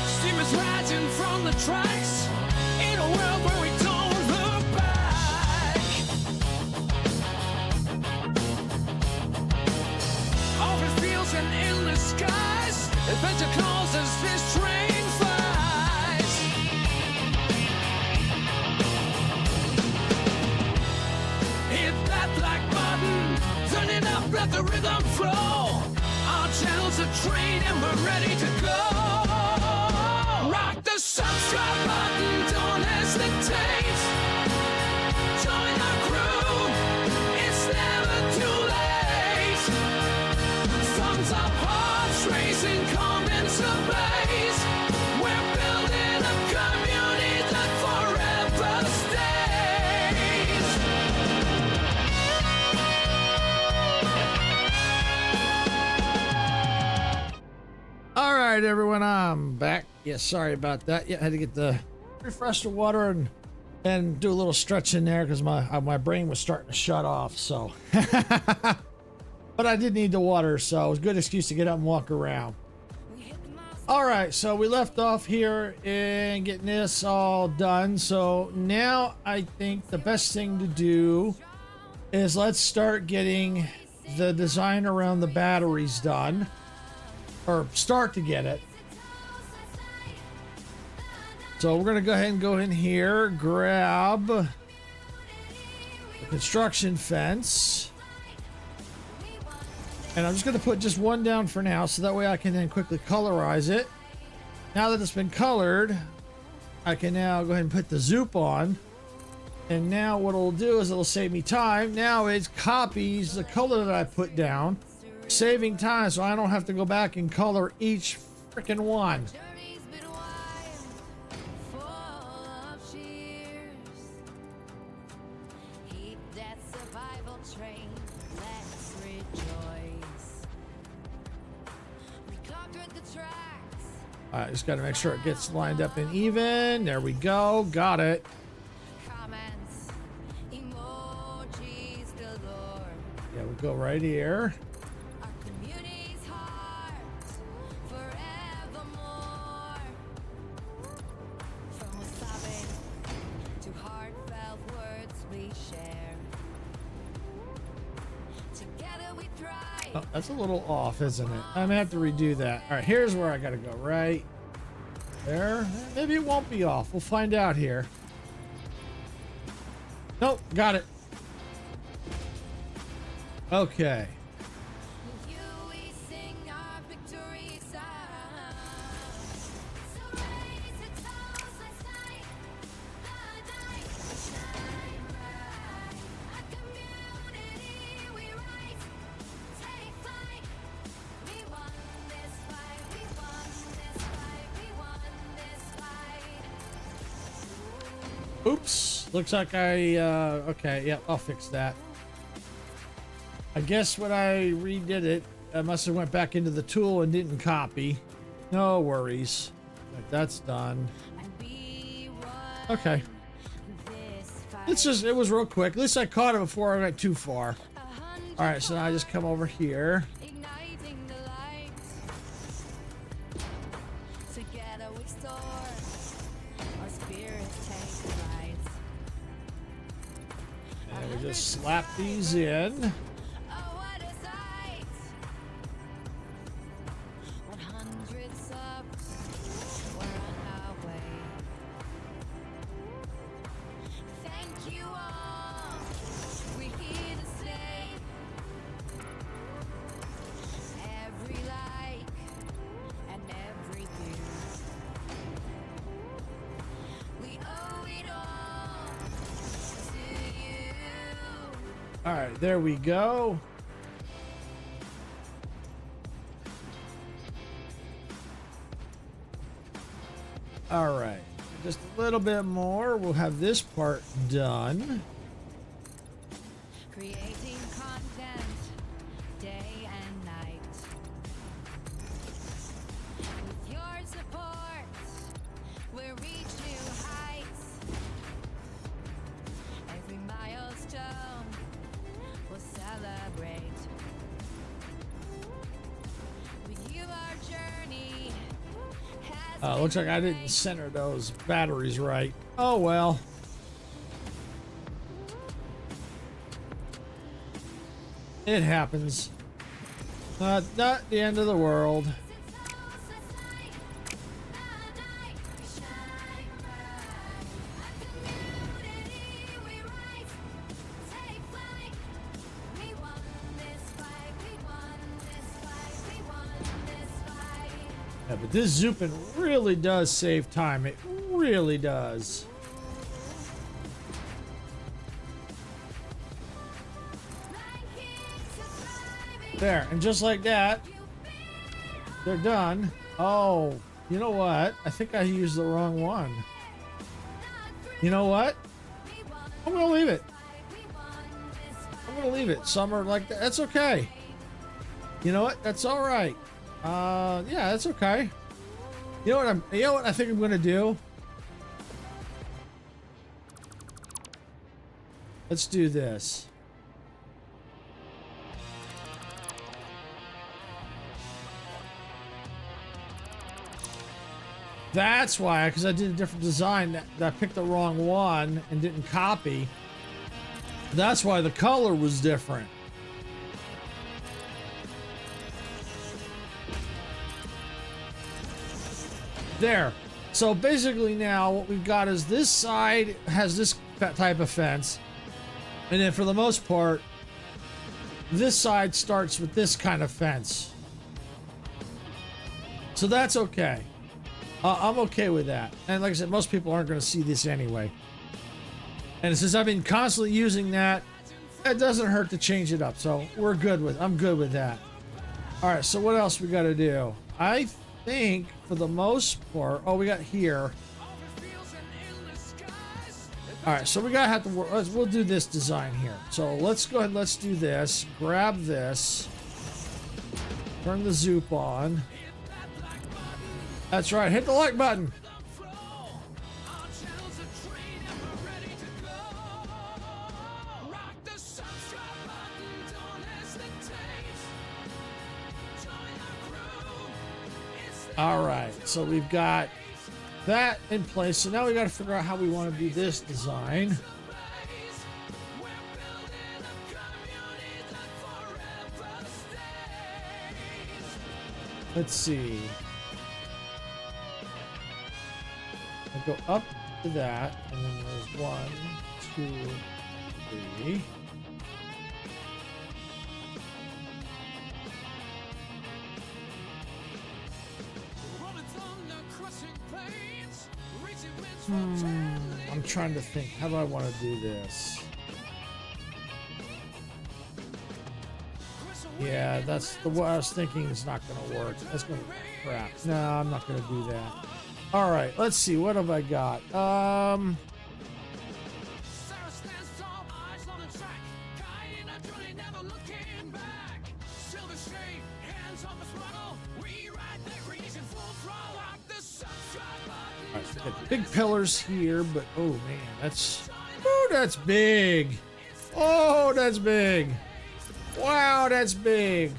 Steamers rising from the tracks in a world where we don't look back. Open fields and endless skies, adventure calls as this train flies. Hit that black button, turn it up, let the rhythm flow. Our channels are trained and we're ready to go. Rock the subscribe button, don't hesitate. Join our crew, it's never too late. Songs of hearts racing come into blaze. We're building a community that forever stays. All right, everyone, I'm back. Yeah, sorry about that. Yeah, I had to get the refresh the water and do a little stretch in there because my brain was starting to shut off. So, but I did need the water, so it was a good excuse to get up and walk around. All right, so we left off here and getting this all done. So now I think the best thing to do is let's start getting the design around the batteries done, or start to get it. So we're gonna go ahead and go in here, grab the construction fence, and I'm just gonna put just one down for now, so that way I can then quickly colorize it. Now that it's been colored, I can now go ahead and put the zoop on, and now what it'll do is it'll save me time. Now it copies the color that I put down, saving time, so I don't have to go back and color each freaking one. I just got to make sure it gets lined up and even. There we go. Got it. Yeah, we'll go right here. Oh, that's a little off, isn't it? I'm gonna have to redo that. All right, here's where I gotta go. Right there. Maybe it won't be off. We'll find out here. Nope, got it. Okay. Oops, looks like okay, yep, I'll fix that. I guess when I redid it, I must have went back into the tool and didn't copy. No worries. That's done. Okay. it was real quick. At least I caught it before I went too far. All right, so now I just come over here. Igniting the lights. Together we soar. Our spirits take flight. And we just slap these in. Oh, what a sight. 100 subs. We're on our way. Thank you all. We're here to stay. Every like and every view. We owe it all to you. All right, there we go. All right, just a little bit more. We'll have this part done. Creating content day and night. With your support, we'll reach new heights. Every milestone we'll celebrate. With you, our journey has Looks like I been didn't center those batteries right. Oh well. It happens. Not the end of the world. Yeah, but this zooping really does save time. It really does. There, and just like that, they're done. Oh, you know what? I think I used the wrong one. You know what? I'm gonna leave it. I'm gonna leave it. Some are like that. That's okay. You know what? That's all right. Yeah, that's okay. You know what I think I'm gonna do? Let's do this. That's why, because I did a different design that I picked the wrong one and didn't copy. That's why the color was different. There. So basically now what we've got is this side has this type of fence. And then for the most part, this side starts with this kind of fence. So that's okay. I'm okay with that. And like I said, most people aren't going to see this anyway. And since I've been constantly using that, it doesn't hurt to change it up. So I'm good with that. All right, so what else we got to do? I think for the most part, we got here. All right, so we gotta have to work. We'll do this design here. So let's go ahead. Let's do this. Grab this. Turn the zoop on. That's right. Hit the like button. All right. So we've got that in place. So now we got to figure out how we want to do this design. Let's see. I go up to that, and then there's 1, 2, 3. I'm trying to think. How do I want to do this? Yeah, that's the what I was thinking is not going to work. That's going to crap. No, I'm not going to do that. All right, let's see. What have I got? Big pillars here, but oh man, that's Woo, that's big. Oh, that's big. Wow, that's big.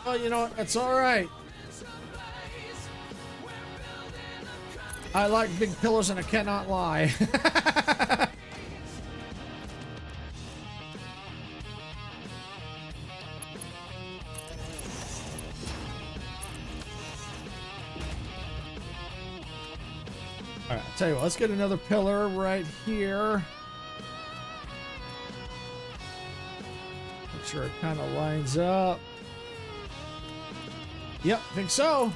Well, you know what? That's all right. I like big pillars and I cannot lie. All right, I'll tell you what, let's get another pillar right here. Make sure it kind of lines up. Yep, think so.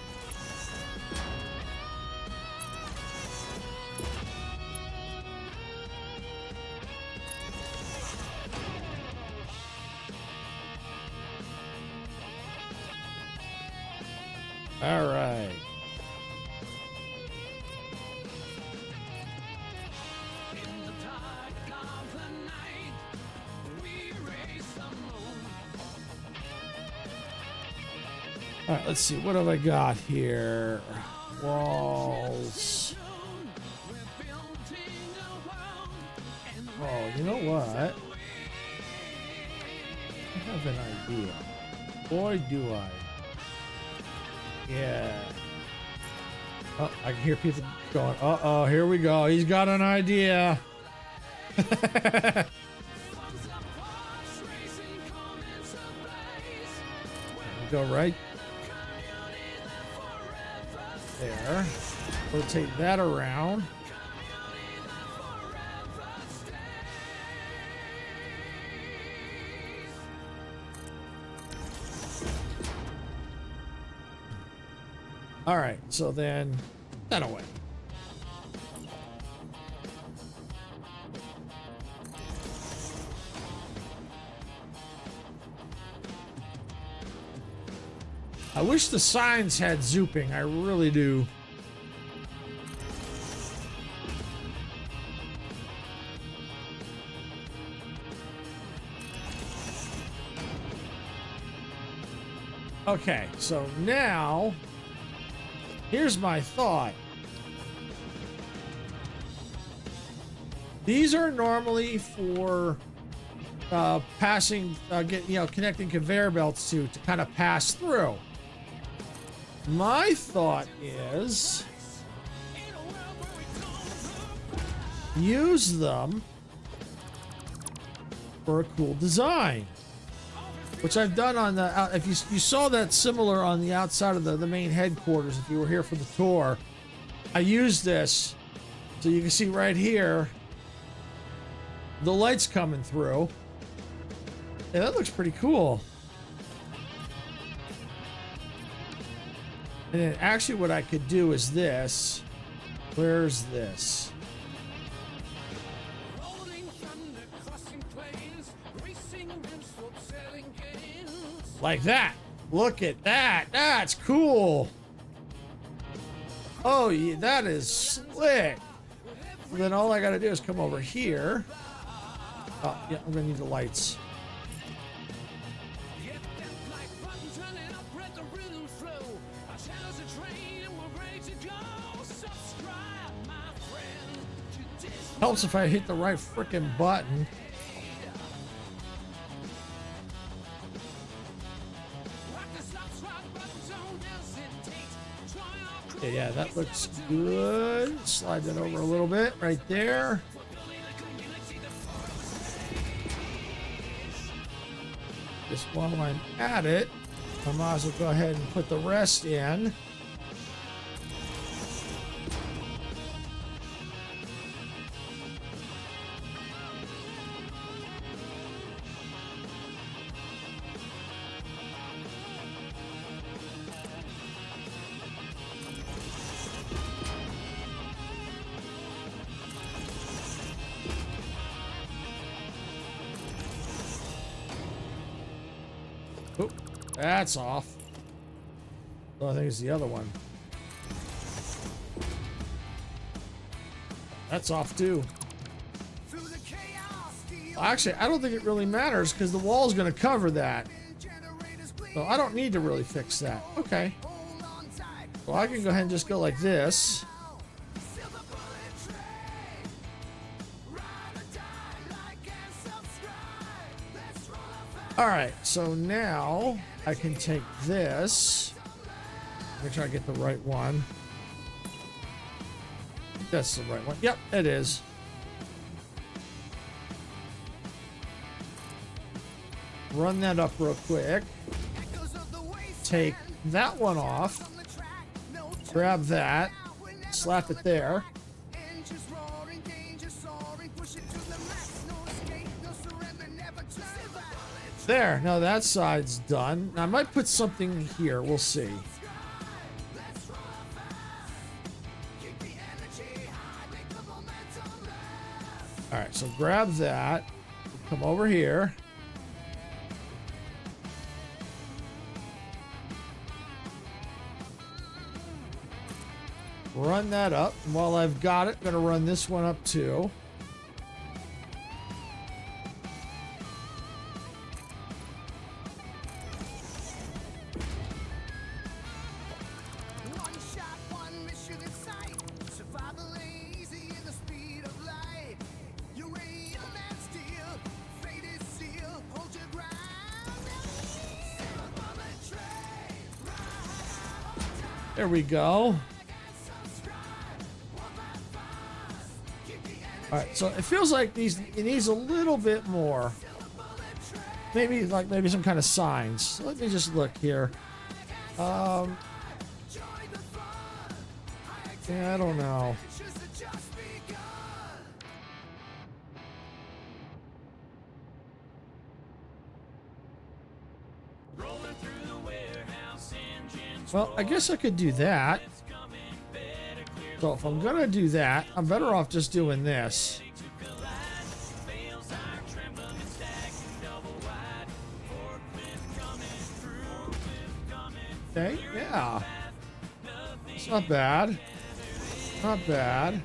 All right. All right, let's see. What have I got here? Walls. Oh, you know what? I have an idea. Boy, do I. Yeah. Oh, I can hear people going, uh-oh, here we go. He's got an idea. Go right there. Rotate that around. All right, so then that away. I wish the signs had zooping. I really do. Okay, so now here's my thought. These are normally for passing, connecting conveyor belts to kind of pass through. My thought is use them for a cool design, which I've done on the, if you saw that similar on the outside of the main headquarters, if you were here for the tour, I used this so you can see right here the lights coming through. Yeah, that looks pretty cool. And then actually what I could do is this. Where's this? Like that. Look at that. That's cool. Oh, yeah, that is slick. Then all I got to do is come over here. Oh, yeah, I'm going to need the lights. Helps if I hit the right frickin' button. Okay, yeah, that looks good. Slide that over a little bit right there. Just while I'm at it, I might as well go ahead and put the rest in. Oh, that's off. Oh, I think it's the other one. That's off too. Well, actually, I don't think it really matters because the wall's going to cover that. So I don't need to really fix that. Okay. Well, I can go ahead and just go like All right, so now I can take this. Make sure I get the right one. That's the right one. Yep, it is. Run that up real quick. Take that one off. Grab that. Slap it there. There. Now that side's done. I might put something here. We'll see. All right, so grab that. Come over here. Run that up. And while I've got it, I'm going to run this one up too. There we go. All right, so it feels like it needs a little bit more. Maybe some kind of signs. Let me just look here. Yeah, I don't know. Well, I guess I could do that. So if I'm gonna do that, I'm better off just doing this. Okay, yeah. It's not bad. Not bad.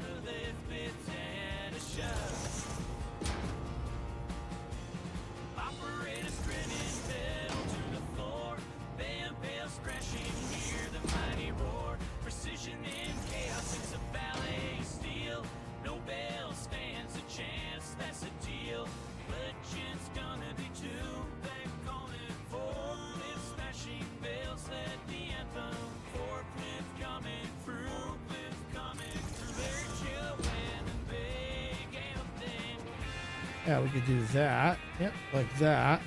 Yeah, we could do that. Yep, like that.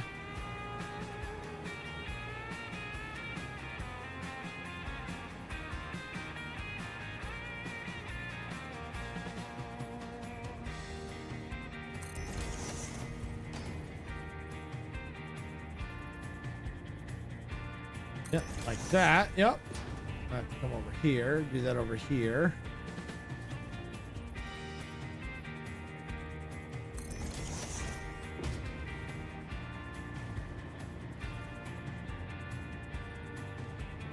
Yep, like that. Yep. I have to come over here, do that over here.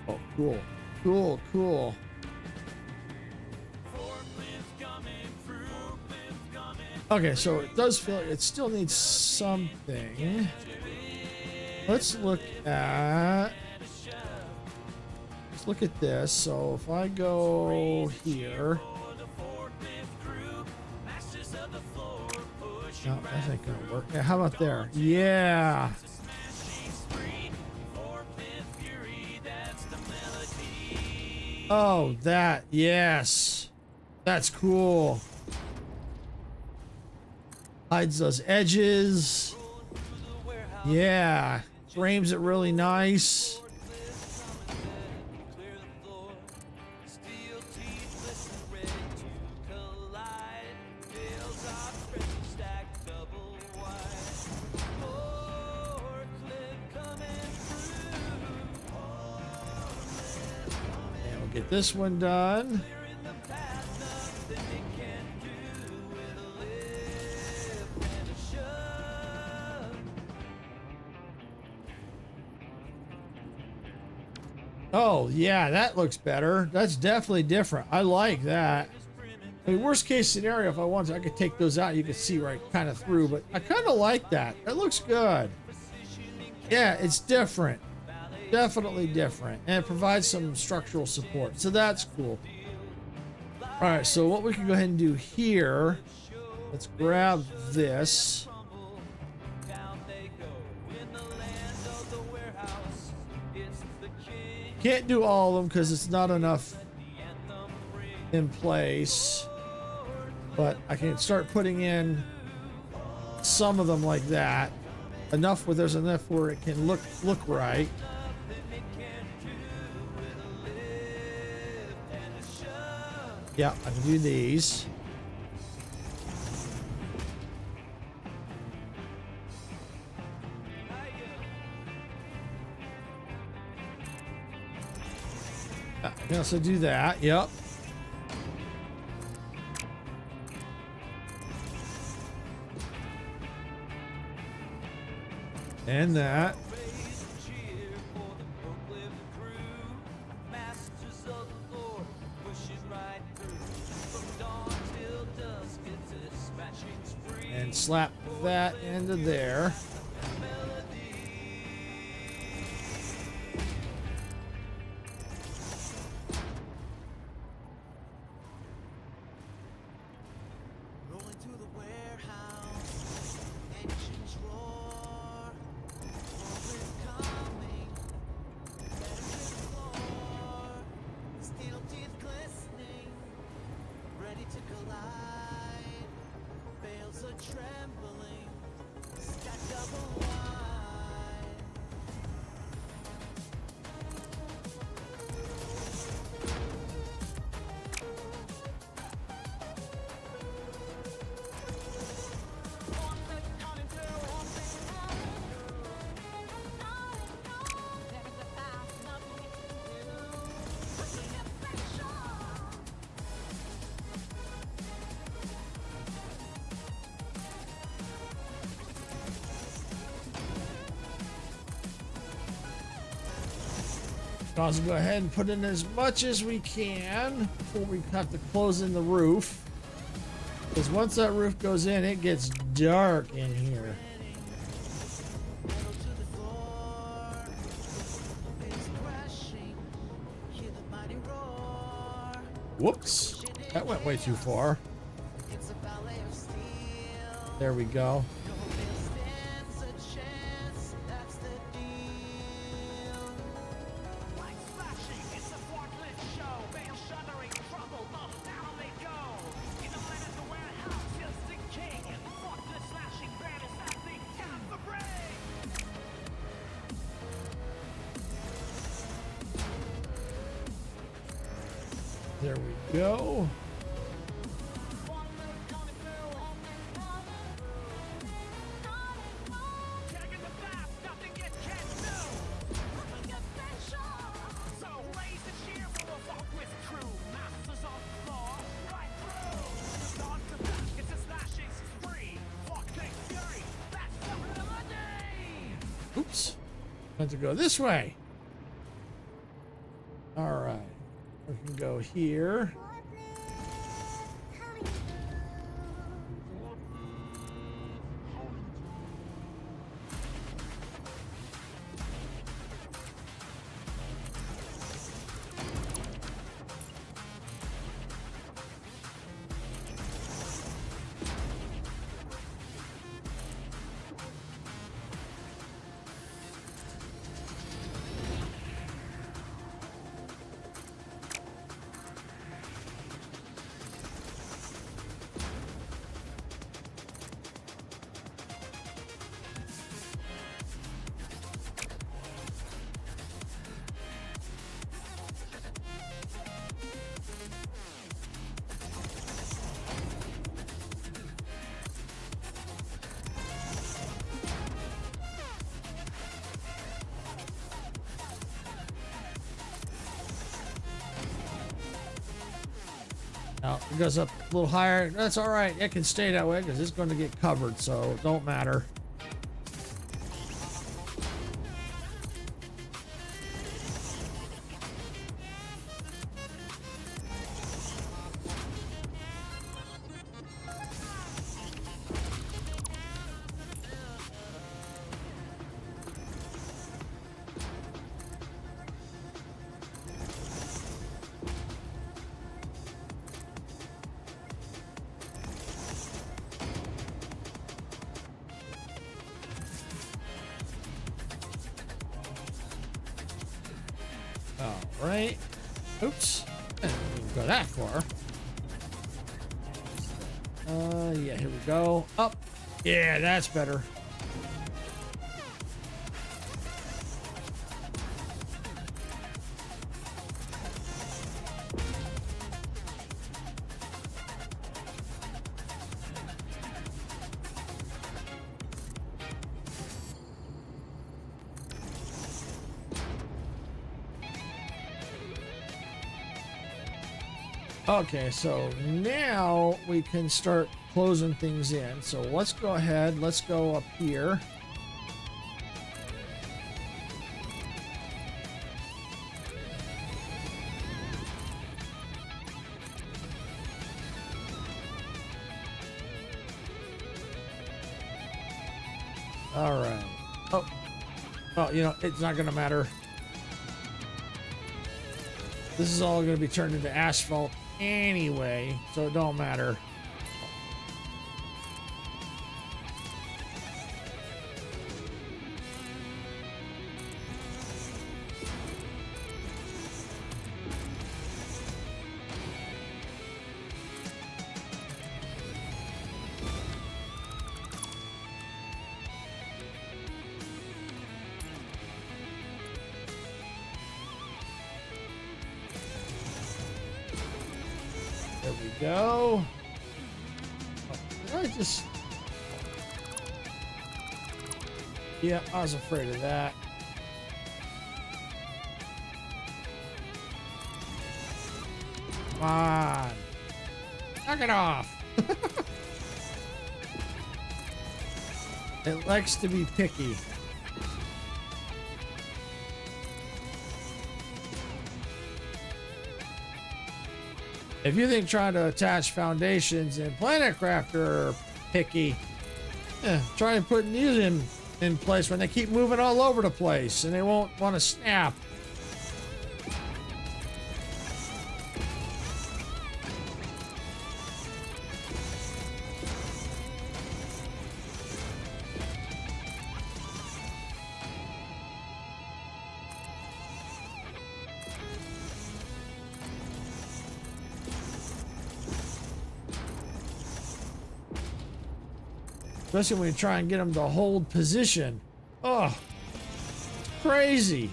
Oh, cool. Cool, cool. Okay, so it does feel like it still needs something. Let's look at this. So if I go here. No, that ain't gonna work. Yeah, how about there? Yeah. Oh, that, yes. That's cool. Hides those edges. Yeah. Frames it really nice. Get this one done. Oh, yeah, that looks better. That's definitely different. I like that. I mean, worst case scenario, if I wanted, I could take those out. You could see right kind of through, but I kind of like that. That looks good. Yeah, it's different. Definitely different, and it provides some structural support, so that's cool. All right, so what we can go ahead and do here, let's grab this. Can't do all of them because it's not enough in place, but I can start putting in some of them like that. Enough where there's enough where it can look right. Yeah, I can do these. I can also do that. Yep. And that. And slap that into there. Let's go ahead and put in as much as we can before we have to close in the roof. Because once that roof goes in, it gets dark in here. Whoops. That went way too far. There we go. There we go. Oops. Meant to go this way. All right. We can go here. Now, it goes up a little higher. That's all right. It can stay that way because it's going to get covered, so it don't matter. All right. Oops. I didn't go that far. Yeah, here we go. Up. Yeah, that's better. Okay, so now we can start closing things in. So let's go ahead. Let's go up here. All right. Oh, well, you know, it's not going to matter. This is all going to be turned into asphalt anyway, so it don't matter. There we go. Oh, did I just... Yeah, I was afraid of that. Come on. Knock it off. It likes to be picky. If you think trying to attach foundations in Planet Crafter are picky, try putting these in place when they keep moving all over the place and they won't want to snap. Especially when you try and get them to hold position. Oh, it's crazy.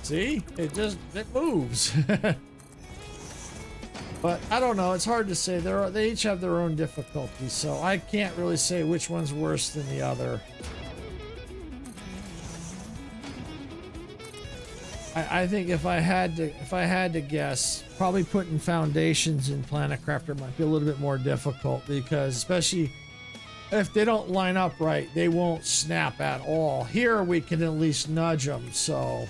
See, it moves. But I don't know. It's hard to say. They each have their own difficulties, so I can't really say which one's worse than the other. I think if I had to guess, probably putting foundations in Planet Crafter might be a little bit more difficult because especially if they don't line up right, they won't snap at all. Here we can at least nudge them, so.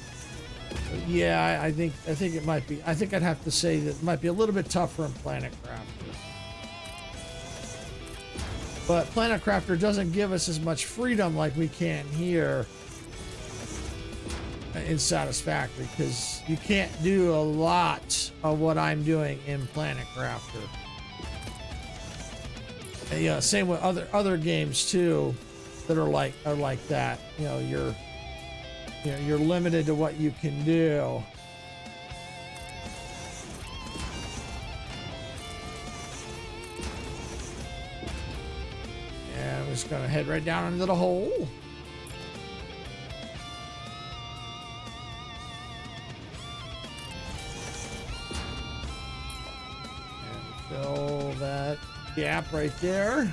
Yeah, I think it might be. I think I'd have to say that it might be a little bit tougher in Planet Crafter. But Planet Crafter doesn't give us as much freedom like we can here in Satisfactory because you can't do a lot of what I'm doing in Planet Crafter. And, yeah, same with other games too that are like that. You know, you're limited to what you can do. And I'm just gonna head right down into the hole. And fill that gap right there.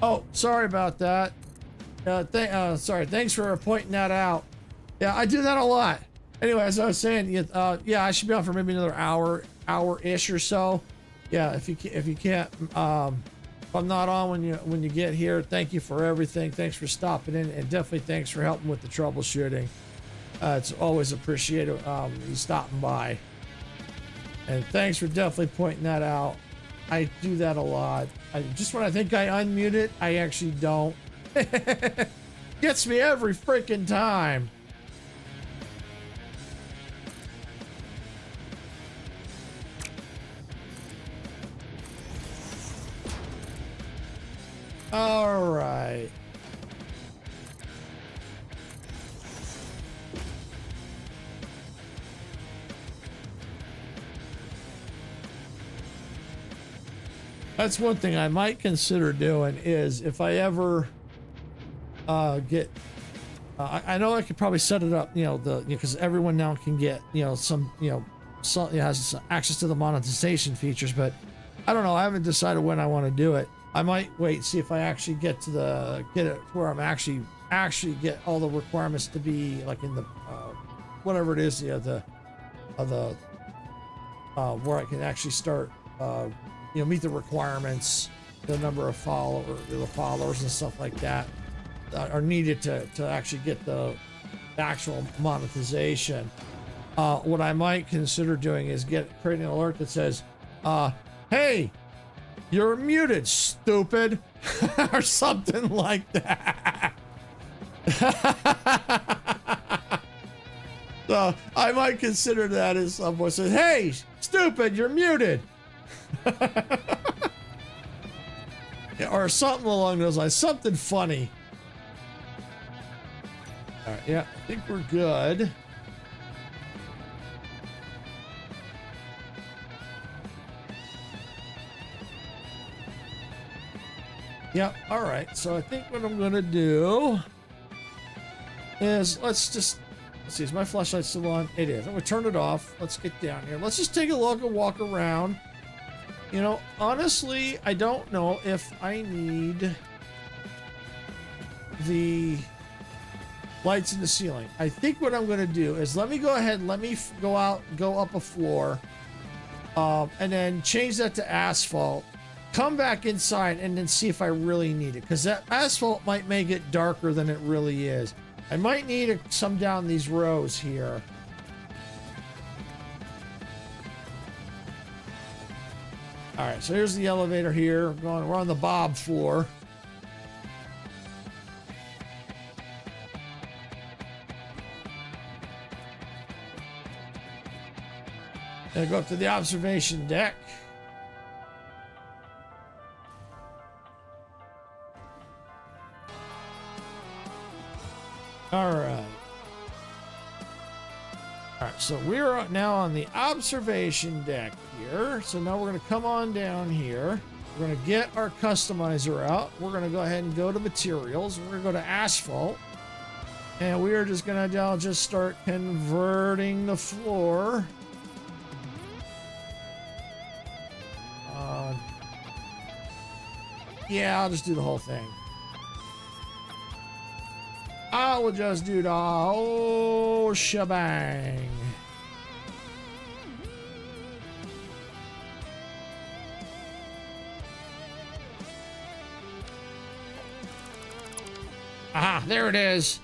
Oh, sorry about that. Sorry. Thanks for pointing that out. Yeah, I do that a lot. Anyway, as I was saying, yeah, I should be on for maybe another hour-ish or so. Yeah, if you can't, if I'm not on when you get here, thank you for everything. Thanks for stopping in, and definitely thanks for helping with the troubleshooting. It's always appreciated you stopping by. And thanks for definitely pointing that out. I do that a lot. Just when I think I unmute it, I actually don't. Gets me every freaking time. All right. That's one thing I might consider doing is if I ever get, I know I could probably set it up, because everyone now can get, some has access to the monetization features, but I don't know. I haven't decided when I want to do it. I might wait, see if I actually get it where I'm actually get all the requirements to be like in the, whatever it is, where I can actually start, meet the requirements, the number of followers and stuff like that are needed to actually get the actual monetization. What I might consider doing is creating an alert that says, hey, you're muted, stupid, or something like that. So I might consider that as someone says, hey, stupid, you're muted. Yeah, or something along those lines, something funny. All right, yeah, I think we're good. Yep, all right, so I think what I'm gonna do is let's see, is my flashlight still on? It is. I'm gonna turn it off. Let's get down here. Let's just take a look and walk around. Honestly, I don't know if I need the lights in the ceiling. I think what I'm going to do is let me go ahead and go up a floor, and then change that to asphalt, come back inside, and then see if I really need it. Because that asphalt might make it darker than it really is. I might need some down these rows here. All right, so here's the elevator here. We're on the Bob floor. Gonna go up to the observation deck. All right. All right, so we're now on the observation deck here. So now we're going to come on down here. We're going to get our customizer out. We're going to go ahead and go to materials. We're going to go to asphalt. And we are just going to now just start converting the floor. Yeah, I'll just do the whole thing. I will just do the whole shebang. Aha, there it is.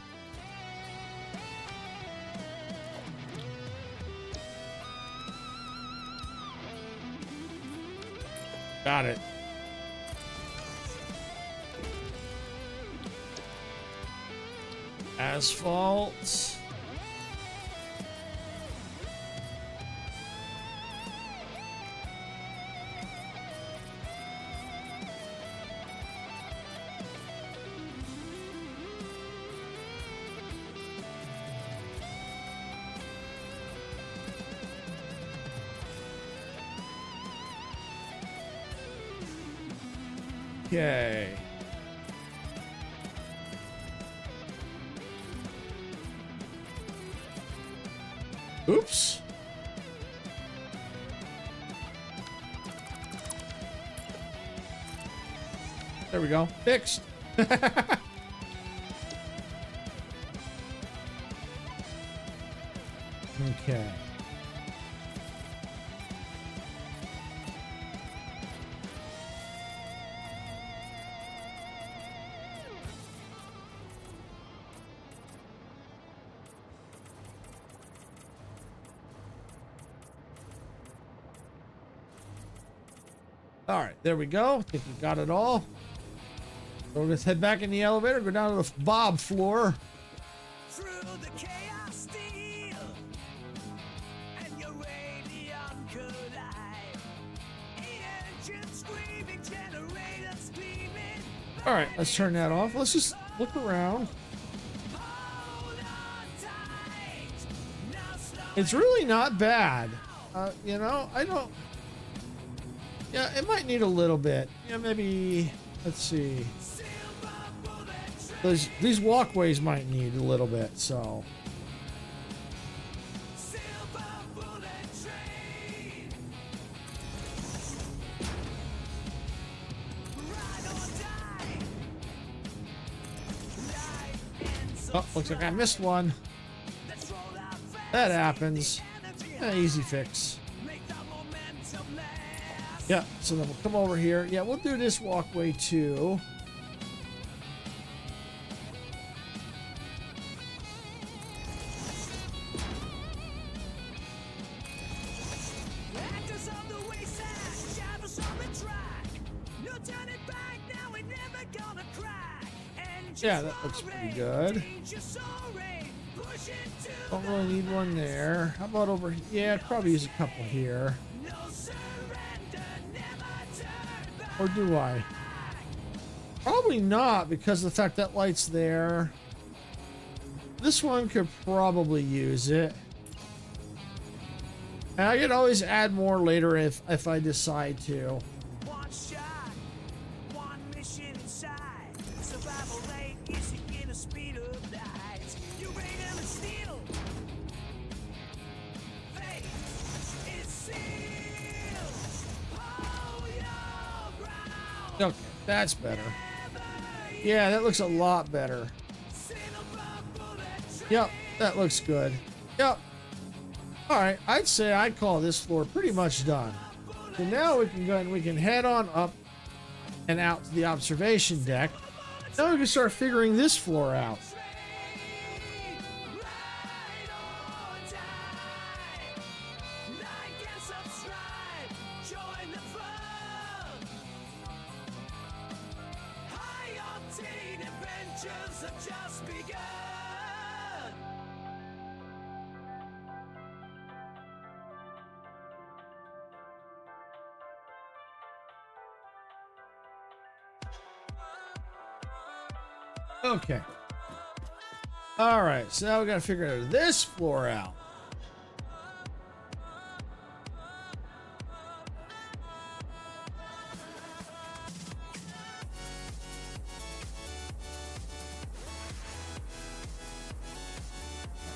Got it. Asphalt. Okay. Oops. There we go. Fixed. Okay. All right, there we go. I think we got it all. So let's head back in the elevator, go down to the Bob floor. Through the chaos steel and your radiant collide. Engines screaming, generators screaming. All right, let's turn that off. Let's just look around. Hold on tight. Now slow It's really not bad. You know, I don't. Yeah, it might need a little bit. Yeah, maybe. Let's see. silver bullet train. These walkways might need a little bit. So Silver bullet train. Ride or die. Life ends oh, looks like I missed one. Let's roll out fast. That happens. Energy Easy fix. make the momentum last. Yeah. So then we'll come over here. Yeah, we'll do this walkway too. Actors on the wayside, shadows on the track. No turning back, now we're never gonna crack. Engines Yeah, that looks pretty roaring, good. danger soaring, pushing to Don't the really need one there. How about over here? Yeah, I'd probably use a couple here. no surrender, never turn back. Or do I? Probably not, because of the fact that light's there. This one could probably use it. And I could always add more later if I decide to. One shot, one mission inside. Survival rate is again the speed of light. Uranium and steel. Fate is sealed. Hold your ground. Okay, that's better. Yeah, that looks a lot better. Silver bullet train. Yep, that looks good. Yep. All right, I'd say I'd call this floor pretty much done. So now we can go and we can head on up and out to the observation deck. Now we can start figuring this floor out. Just begun. Okay. All right, so now we got to figure this floor out.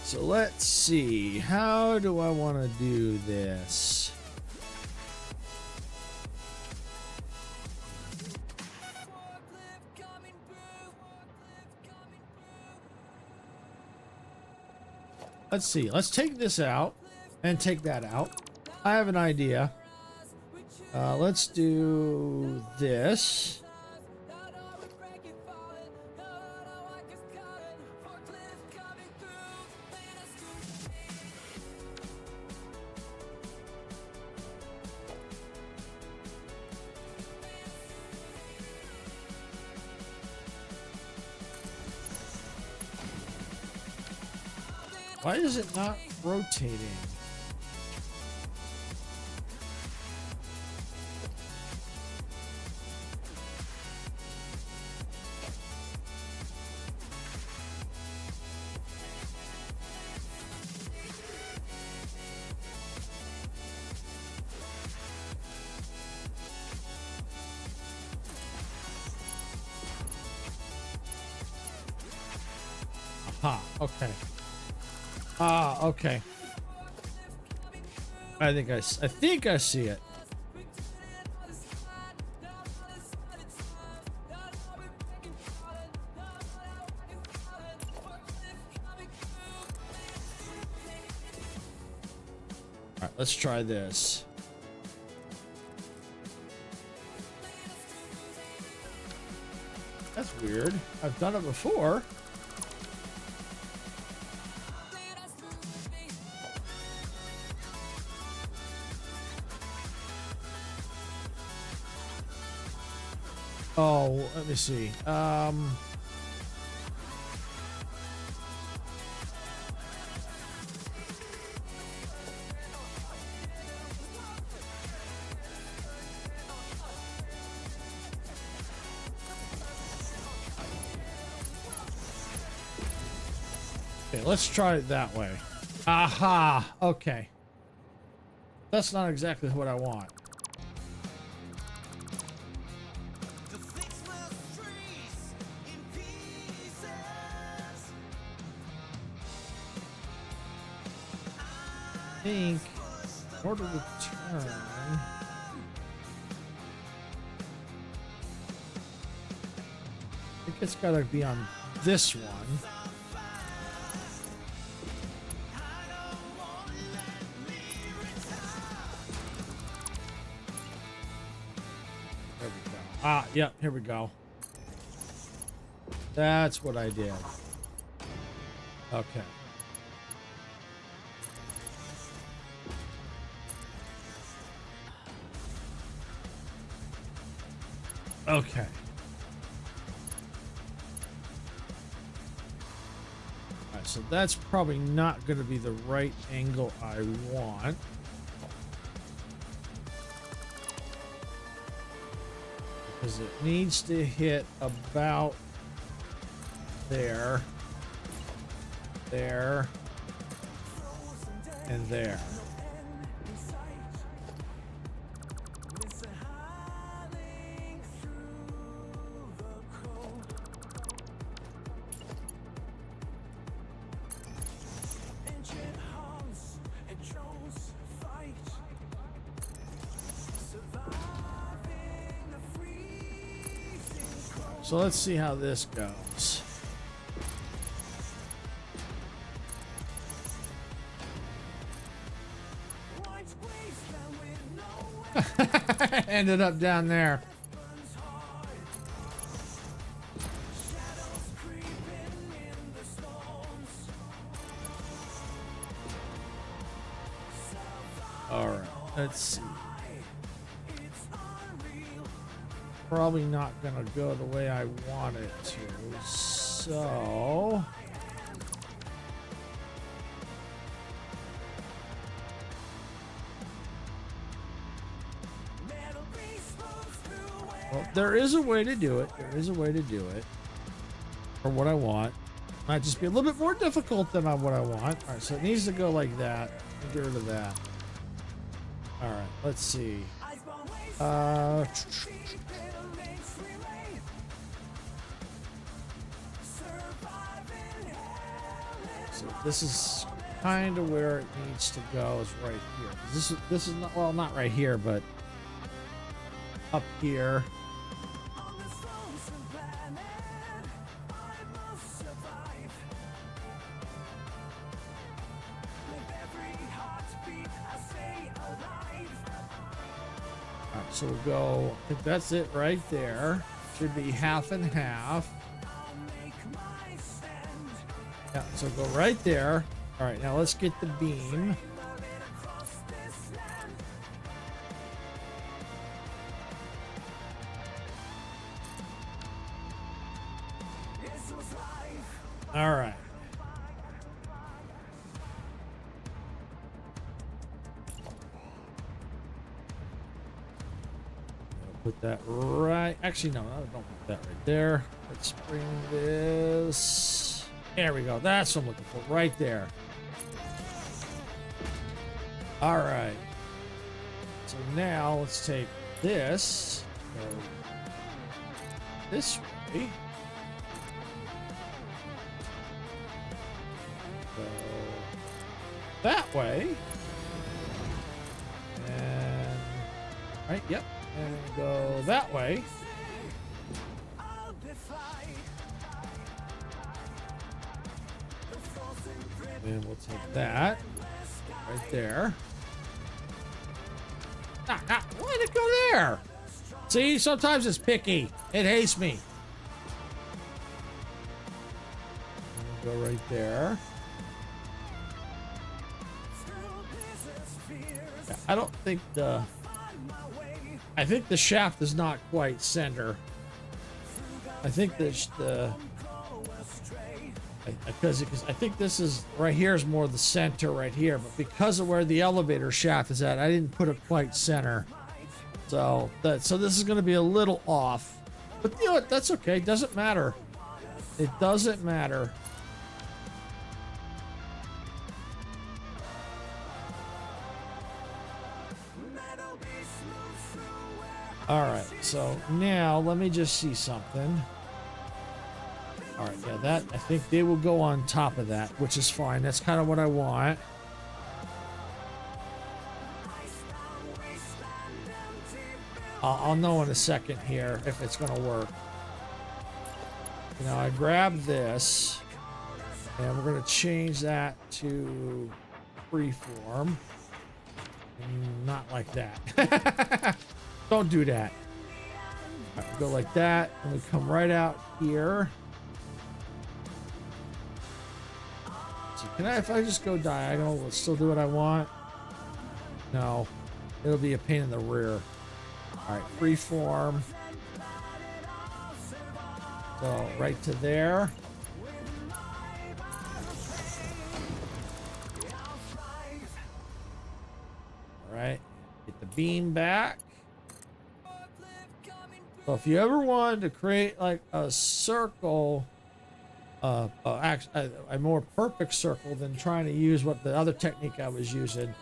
So let's see. How do I want to do this? Let's see. Let's take this out and take that out. I have an idea. Let's do this. Why is it not rotating? Aha, okay. Ah, okay. I think I see it. right, let's try this. That's weird. I've done it before. Oh, let me see. Okay, let's try it that way. Aha! Okay. That's not exactly what I want. I think in order to turn, I think it's got to be on this one. There we go. Ah, yep, here we go. That's what I did. Okay. Okay. Alright, so that's probably not going to be the right angle I want. Because it needs to hit about there, there, and there. So let's see how this goes. Ended up down there. All right, let's see. Probably not gonna go the way I want it to, so well, there is a way to do it. There is a way to do it for what I want. Might just be a little bit more difficult than what I want. All right, so it needs to go like that. Get rid of that. All right, let's see. So this is kind of where it needs to go, is right here. This is not, well, not right here, but up here. Alright, so we'll go, I think that's it right there. Should be half and half. Yeah, so go right there. All right, now let's get the beam. All right. Put that right. Actually, no, I don't put that right there. Let's bring this. There we go. That's what I'm looking for. Right there. All right. So now let's take this. Go this way. Go that way. And right, yep. And go that way. And we'll take that right there. Why'd it go there? See, sometimes it's picky. It hates me. Go right there. I don't think I think the shaft is not quite center. I think because I think this is right here is more the center right here, but because of where the elevator shaft is at, I didn't put it quite center. So this is going to be a little off, but you know what? That's okay. It doesn't matter. It doesn't matter. All right, so now let me just see something. All right, yeah, that I think they will go on top of that, which is fine. That's kind of what I want. I'll know in a second here if it's going to work. Now I grab this, and we're going to change that to freeform. Not like that. Don't do that. All right, go like that, and we come right out here. So if I just go diagonal, will it still do what I want? No, it'll be a pain in the rear. All right, freeform. So right to there. All right, get the beam back. So if you ever wanted to create like a circle, a more perfect circle than trying to use what the other technique I was using,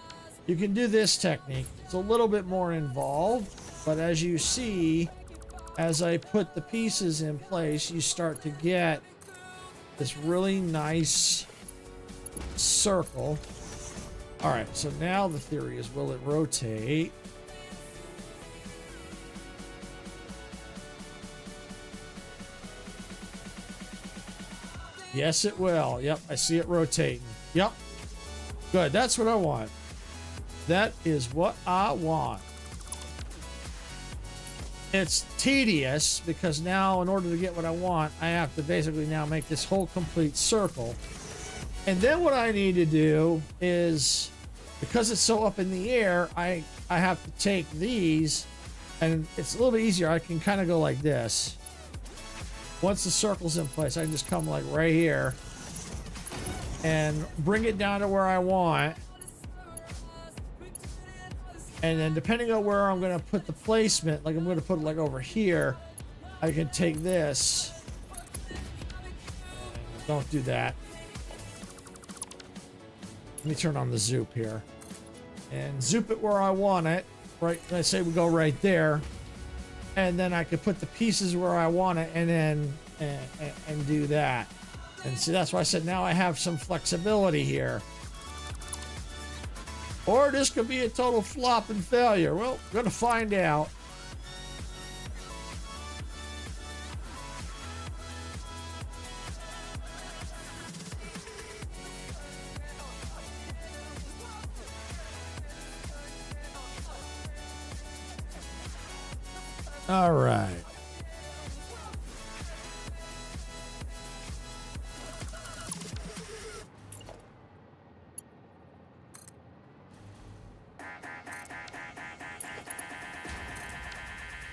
you can do this technique. It's a little bit more involved, but as you see, as I put the pieces in place, you start to get this really nice circle. All right, so now the theory is, will it rotate? Yes, it will. Yep, I see it rotating. Yep. Good, that's what I want. That is what I want. It's tedious because now in order to get what I want, I have to basically now make this whole complete circle. And then what I need to do is, because it's so up in the air, I have to take these, and it's a little bit easier. I can kind of go like this. Once the circle's in place, I can just come like right here and bring it down to where I want. And then depending on where I'm going to put the placement, like I'm going to put it like over here, I can take this. Don't do that. Let me turn on the zoop here. And zoop it where I want it. Right, I say we go right there. And then I could put the pieces where I want it and then and do that. And see, that's why I said now I have some flexibility here. Or this could be a total flop and failure. Well, we're going to find out. All right.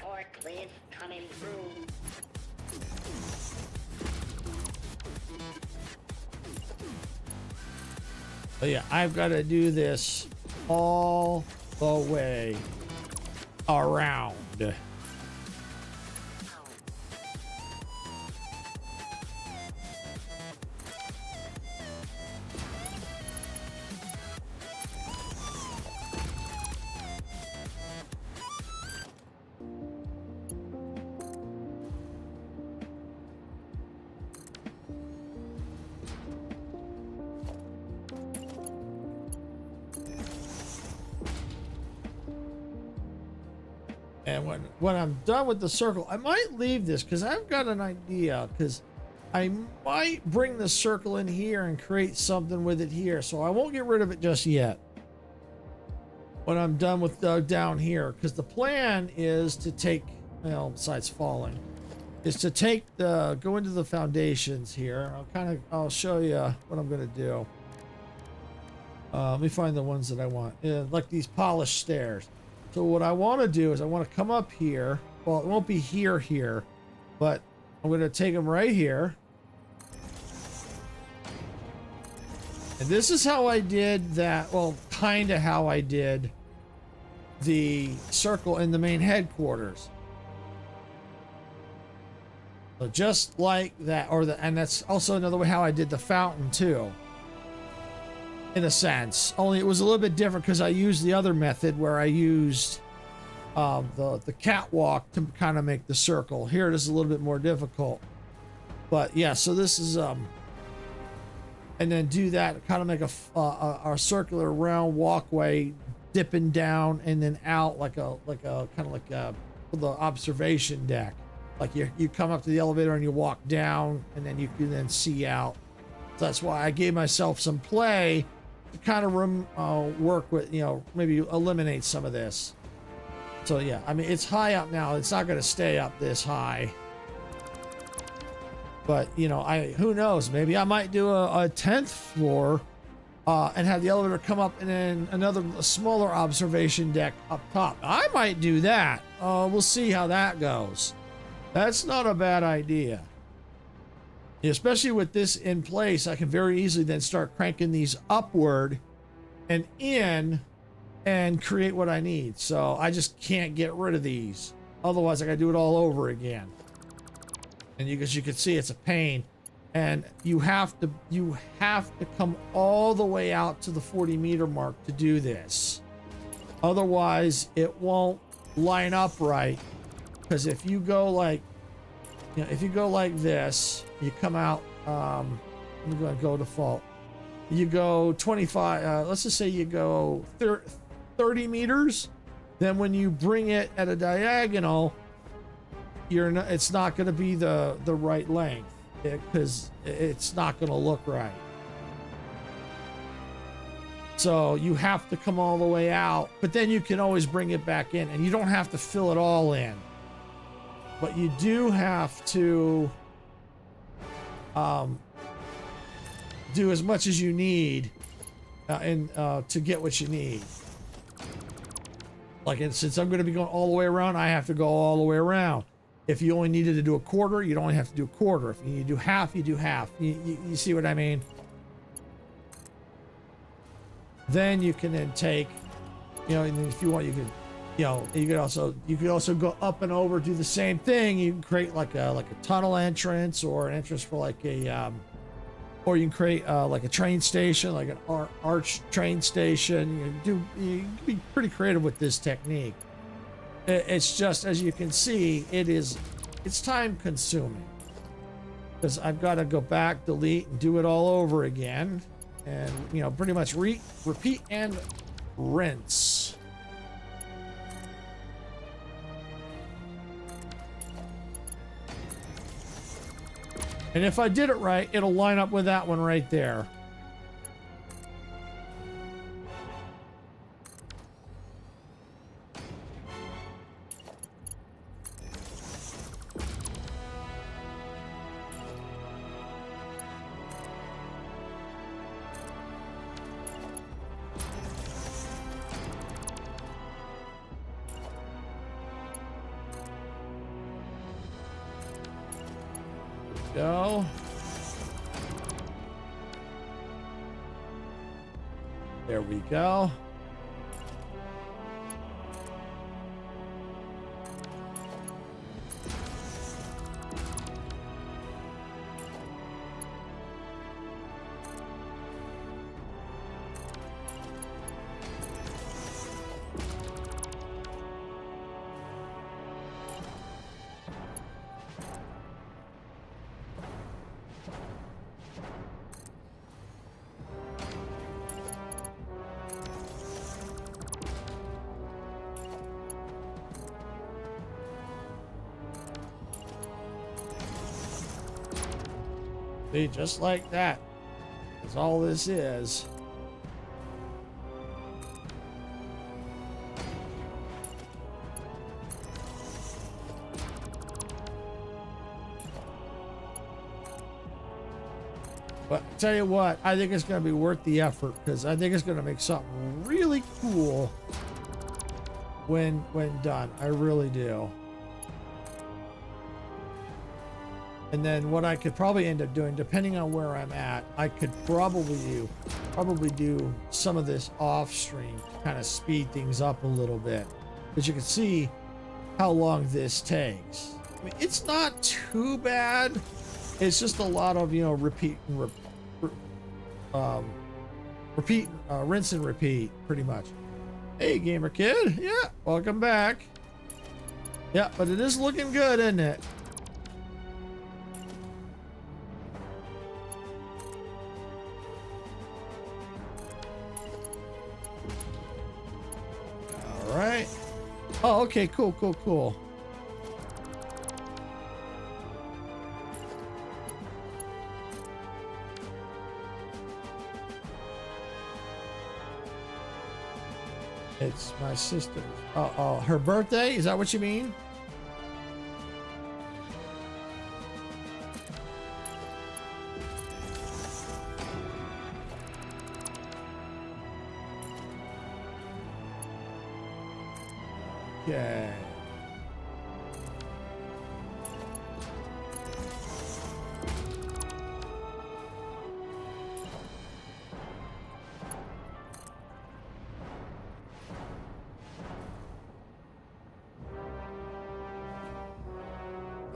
Forklift coming through. But yeah, I've got to do this all the way around. And when I'm done with the circle, I might leave this because I've got an idea, because I might bring the circle in here and create something with it here. So I won't get rid of it just yet. when I'm done with down here, because the plan is to take, well, besides falling, is to take the go into the foundations here. I'll show you what I'm gonna do. Let me find the ones that I want, like these polished stairs. So what I want to do is I want to come up here. Well, it won't be here, but I'm gonna take them right here. And this is how I did that. Well, kind of how I did the circle in the main headquarters. So just like that, and that's also another way how I did the fountain too. In a sense, only it was a little bit different because I used the other method where I used the catwalk to kind of make the circle. Here it is a little bit more difficult, but yeah. So this is and then do that, kind of make a circular round walkway, dipping down and then out like a kind of like the observation deck. Like you come up to the elevator and you walk down, and then you can then see out. So that's why I gave myself some play to kind of work with, maybe eliminate some of this. So yeah, I mean, it's high up now. It's not going to stay up this high. But, who knows? Maybe I might do a 10th floor and have the elevator come up and then a smaller observation deck up top. I might do that. We'll see how that goes. That's not a bad idea. Especially with this in place, I can very easily then start cranking these upward and in and create what I need. So I just can't get rid of these. Otherwise, I gotta do it all over again. And as you can see, it's a pain. And you have to come all the way out to the 40-meter mark to do this. Otherwise, it won't line up right. Because if you go like, this, you come out, I'm going to go default. You go 25, let's just say you go 30 meters. Then when you bring it at a diagonal, it's not going to be the right length, because it's not going to look right. So you have to come all the way out, but then you can always bring it back in, and you don't have to fill it all in. But you do have to do as much as you need to get what you need. Like, since I'm going to be going all the way around, I have to go all the way around. If you only needed to do a quarter, you'd only have to do a quarter. If you need to do half, you do half. You see what I mean? Then you can then take, and if you want, you can. You could also go up and over, do the same thing. You can create like a tunnel entrance, or an entrance for like or you can create like a train station, like an arch train station. You can be pretty creative with this technique. It's just, as you can see, it's time consuming, because I've got to go back, delete, and do it all over again, and pretty much repeat and rinse. And if I did it right, it'll line up with that one right there. Go. There we go. See, just like that. That's all this is. But tell you what, I think it's going to be worth the effort because I think it's going to make something really cool when done. I really do. And then what I could probably end up doing, depending on where I'm at, I could probably do some of this off stream to kind of speed things up a little bit, because you can see how long this takes. I mean, it's not too bad. It's just a lot of, you know, rinse and repeat, pretty much. Hey, gamer kid. Yeah, welcome back. Yeah, but it is looking good, isn't it? All right. Oh, okay, cool. It's my sister's. Oh, her birthday? Is that what you mean? Okay.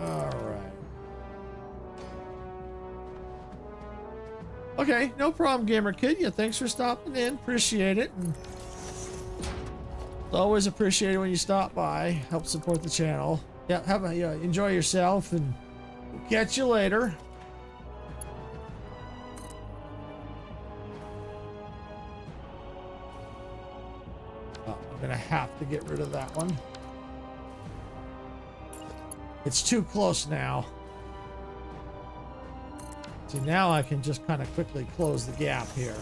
All right. Okay, no problem, gamer kid. Yeah, thanks for stopping in. Appreciate it. And always appreciate it when you stop by. Help support the channel. Yeah, enjoy yourself, and we'll catch you later. Oh, I'm gonna have to get rid of that one. It's too close now. See, now I can just kind of quickly close the gap here.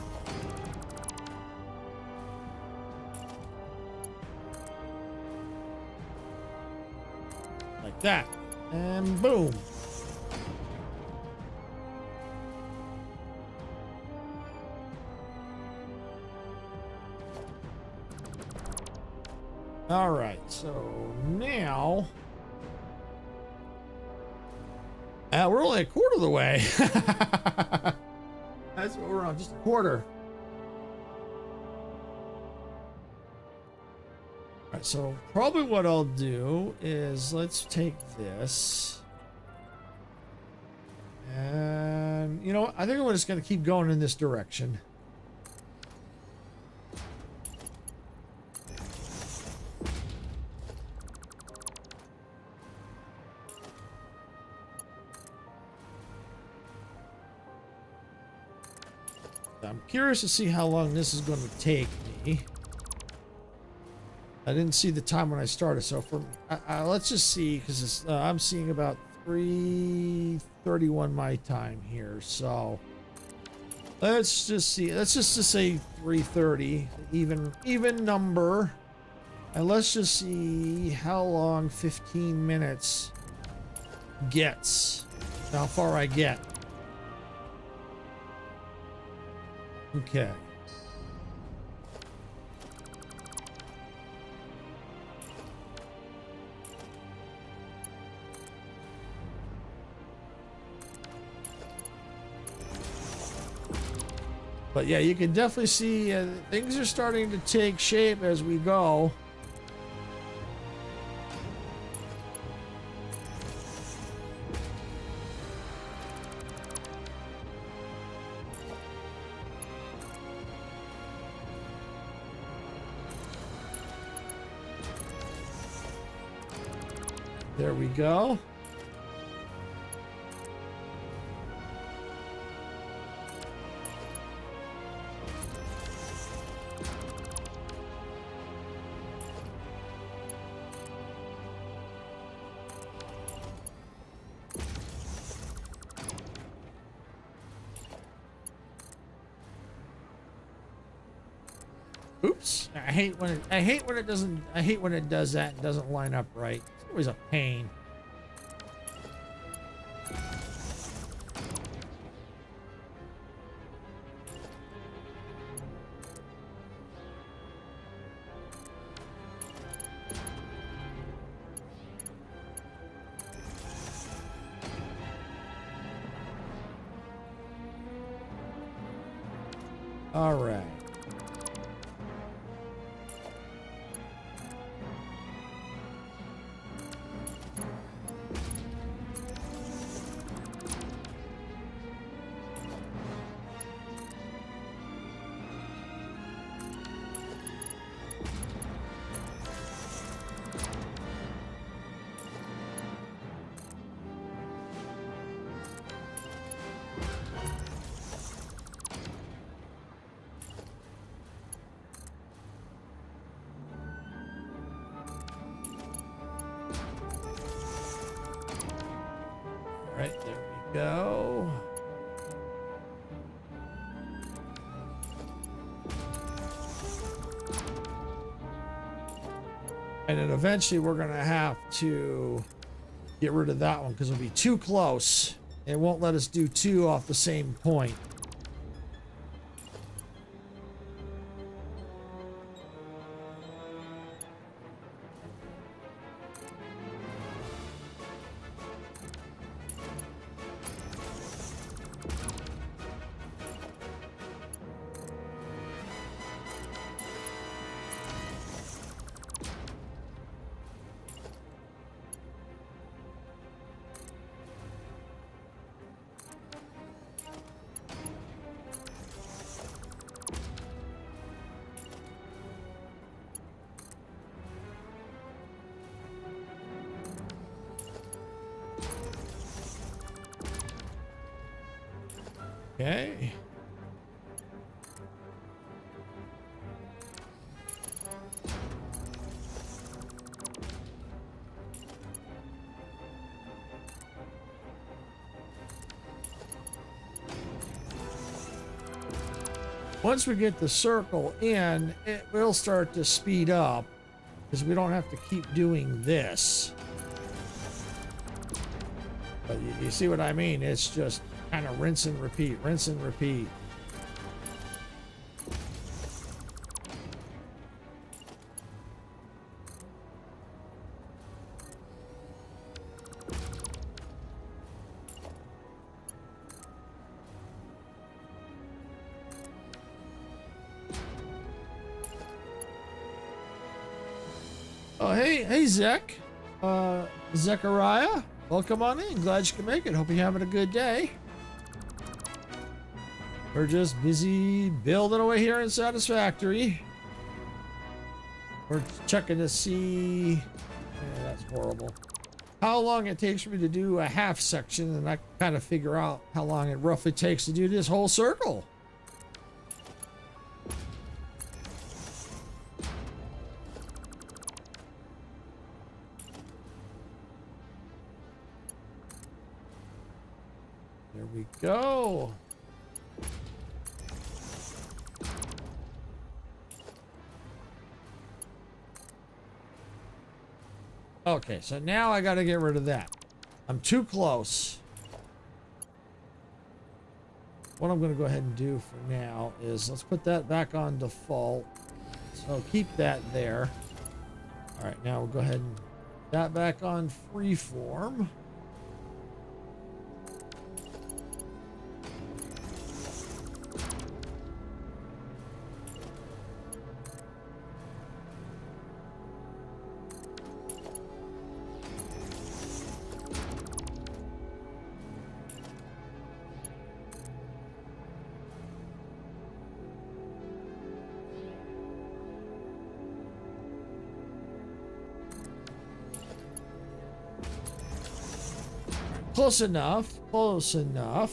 Like that. And boom. All right, so now we're only a quarter of the way. That's what we're on, just a quarter. All right, so probably what I'll do is let's take this. And you know what? I think I'm just going to keep going in this direction. I'm curious to see how long this is going to take me. I didn't see the time when I started, so for let's just see, because I'm seeing about 3:31 my time here. So let's just see. Let's just say 3:30, even number, and let's just see how long 15 minutes gets. How far I get. Okay. But yeah, you can definitely see things are starting to take shape as we go. There we go. Oops. I hate when it does that and doesn't line up right. It's always a pain. All right. Right, there we go. And then eventually we're going to have to get rid of that one because it'll be too close. It won't let us do two off the same point. Okay. Once we get the circle in, it will start to speed up because we don't have to keep doing this. But you see what I mean? It's just kind of rinse and repeat, rinse and repeat. Oh, hey, Zach. Zechariah, welcome on in. Glad you can make it. Hope you're having a good day. We're just busy building away here in Satisfactory. We're checking to see... Yeah, that's horrible. How long it takes for me to do a half section, and I kind of figure out how long it roughly takes to do this whole circle. There we go. Okay, so now I got to get rid of that. I'm too close. What I'm going to go ahead and do for now is let's put that back on default. So keep that there. All right, now we'll go ahead and put that back on freeform. Close enough, close enough.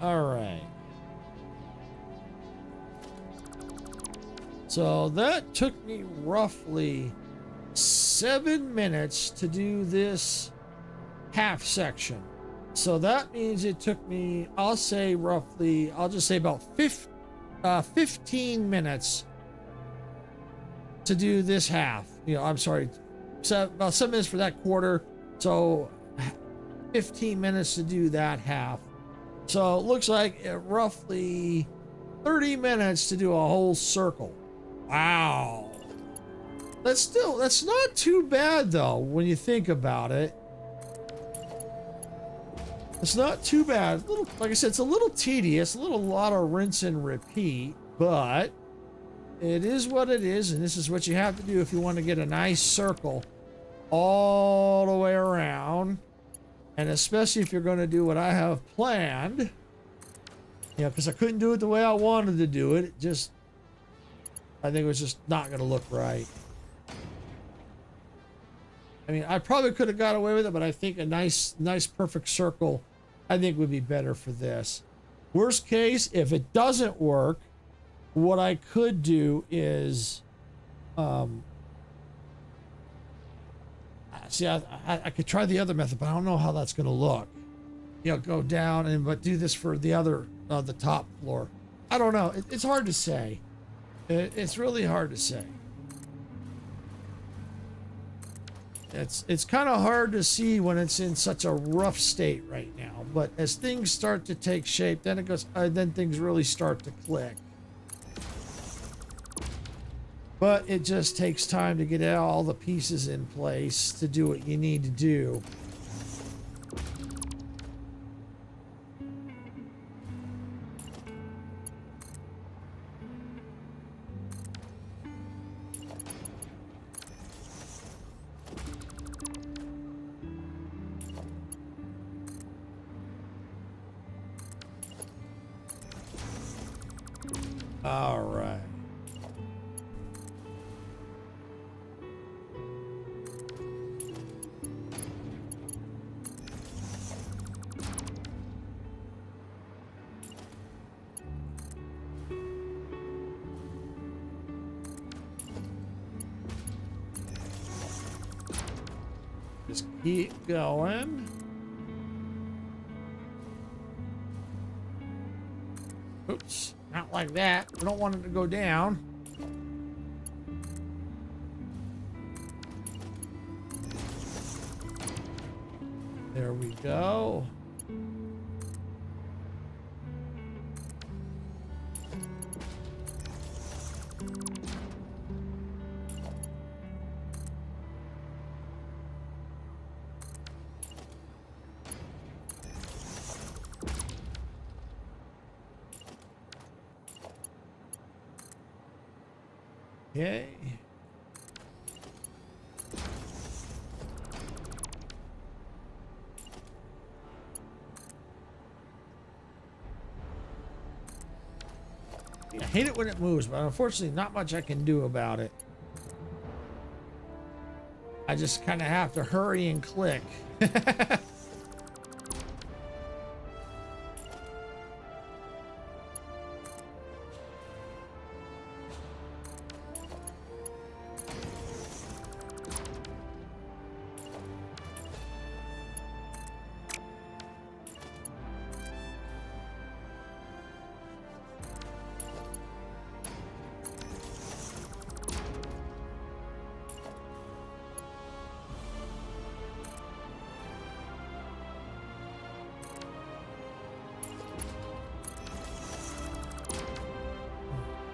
All right. So that took me roughly 7 minutes to do this half section. So that means it took me, I'll say roughly, I'll just say about 15 minutes to do this half. You know, I'm sorry, so about 7 minutes for that quarter. So 15 minutes to do that half. So it looks like roughly 30 minutes to do a whole circle. Wow. That's not too bad though, when you think about it. It's not too bad. A little, like I said, it's a little tedious, a lot of rinse and repeat, but it is what it is, and this is what you have to do if you want to get a nice circle all the way around, and especially if you're going to do what I have planned, you know, because I couldn't do it the way I wanted to do it. It just, I think it was just not going to look right. I mean, I probably could have got away with it, but I think a nice perfect circle, I think would be better for this. Worst case, if it doesn't work, what I could do is, see, I could try the other method, but I don't know how that's going to look. You know, go down and but do this for the other, the top floor. I don't know. It's hard to say. It's really hard to say. It's kind of hard to see when it's in such a rough state right now. But as things start to take shape, then it goes. Then things really start to click. But it just takes time to get all the pieces in place to do what you need to do. All right. Just keep going. Oops, not like that. We don't want it to go down. There we go. Okay. I hate it when it moves, but unfortunately not much I can do about it. I just kind of have to hurry and click.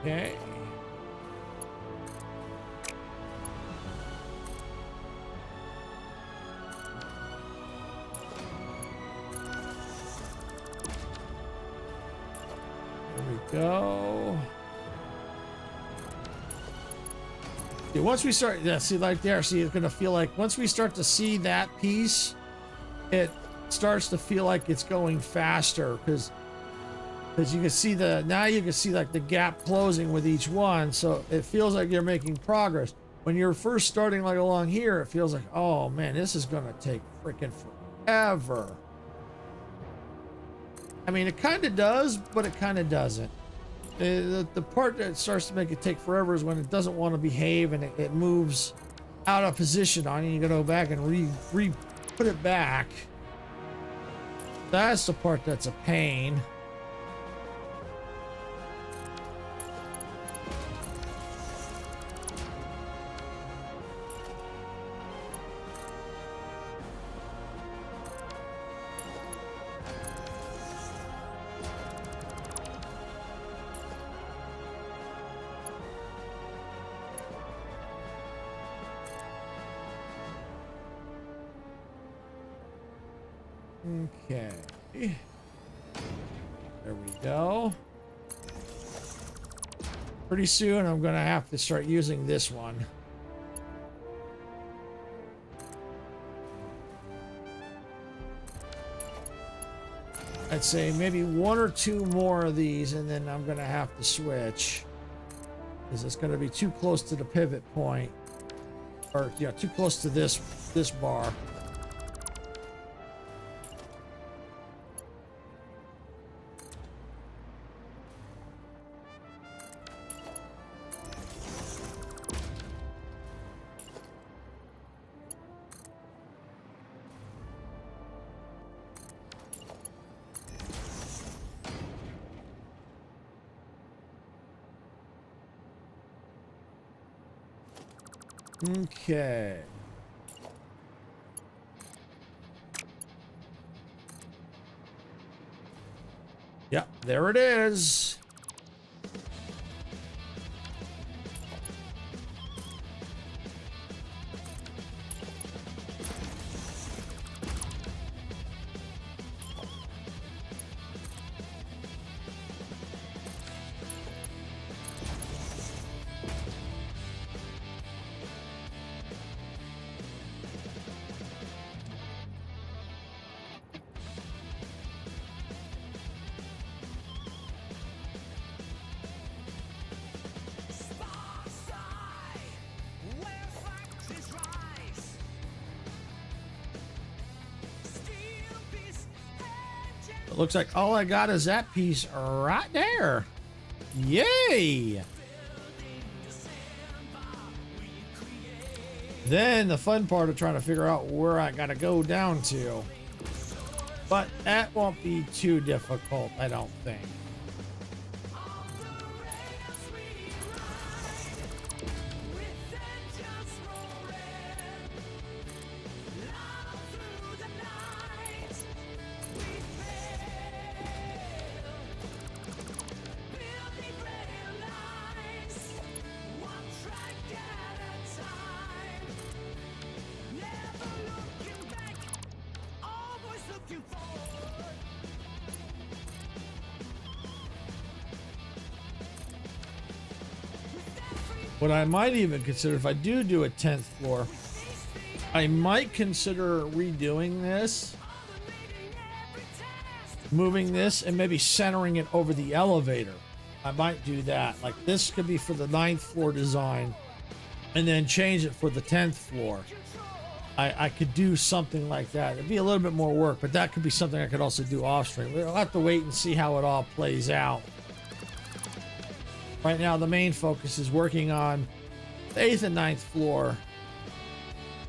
Okay. There we go. Yeah, once we start, yeah, see, like there, see, it's gonna feel like once we start to see that piece, it starts to feel like it's going faster because you can see now you can see like the gap closing with each one, so it feels like you're making progress. When you're first starting like along here, it feels like, oh man, this is gonna take freaking forever. I mean, it kind of does, but it kind of doesn't. The part that starts to make it take forever is when it doesn't want to behave and it moves out of position on you. You gotta go back and put it back. That's the part that's a pain. Okay. There we go. Pretty soon I'm going to have to start using this one. I'd say maybe 1 or 2 more of these, and then I'm going to have to switch. Because it's going to be too close to the pivot point. Or, yeah, too close to this bar. Okay. Yep, there it is. It looks like all I got is that piece right there. Yay! Then the fun part of trying to figure out where I gotta go down to. But that won't be too difficult, I don't think. What I might even consider, if I do a 10th floor, I might consider redoing this, moving this, and maybe centering it over the elevator. I might do that. Like this could be for the 9th floor design, and then change it for the 10th floor. I could do something like that. It'd be a little bit more work, but that could be something I could also do off stream. We'll have to wait and see how it all plays out. Right now, the main focus is working on the 8th and 9th floor.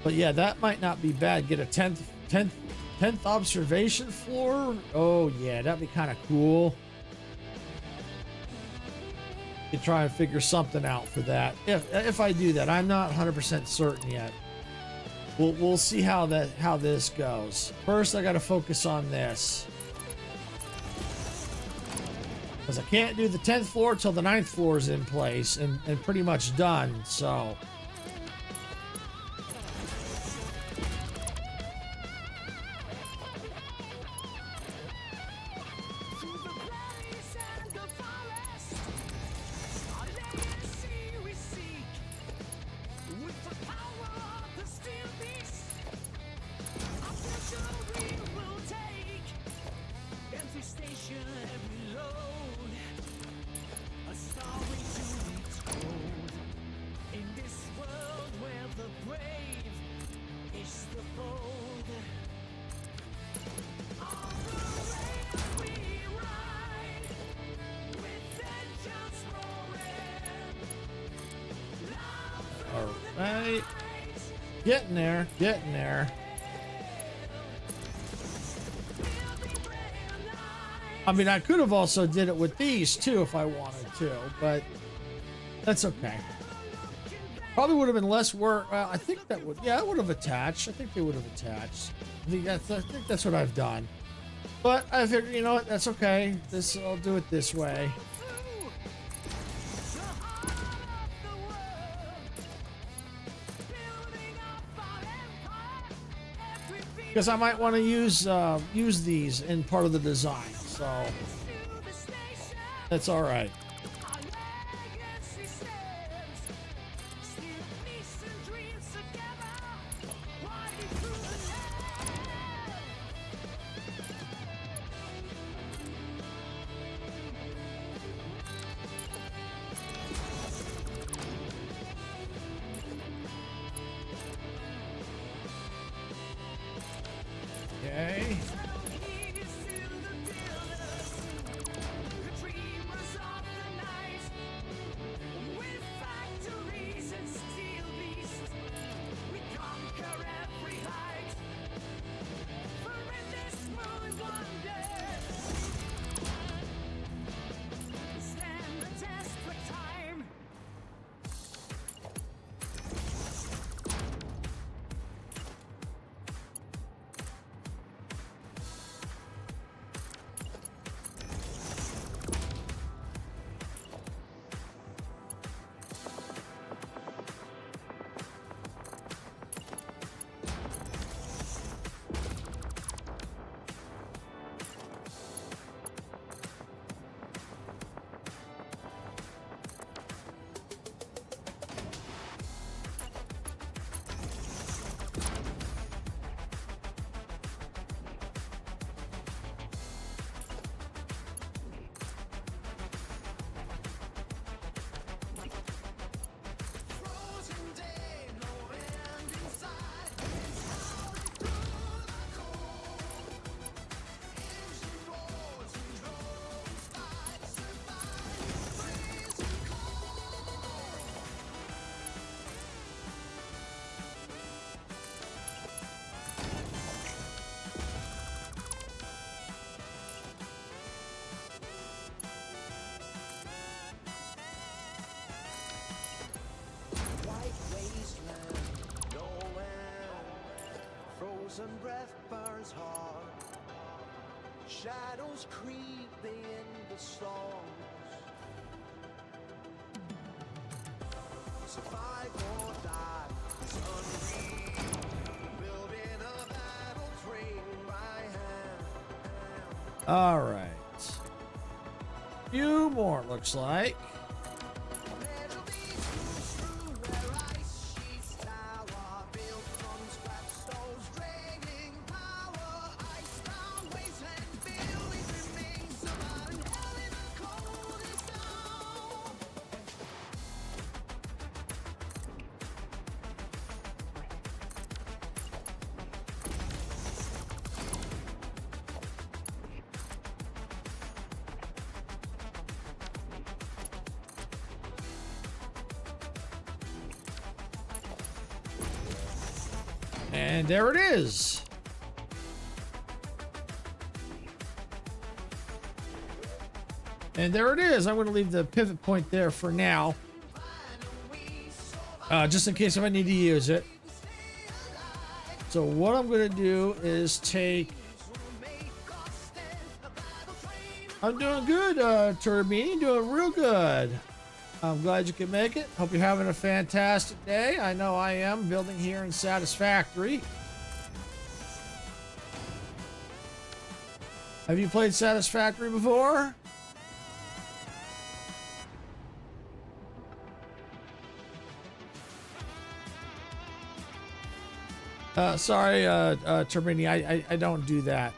But yeah, that might not be bad. Get a 10th observation floor. Oh yeah, that'd be kind of cool. You try and figure something out for that. If I do that, I'm not 100% certain yet. We'll see how this goes. First, I got to focus on this. Because I can't do the 10th floor till the 9th floor is in place and pretty much done, so. Right. Getting there. I mean, I could have also did it with these too if I wanted to, but that's okay. Probably would have been less work. Well, I think that would, yeah, it would have attached. I think they would have attached. I think that's what I've done. But I figured, you know what, that's okay. I'll do it this way. because I might want to use these in part of the design. So that's all right. Okay. Frozen breath burns hard. Shadows creeping in the songs. Survive or die is unreal. Building a battle train by hand. All right. Few more, looks like. And there it is. And there it is. I'm going to leave the pivot point there for now. Just in case if I need to use it. So what I'm going to do is take... I'm doing good, Turbine. Doing real good. I'm glad you could make it. Hope you're having a fantastic day. I know I am, building here in Satisfactory. Have you played Satisfactory before? Sorry, Turbini, I don't do that.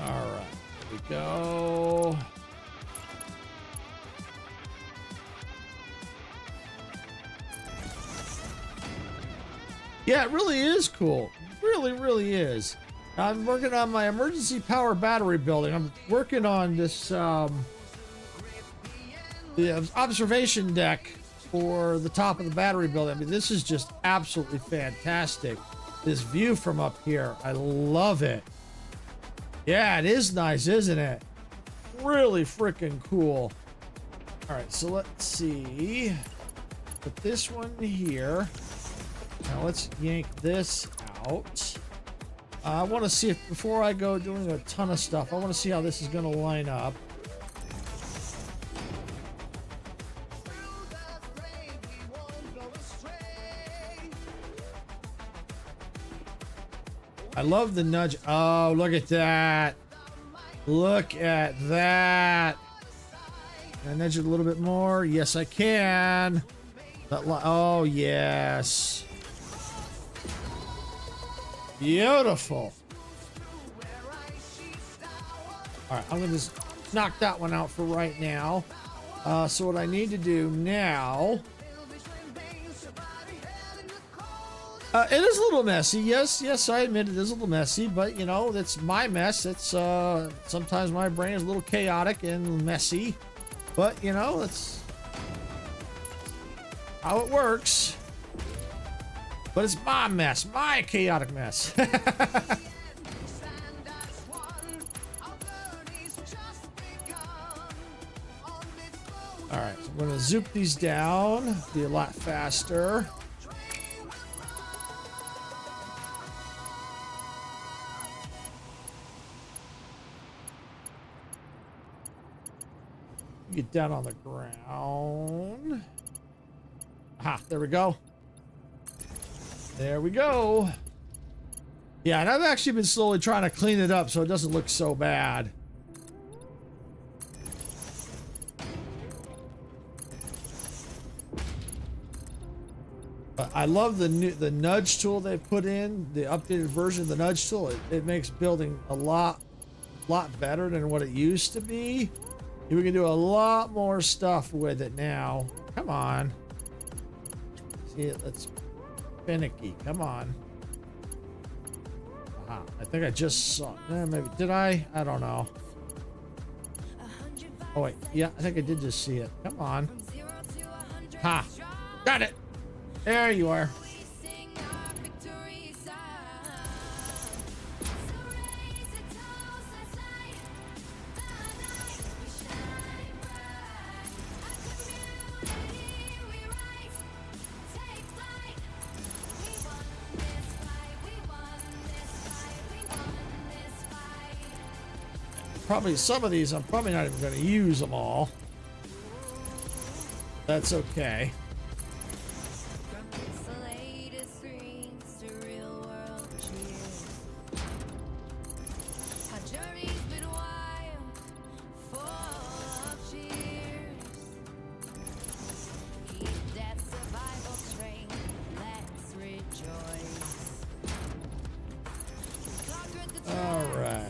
All right, here we go. Yeah, it really is cool. Really, really is. I'm working on my emergency power battery building. I'm working on this the observation deck for the top of the battery building. I mean, this is just absolutely fantastic. This view from up here, I love it. Yeah, it is nice, isn't it? Really freaking cool. All right, so let's see. Put this one here. Now let's yank this out. I want to see if, before I go doing a ton of stuff, I want to see how this is going to line up. I love the nudge. Oh, look at that. Look at that. Can I nudge it a little bit more? Yes, I can. Oh, yes. Beautiful. All right, I'm going to just knock that one out for right now. So what I need to do now... it is a little messy. Yes, I admit it is a little messy, but you know, it's my mess. It's sometimes my brain is a little chaotic and messy, but you know, that's how it works. But it's my mess, my chaotic mess. All right, so I'm going to zoop these down, be a lot faster. Get down on the ground. Aha, there we go. There we go. Yeah, and I've actually been slowly trying to clean it up so it doesn't look so bad. But I love the nudge tool they put in, the updated version of the nudge tool. It makes building a lot better than what it used to be. We can do a lot more stuff with it now. Come on. See it? Let's finicky. Come on. I think I just saw. Maybe did I? I don't know. Oh wait, yeah, I think I did just see it. Come on. Ha! Got it. There you are. Probably some of these, I'm probably not even going to use them all. That's okay. All right.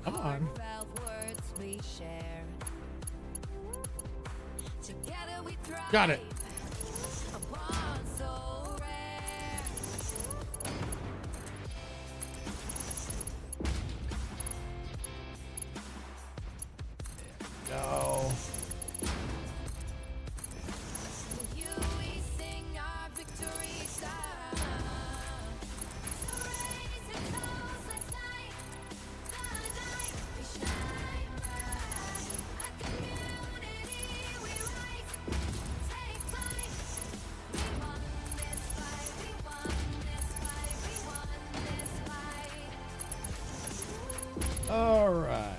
Come on. Got it. Go. All right.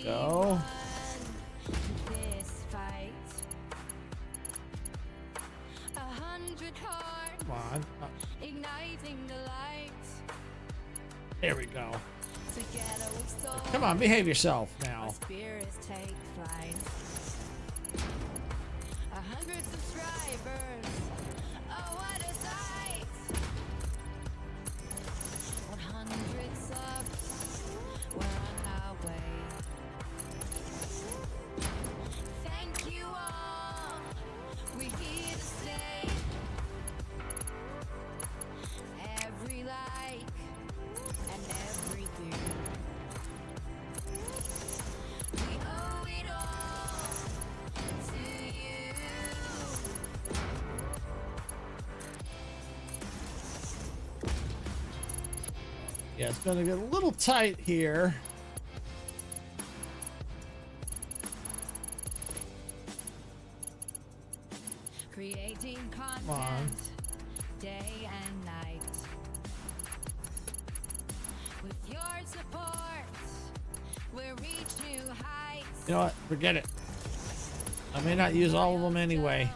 Go. Come on. There we go. Come on, behave yourself now. 100 subscribers. Oh, what a sight. 100 subs. We're on our way. Thank you all. We're here to stay. Every like and everything. We owe it all to you. Yeah, it's gonna get a little tight here. Creating on. content day and night. With your support, we'll reach new heights. You know what? Forget it. I may not use all of them anyway.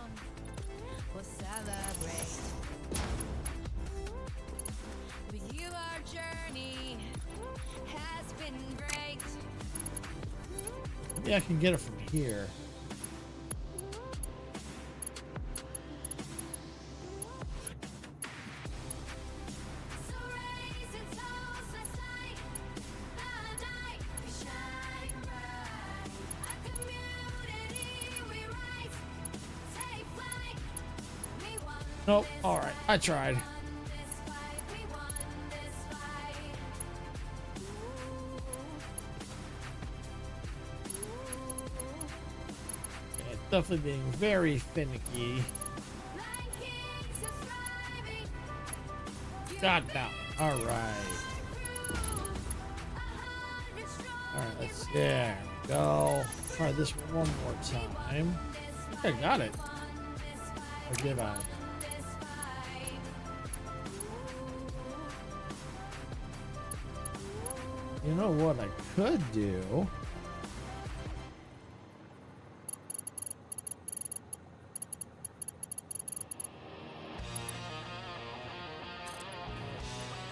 We'll celebrate. With you, our journey has been great. Maybe I can get it from here. So raise and toast, let's light the night. We shine bright. A community we rise. Take flight. We won Nope. this All right. I tried. won this fight. We won this fight. Yeah, it's definitely being very finicky. Like kings are thriving. Got that. All right. All right. Let's. There we go. Try this one more time. I think I got it. Or did I? You know what I could do?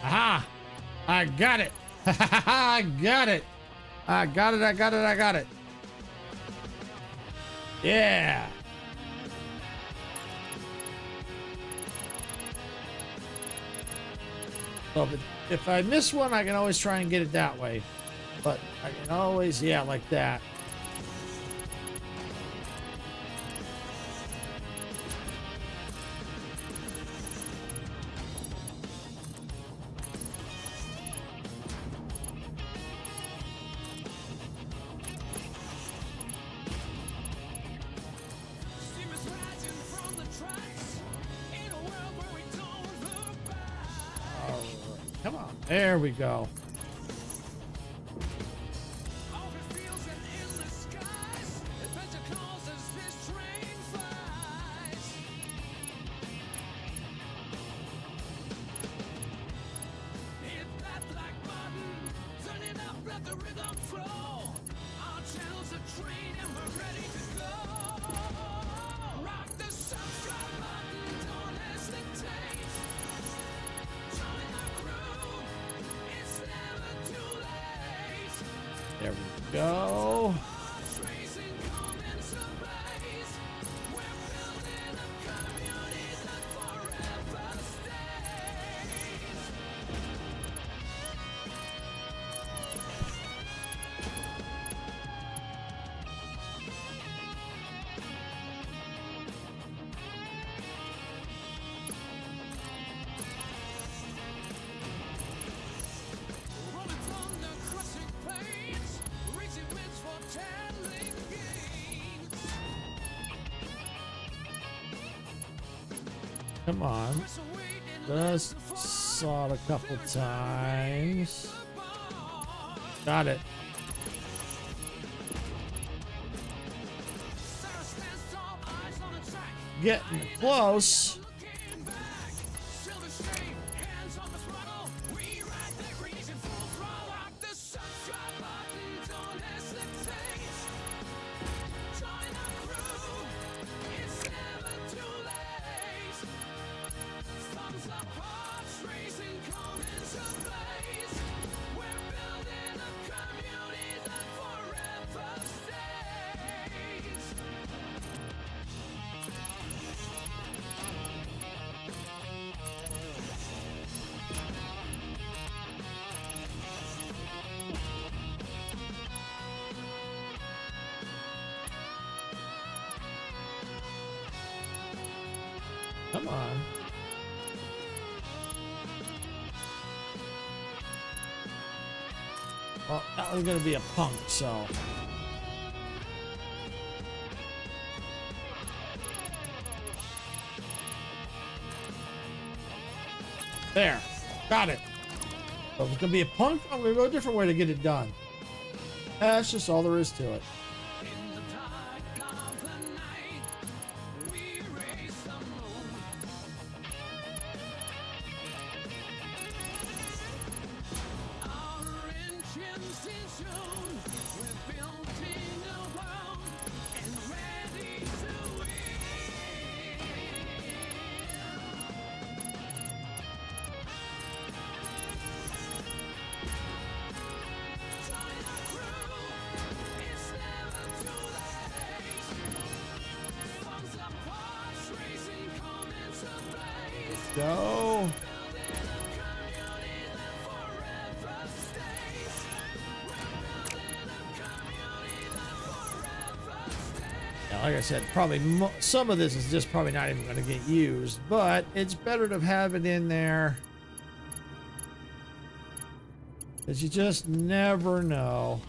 Aha! I got it! I got it! I got it, I got it, I got it. Yeah! So if I miss one, I can always try and get it that way. But I can always, yeah, like that. Steam is rising from the tracks in a world where we don't look back. All right. Come on. There we go. Open fields and endless skies. Adventure calls as this train flies. Hit that black button, turn it up, let the rhythm flow. Our channel's a train and we're ready to go. Rock the subscribe button, don't hesitate. Join the crew, it's never too late. There we go. Tracing comments of blaze. We're building a community that forever stays. Rolling thunder, crushing pains, reaching winds for telling gains. Come on. Press away and Just saw it a couple times. Got it. Sarah stands tall, eyes on the track. Getting close. Looking back, silver shade, hands on the throttle. We ride the creation full throttle. Rock the subscribe button, don't hesitate. Join the crew, it's never too late. Thumbs up, hearts racing, comments ablaze. We're building a community that forever stays. Come on. Well, that was gonna be a punk, so. There. Got it. But if it's gonna be a punk, I'm gonna go a different way to get it done. That's just all there is to it. In the dark of the night, we raise the moon. Our engines in tune. We're building a world and ready to win. Join our crew. It's never too late. Songs of parts racing come into place. Go. Building a community that forever stays. We're building a community that forever stays. Now, like I said, probably some of this is just probably not even going to get used, but it's better to have it in there. Because you just never know.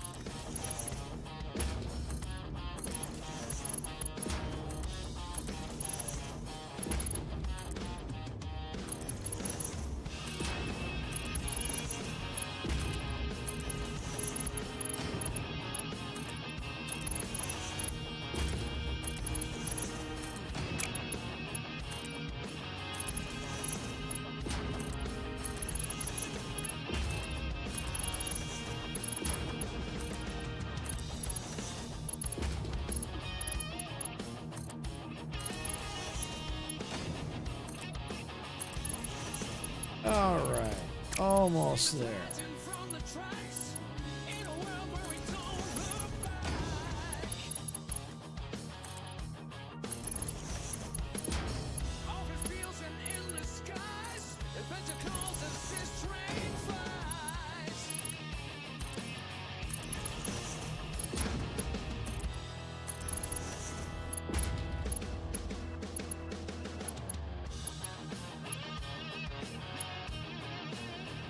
All right, almost there. From the tracks, in a world where we don't look back. Over fields and endless skies, adventure calls as this train flies.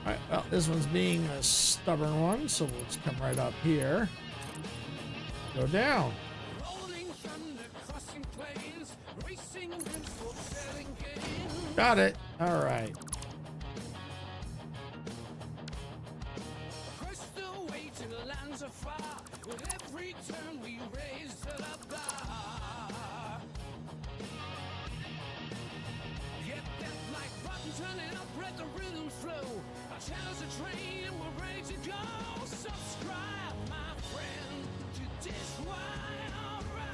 All right, well, this one's being a stubborn one, so we'll just come right up here. Go down. Rolling thunder, crossing plains, racing winds for sailing games. Got it. All right. Across the way to the lands afar, with every turn we raise the bar. Get that like button turning up, let the rhythm flow. Our channel's a train and we're ready to go. Subscribe, my friend, to this wild ride.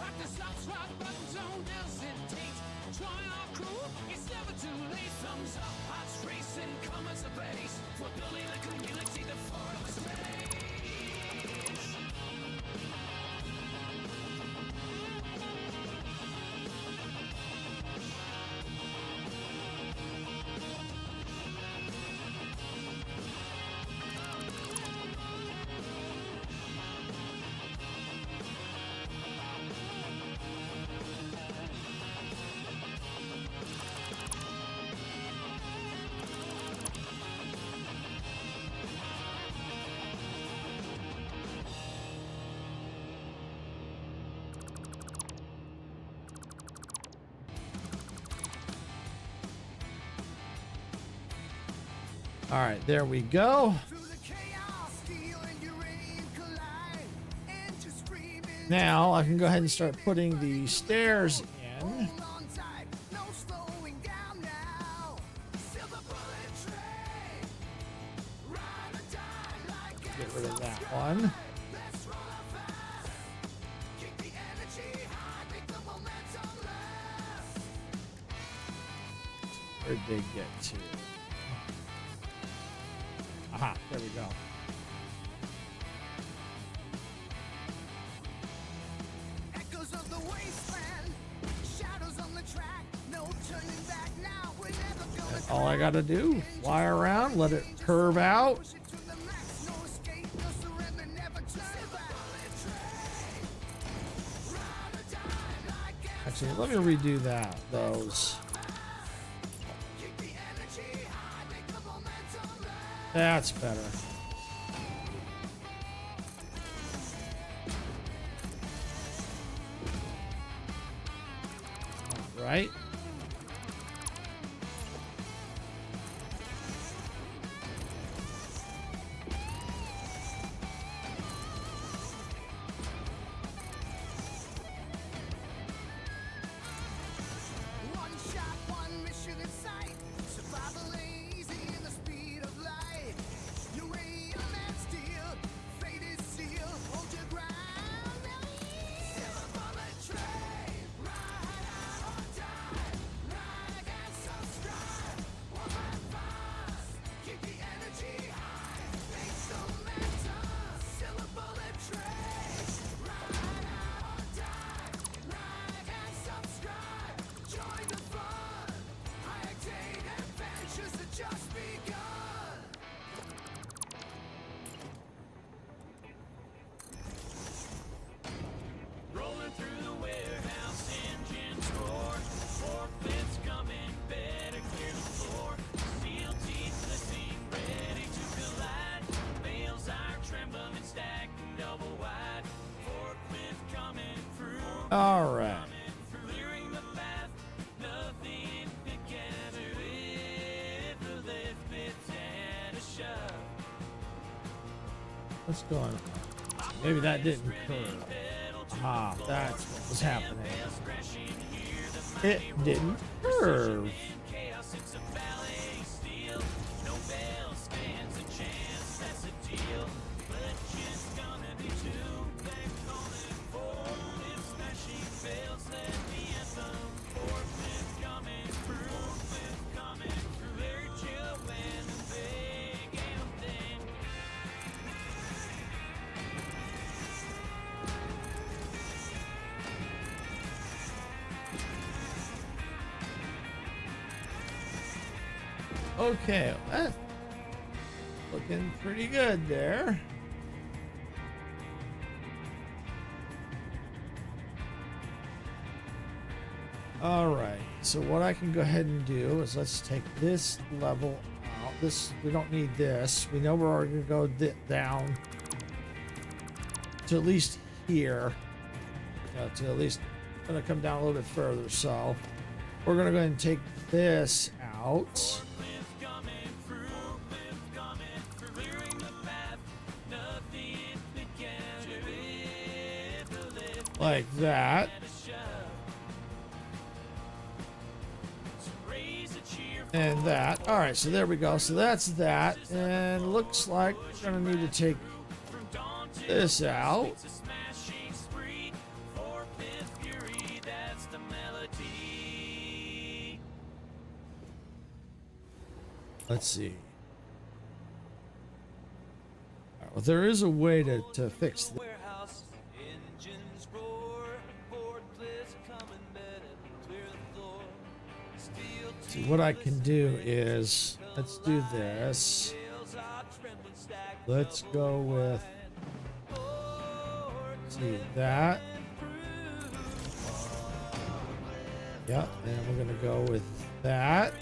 Rock the subscribe button, don't hesitate. Join our crew, it's never too late. Thumbs up, hearts racing, comments a base. We're building a community that forever stays. All right, there we go. Through the chaos, steel and uranium collide. And to screaming, Now I can go ahead and start putting the stairs in. hold on tight, no slowing down now. Seal the bullet train. Ride or die like Get rid of that one. let's roll out fast. Keep the energy high, make the momentum last. Where'd they get to? Aha, there we go. Echoes of the wasteland, shadows on the track, no turning back now. We're never gonna All I gotta do, fly around, let it curve out. push it to the max. No escape, no surrender, never turn back. Ride or die like Actually, let me redo that. Those. keep the energy high, make the momentum last. That's better. All right. All right. What's going on? Maybe that didn't curve. Ah, that's what was happening. It didn't curve. Okay, that's looking pretty good there. All right, so what I can go ahead and do is let's take this level out. This, we don't need this. We know we're already gonna go down to at least here. To at least gonna come down a little bit further. So we're gonna go ahead and take this out. Like that. And that. All right, so there we go. So that's that. And looks like we're going to need to take this out. Let's see. All right, well, there is a way to fix this. See, what I can do is, let's do this. Let's go with, see that. Yeah, and we're gonna go with that.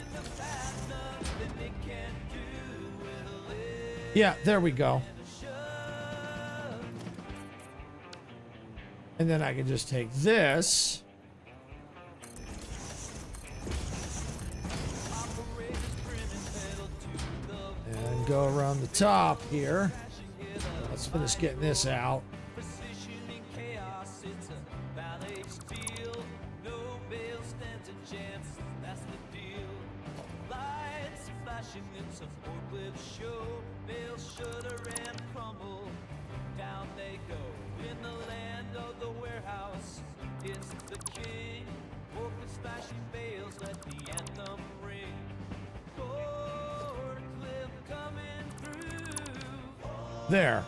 Yeah, there we go. And then I can just take this. And go around the top here. Let's finish getting this out. There.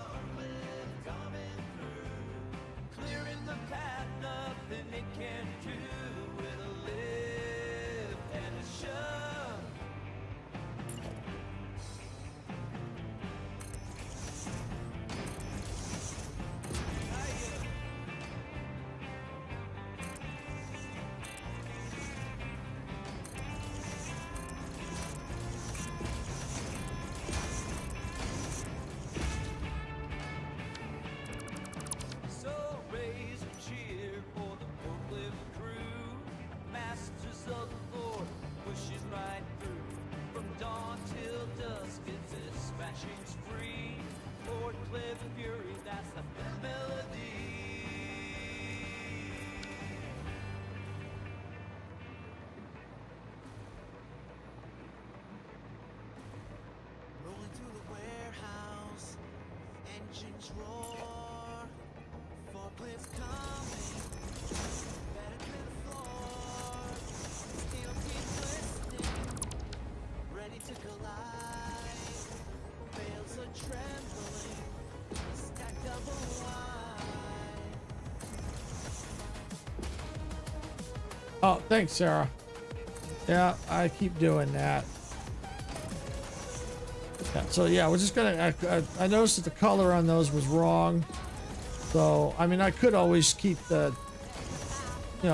Oh, thanks, Sarah. Yeah, I keep doing that. Yeah, so yeah, we're just gonna. I noticed that the color on those was wrong. So I mean, I could always keep the,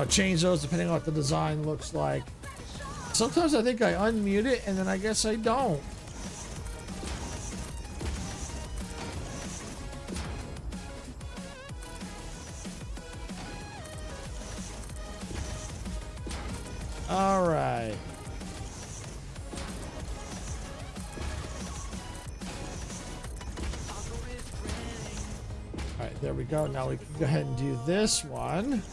change those depending on what the design looks like. Sometimes I think I unmute it and then I guess I don't. All right. All right, there we go. Now we can go ahead and do this one.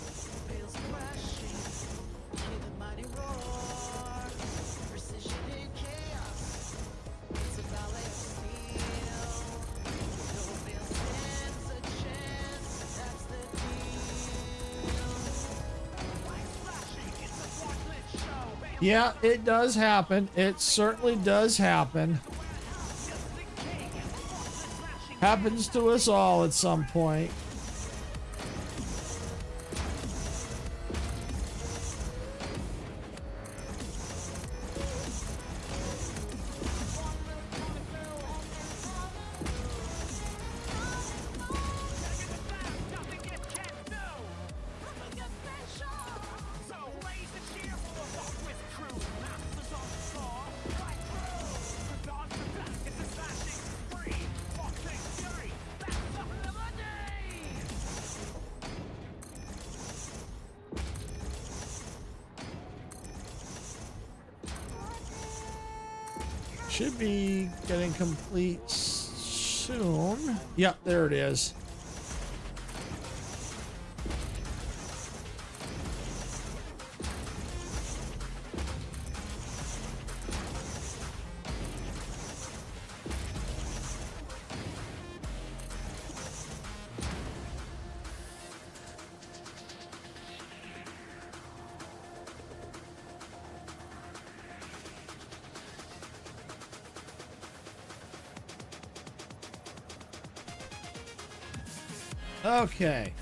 Yeah, it does happen. It certainly does happen. Happens to us all at some point. Should be getting complete soon. Yep, there it is. Okay.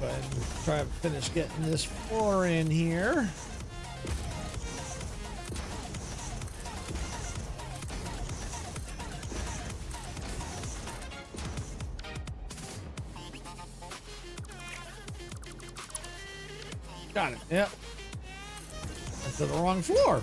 Go ahead and try to finish getting this floor in here. Got it. Yep. That's to the wrong floor.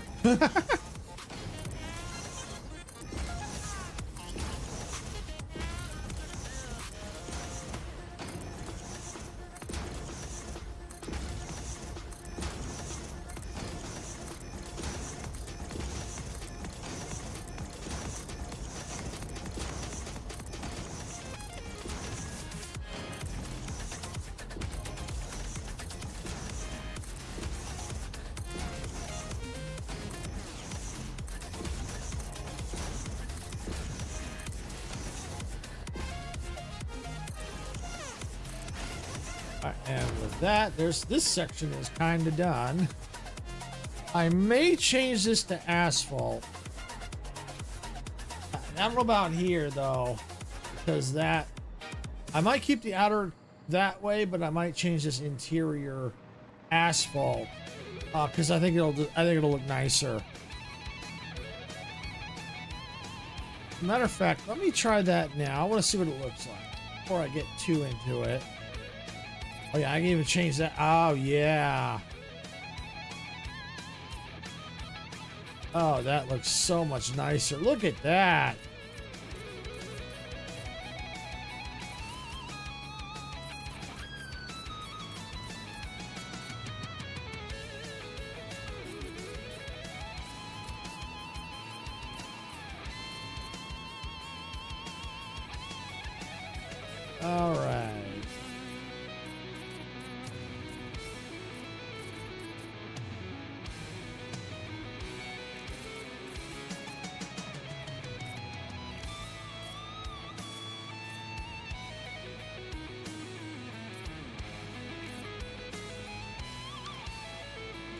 And with that, there's this section is kind of done. I may change this to asphalt. I don't know about here though, because that I might keep the outer that way, but I might change this interior asphalt because I think it'll look nicer. Matter of fact, let me try that now. I want to see what it looks like before I get too into it. Oh yeah, I can even change that. Oh yeah. Oh, that looks so much nicer. Look at that. All right.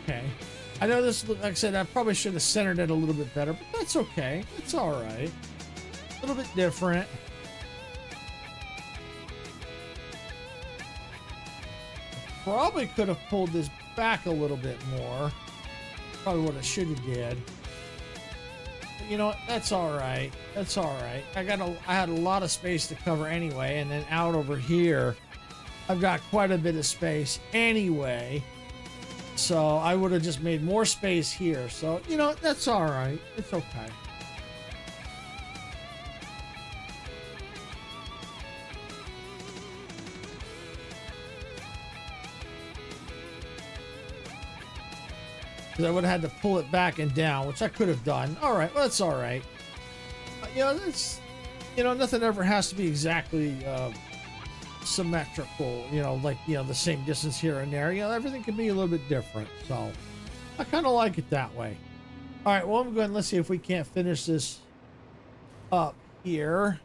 Okay. I know this, like I said, I probably should have centered it a little bit better, but that's okay. It's all right. A little bit different. Probably could have pulled this back a little bit more. Probably what I should have did. But you know what? That's all right. That's all right. I had a lot of space to cover anyway, and then out over here, I've got quite a bit of space anyway. So I would have just made more space here. So, you know, that's all right. It's okay. Because I would have had to pull it back and down, which I could have done. All right, well, that's all right. You know, it's, you know, nothing ever has to be exactly symmetrical, you know, like, you know, the same distance here and there. You know, everything can be a little bit different. So I kind of like it that way. All right, well, I'm going, let's see if we can't finish this up here.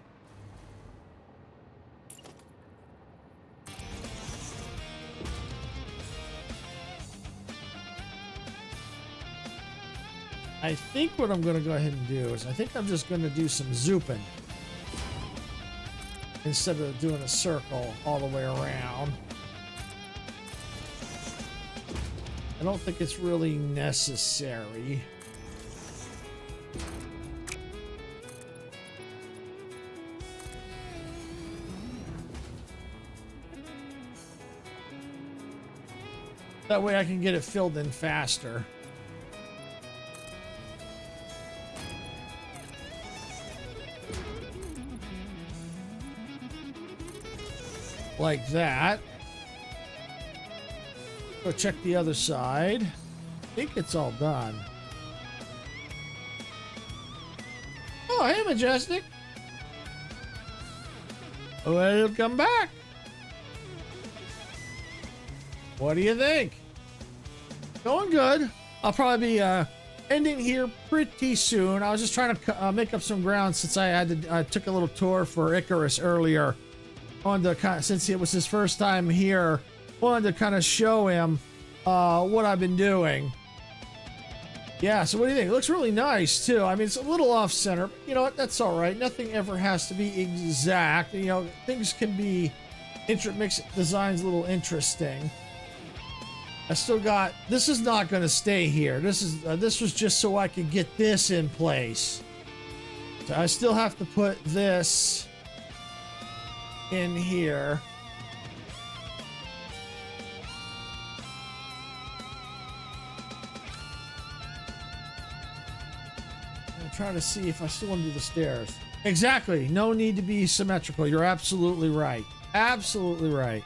I think what I'm going to go ahead and do is I think I'm just going to do some zooping instead of doing a circle all the way around. I don't think it's really necessary. That way I can get it filled in faster. Like that. Go check the other side. I think it's all done. Oh, hey, Majestic. Welcome back. What do you think? Going good. I'll probably be ending here pretty soon. I was just trying to make up some ground since I took a little tour for Icarus earlier. Wanted to kind of, since it was his first time here, wanted to kind of show him what I've been doing. Yeah, so what do you think? It looks really nice too. I mean, it's a little off center, but you know what? That's all right. Nothing ever has to be exact. You know, things can be makes designs a little interesting. I still got, this is not going to stay here. This was just so I could get this in place. So I still have to put this in here. I'm trying to see if I still want to do the stairs. Exactly. No need to be symmetrical. You're absolutely right. Absolutely right.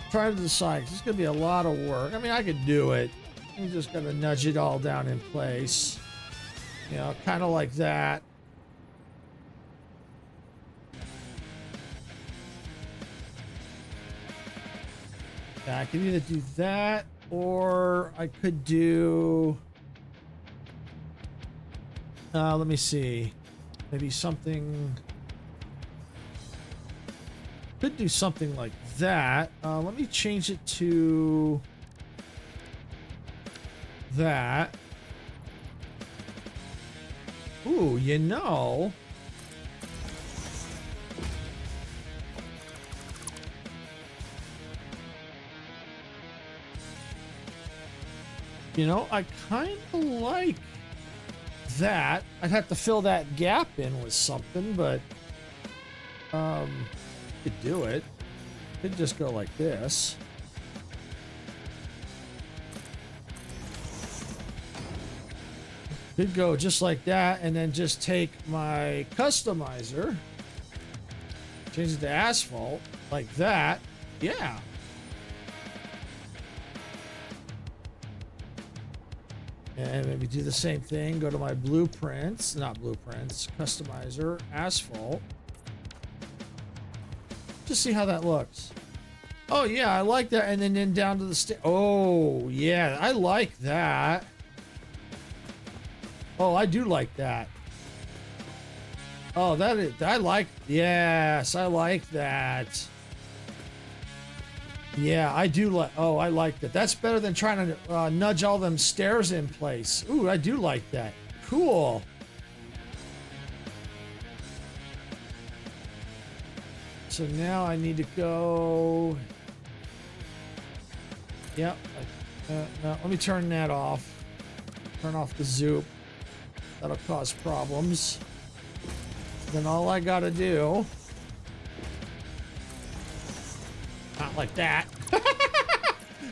Try to decide. It's going to be a lot of work. I mean, I could do it. I'm just going to nudge it all down in place. You know, kind of like that. Yeah, I could either do that or I could do... let me see. Maybe something... Could do something like that. Let me change it to... that. Ooh, you know... You know, I kind of like that. I'd have to fill that gap in with something, but could do it. Could just go like this. Could go just like that, and then just take my customizer, change it to asphalt like that. Yeah. And maybe do the same thing. Go to my blueprints, not blueprints, customizer, asphalt. Just see how that looks. Oh yeah, I like that. And then down to the oh yeah, I like that. Oh, I do like that. Oh, that is, I like, yes, I like that. Yeah, I do like, oh, I like that. That's better than trying to nudge all them stairs in place. Ooh, I do like that. Cool. So now I need to go. Yep. No, let me turn that off. Turn off the zoop. That'll cause problems. Then all I gotta do. Not like that.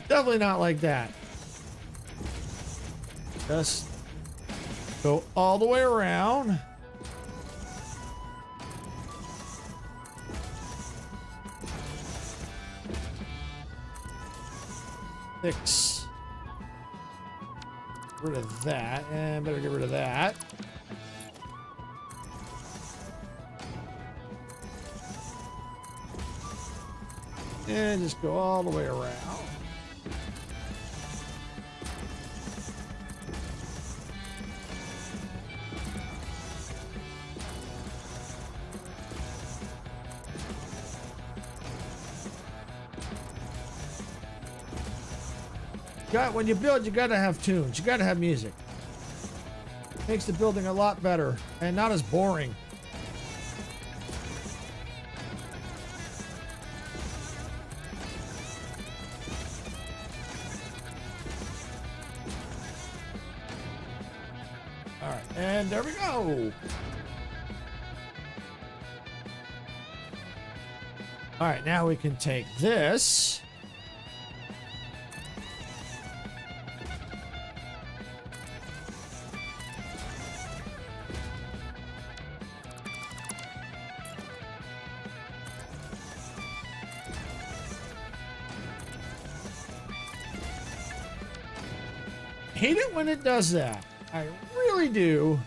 Definitely not like that. Just go all the way around. Fix. Rid of that, and better get rid of that. And just go all the way around. When you build, you gotta have tunes. You gotta have music. Makes the building a lot better and not as boring. All right, and there we go. All right, now we can take this. Hate it when it does that. I really do.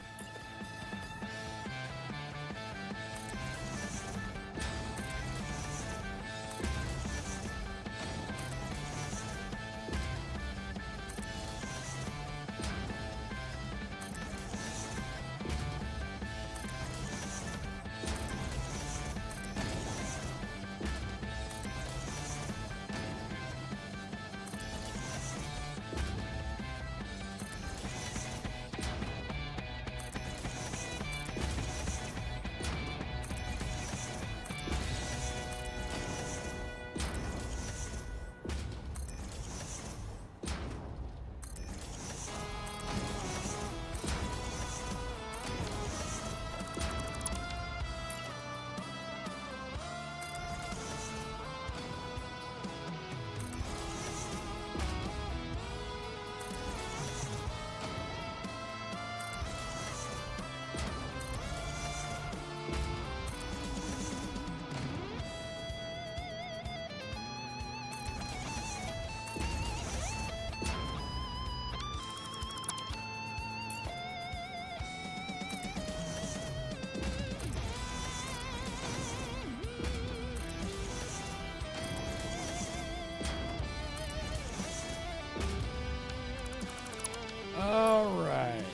All right.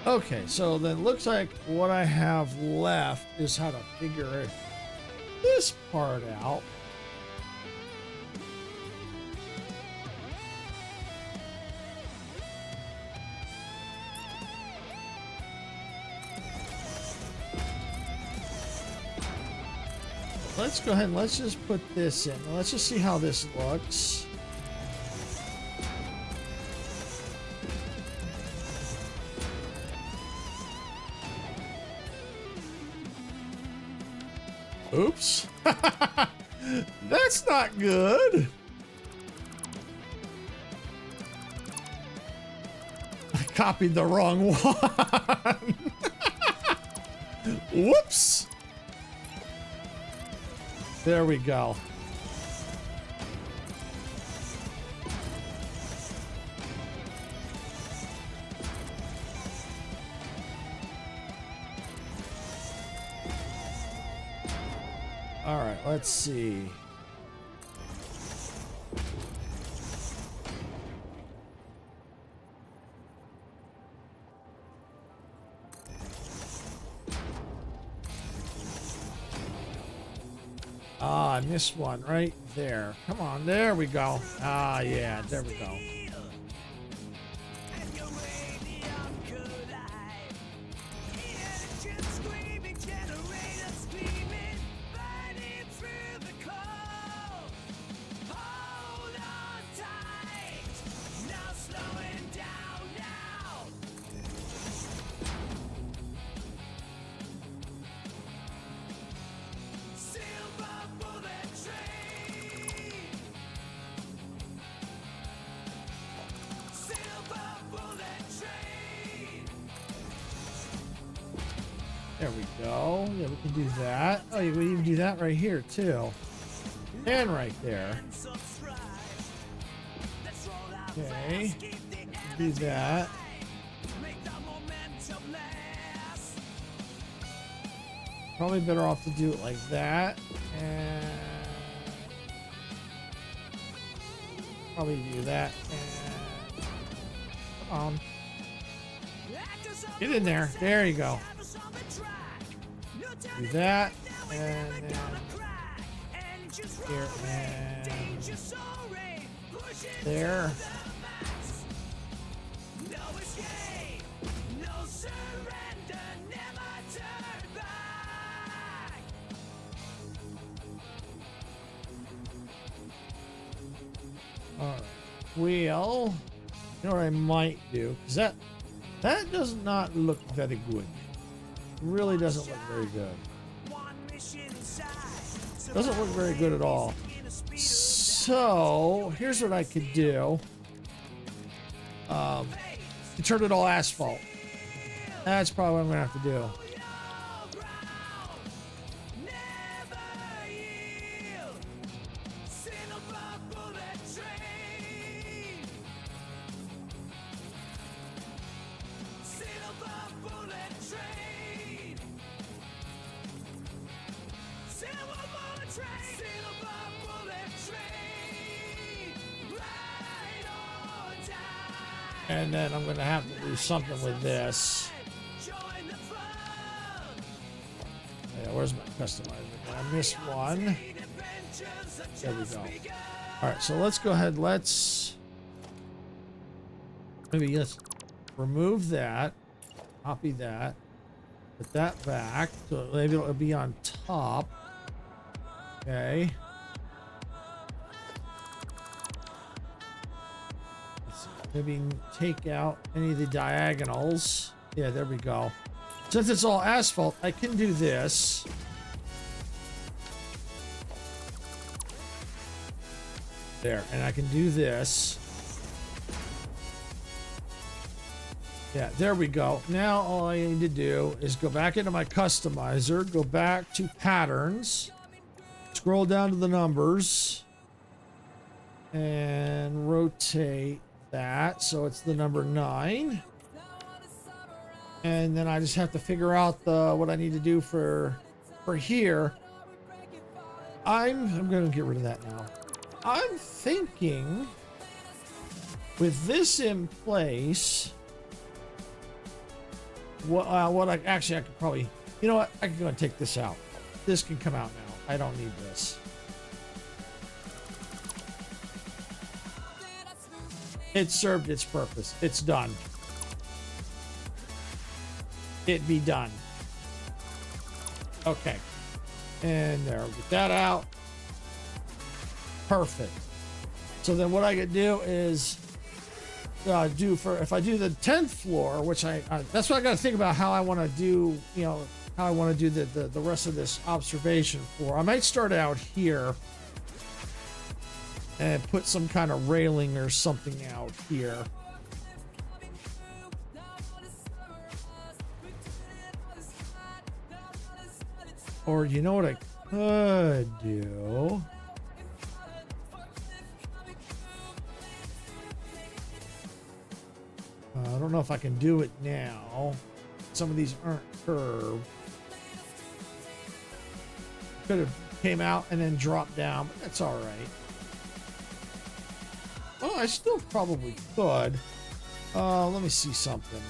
Okay, so then looks like what I have left is how to figure this part out. Let's go ahead and let's just put this in. Let's just see how this looks. Oops. That's not good. I copied the wrong one. Whoops. There we go. All right, let's see. Ah, I missed one right there. Come on, there we go. Ah, yeah, there we go. Silver bullet train. There we go. Yeah, we can do that. Oh, you can even do that right here too. And right there. Okay. Do that. Probably better off to do it like that. And probably do that. And come on. Get in there. There you go. Do that. And then here and there. Alright. Well, you know what I might do? Because that does not look very good. It really doesn't look very good. Doesn't look very good at all. So here's what I could do. You turn it all asphalt. That's probably what I'm gonna have to do. And then I'm going to have to do something with this. Yeah, where's my customizer? I missed one. There we go. All right, so let's go ahead. Let's remove that. Copy that. Put that back. So maybe it'll be on top. Okay. Maybe take out any of the diagonals. Yeah, there we go. Since it's all asphalt, I can do this. There, and I can do this. Yeah, there we go. Now all I need to do is go back into my customizer, go back to patterns, scroll down to the numbers, and rotate that so it's the number 9, and then I just have to figure out what I need to do for here. I'm gonna get rid of that now. I'm thinking with this in place, what I could probably, you know what, I can go and take this out. This can come out now. I don't need this. It served its purpose. It's done. It be done. Okay. And there, get that out. Perfect. So then what I could do is if I do the 10th floor, which that's what I got to think about how I want to do, how I want to do the rest of this observation floor. I might start out here and put some kind of railing or something out here. Or you know what I could do? I don't know if I can do it now. Some of these aren't curved. Could have came out and then dropped down, but that's all right. Well, I still probably could. Let me see something.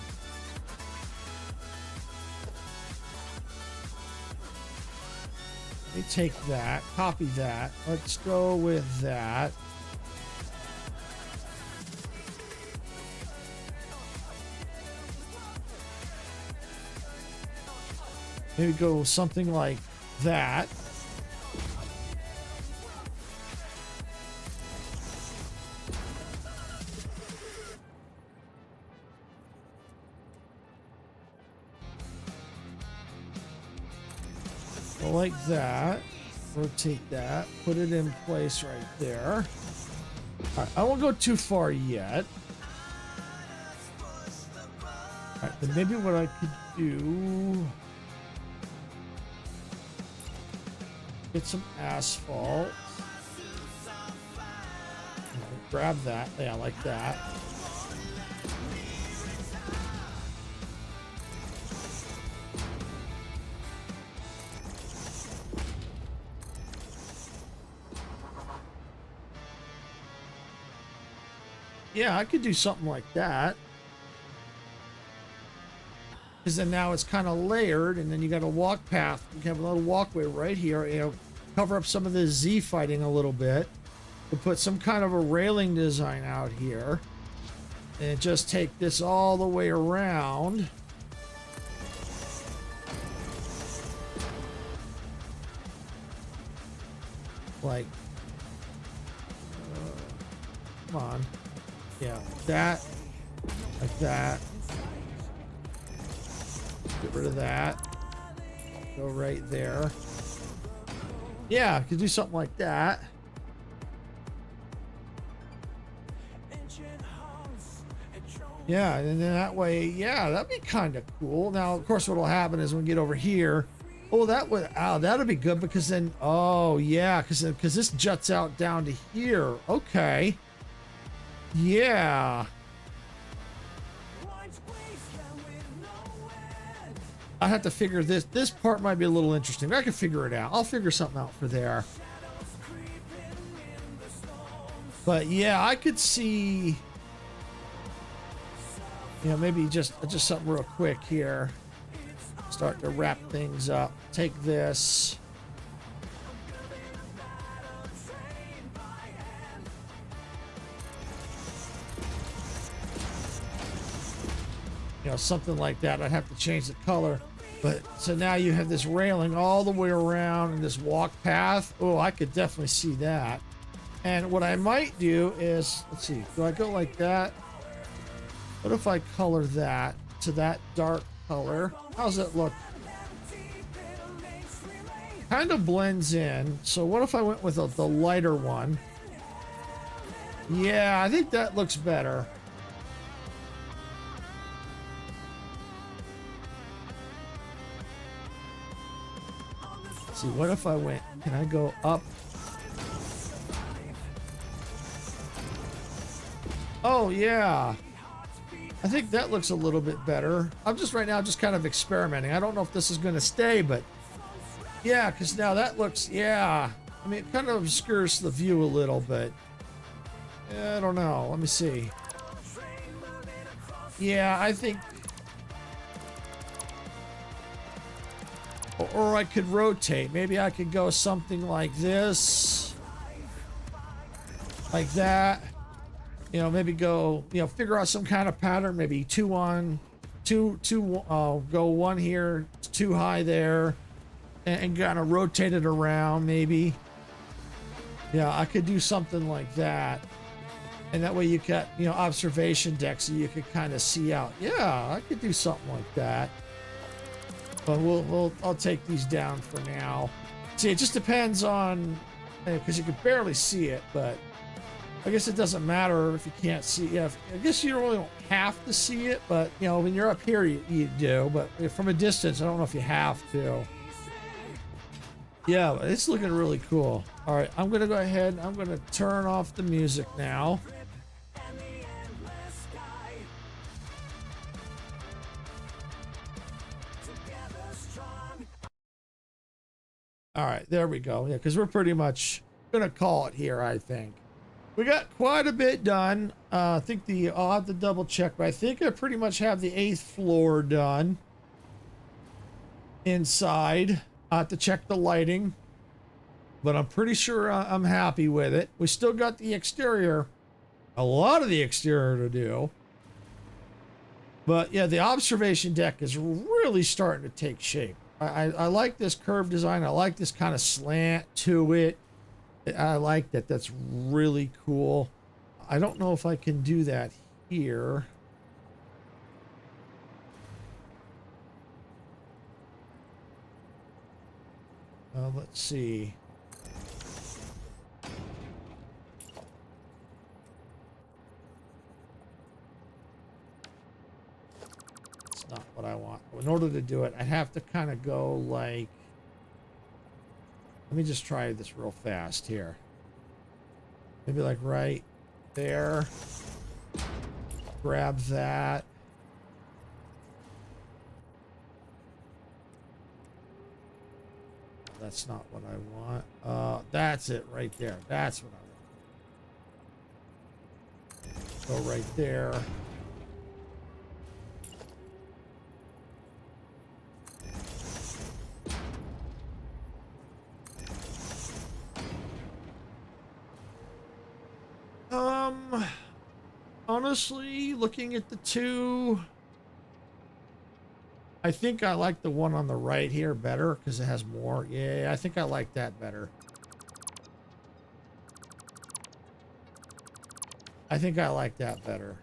Let me take that, copy that. Let's go with that. Maybe go something like that. Like that. Rotate that. Put it in place right there. All right, I won't go too far yet. All right, then maybe what I could do. Get some asphalt. Grab that. Yeah, I like that. Yeah, I could do something like that. Because then now it's kind of layered, and then you got a walk path. You can have a little walkway right here. You know, cover up some of the Z fighting a little bit. To put some kind of a railing design out here. And just take this all the way around. Like, come on. Yeah, that, like that. Get rid of that. Go right there. Yeah, I could do something like that. Yeah, and then that way, yeah, that'd be kind of cool. Now, of course, what'll happen is when we get over here, oh, that would, oh, that'll be good because then, oh, yeah, because this juts out down to here. Okay. Yeah. I have to figure this. This part might be a little interesting, but I can figure it out. I'll figure something out for there. But yeah, I could see, you know, maybe just something real quick here. Start to wrap things up. Take this. You know, something like that. I'd have to change the color. But so now you have this railing all the way around and this walk path. Oh, I could definitely see that. And what I might do is, let's see, do I go like that? What if I color that to that dark color? How's it look? Kind of blends in. So what if I went with the lighter one? Yeah, I think that looks better. Let's see, what if I went, can I go up? Oh, yeah. I think that looks a little bit better. I'm just right now just kind of experimenting. I don't know if this is going to stay, but yeah, because now that looks, yeah. I mean, it kind of obscures the view a little bit. Yeah, I don't know. Let me see. Yeah, I think. Or I could rotate. Maybe I could go something like this. Like that. You know, maybe go, you know, figure out some kind of pattern. Maybe two, go one here, two high there. And kind of rotate it around, maybe. Yeah, I could do something like that. And that way you got, you know, observation deck so you could kind of see out. Yeah, I could do something like that. But I'll take these down for now. See, it just depends on, because you can barely see it, but I guess it doesn't matter if you can't see. Yeah, I guess you really don't have to see it, but you know, when you're up here, you do. But from a distance, I don't know if you have to. Yeah, it's looking really cool. All right, I'm gonna go ahead. I'm gonna turn off the music now. All right, there we go. Yeah, because we're pretty much gonna call it here, I think. We got quite a bit done. I think I'll have to double check, but I think I pretty much have the 8th floor done. Inside, I have to check the lighting, but I'm pretty sure I'm happy with it. We still got the exterior, a lot of the exterior to do. But yeah, the observation deck is really starting to take shape. I like this curved design. I like this kind of slant to it. I like that. That's really cool. I don't know if I can do that here. Let's see. That's not what I want. In order to do it, I have to kind of go like Let me just try this real fast here. Maybe like right there. Grab that. That's not what I want. That's it right there. That's what I want. Go right there. Honestly, looking at the two, I think I like the one on the right here better because it has more. Yeah, I think I like that better. I think I like that better.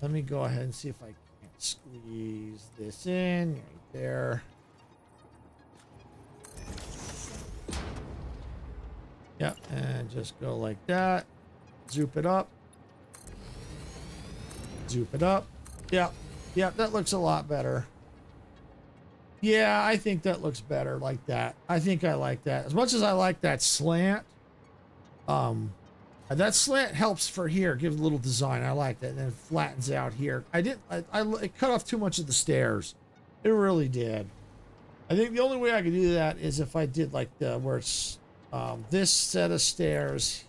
Let me go ahead and see if I can squeeze this in right there. Yep, and just go like that. Zoop it up. Zoop it up. Yep, yep, that looks a lot better. Yeah, I think that looks better like that. I think I like that. As much as I like that slant, that slant helps for here, gives a little design. I like that. And then it flattens out here. It cut off too much of the stairs. It really did. I think the only way I could do that is if I did like the, where it's, this set of stairs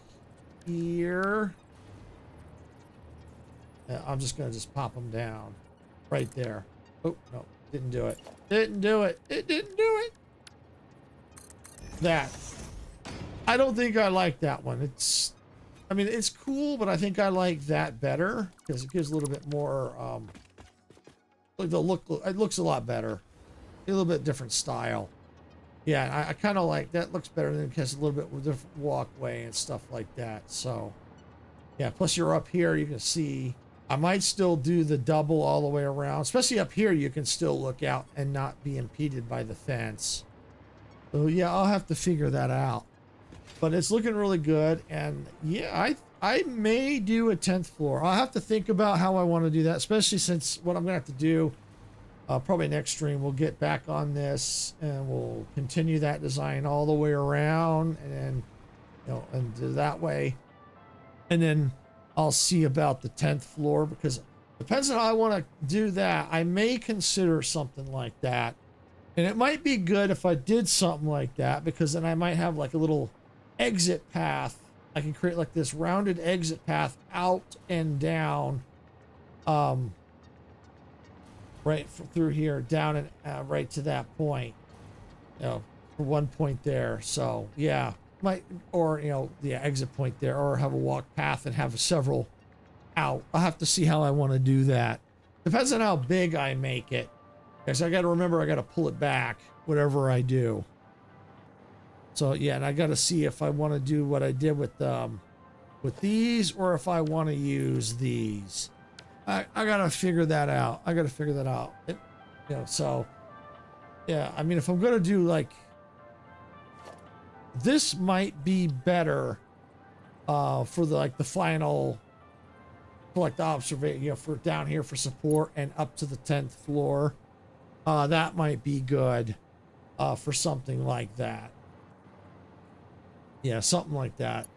here. I'm just going to just pop them down right there. Oh, no, didn't do it. Didn't do it. It didn't do it. That. I don't think I like that one. I mean, it's cool, but I think I like that better because it gives a little bit more, like the look, it looks a lot better. A little bit different style. Yeah, I kind of like that. Looks better than it has a little bit of different walkway and stuff like that. So, yeah, plus you're up here, you can see. I might still do the double all the way around, especially up here. You can still look out and not be impeded by the fence. So, yeah, I'll have to figure that out. But it's looking really good. And, yeah, I may do a 10th floor. I'll have to think about how I want to do that, especially since what I'm going to have to do. Probably next stream we'll get back on this and we'll continue that design all the way around and then, you know, and do that way. And then I'll see about the 10th floor because depends on how I want to do that. I may consider something like that. And it might be good if I did something like that because then I might have like a little exit path. I can create like this rounded exit path out and down. Right through here, down and right to that point, you know, for one point there. So yeah, or you know, the exit point there, or have a walk path and have several out. I'll have to see how I want to do that. Depends on how big I make it, because I got to remember I got to pull it back whatever I do. So yeah, and I got to see if I want to do what I did with these, or if I want to use these. I gotta figure that out. I gotta figure that out. You know, so yeah, I mean, if I'm gonna do like this, might be better for the final, for like the observation, you know, for down here for support and up to the 10th floor. That might be good for something like that. Yeah, something like that.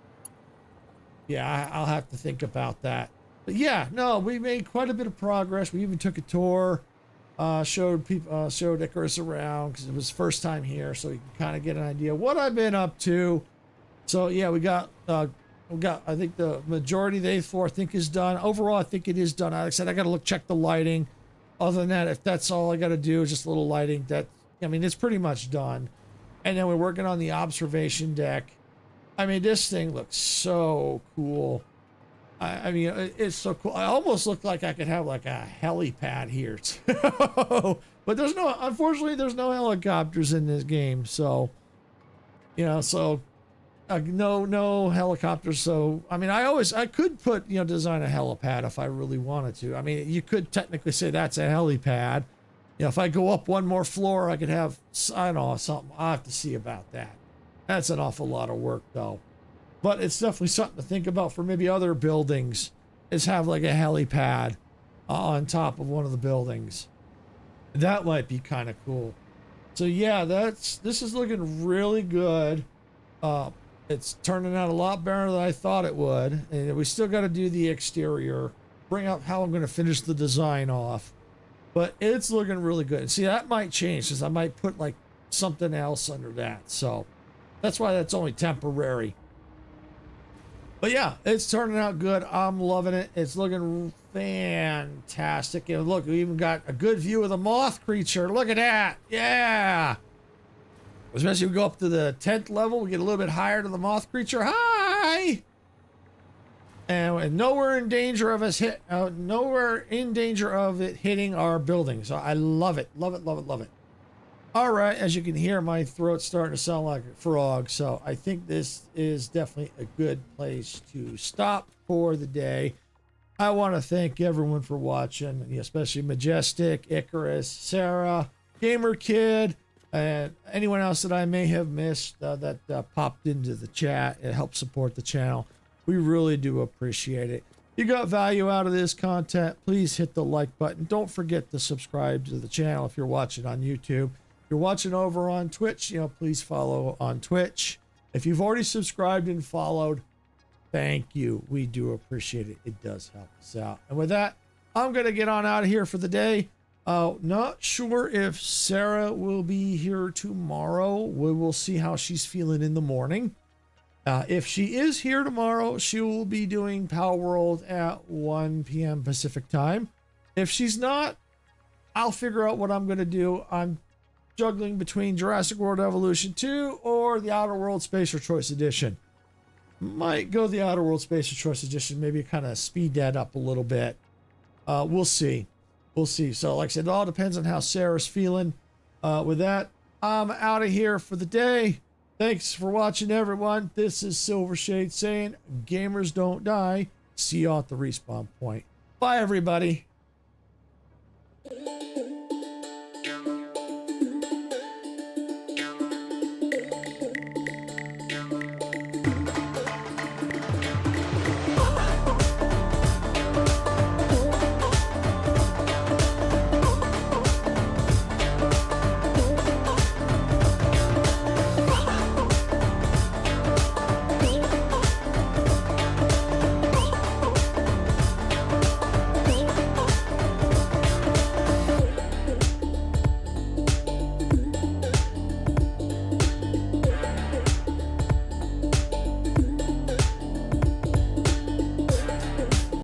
Yeah, I'll have to think about that. But yeah, no, we made quite a bit of progress. We even took a tour, showed Icarus around because it was first time here, so you can kind of get an idea of what I've been up to. So yeah, we got I think the majority of the 8th floor I think is done. Overall, I think it is done. Like I said, I got to check the lighting. Other than that, if that's all I got to do is just a little lighting, I mean, it's pretty much done. And then we're working on the observation deck. I mean, this thing looks so cool. I mean, it's so cool. I almost look like I could have like a helipad here too. But unfortunately, there's no helicopters in this game. So, you know, no helicopters. So, I mean, I could put, you know, design a helipad if I really wanted to. I mean, you could technically say that's a helipad. You know, if I go up one more floor, I could have, I don't know, something. I'll have to see about that. That's an awful lot of work though. But it's definitely something to think about for maybe other buildings, is have like a helipad on top of one of the buildings. That might be kind of cool. So yeah, this is looking really good. It's turning out a lot better than I thought it would. And we still got to do the exterior, bring up how I'm going to finish the design off. But it's looking really good. And see, that might change because I might put like something else under that. So that's why that's only temporary. But yeah, it's turning out good. I'm loving it. It's looking fantastic. And look, we even got a good view of the moth creature. Look at that. Yeah. Especially if we go up to the 10th level, we get a little bit higher to the moth creature. Hi. And nowhere in danger of us nowhere in danger of it hitting our building. So I love it. Love it, love it, love it. All right, as you can hear, my throat's starting to sound like a frog. So I think this is definitely a good place to stop for the day. I want to thank everyone for watching, especially Majestic, Icarus, Sarah, Gamer Kid, and anyone else that I may have missed that popped into the chat. It helps support the channel. We really do appreciate it. If you got value out of this content, please hit the like button. Don't forget to subscribe to the channel if you're watching on YouTube. If you're watching over on Twitch, please follow on Twitch. If you've already subscribed and followed, thank you. We do appreciate it. It does help us out. And with that, I'm going to get on out of here for the day. Not sure if Sarah will be here tomorrow. We will see how she's feeling in the morning. If she is here tomorrow, she will be doing Power World at 1 p.m. Pacific time. If she's not, I'll figure out what I'm going to do. I'm juggling between Jurassic World Evolution 2 or the Outer World Spacer Choice Edition. Might go the Outer World Spacer Choice Edition, maybe kind of speed that up a little bit. We'll see. We'll see. So like I said, it all depends on how Sarah's feeling. With that, I'm out of here for the day. Thanks for watching, everyone. This is Silvershade saying, gamers don't die. See you all at the respawn point. Bye, everybody.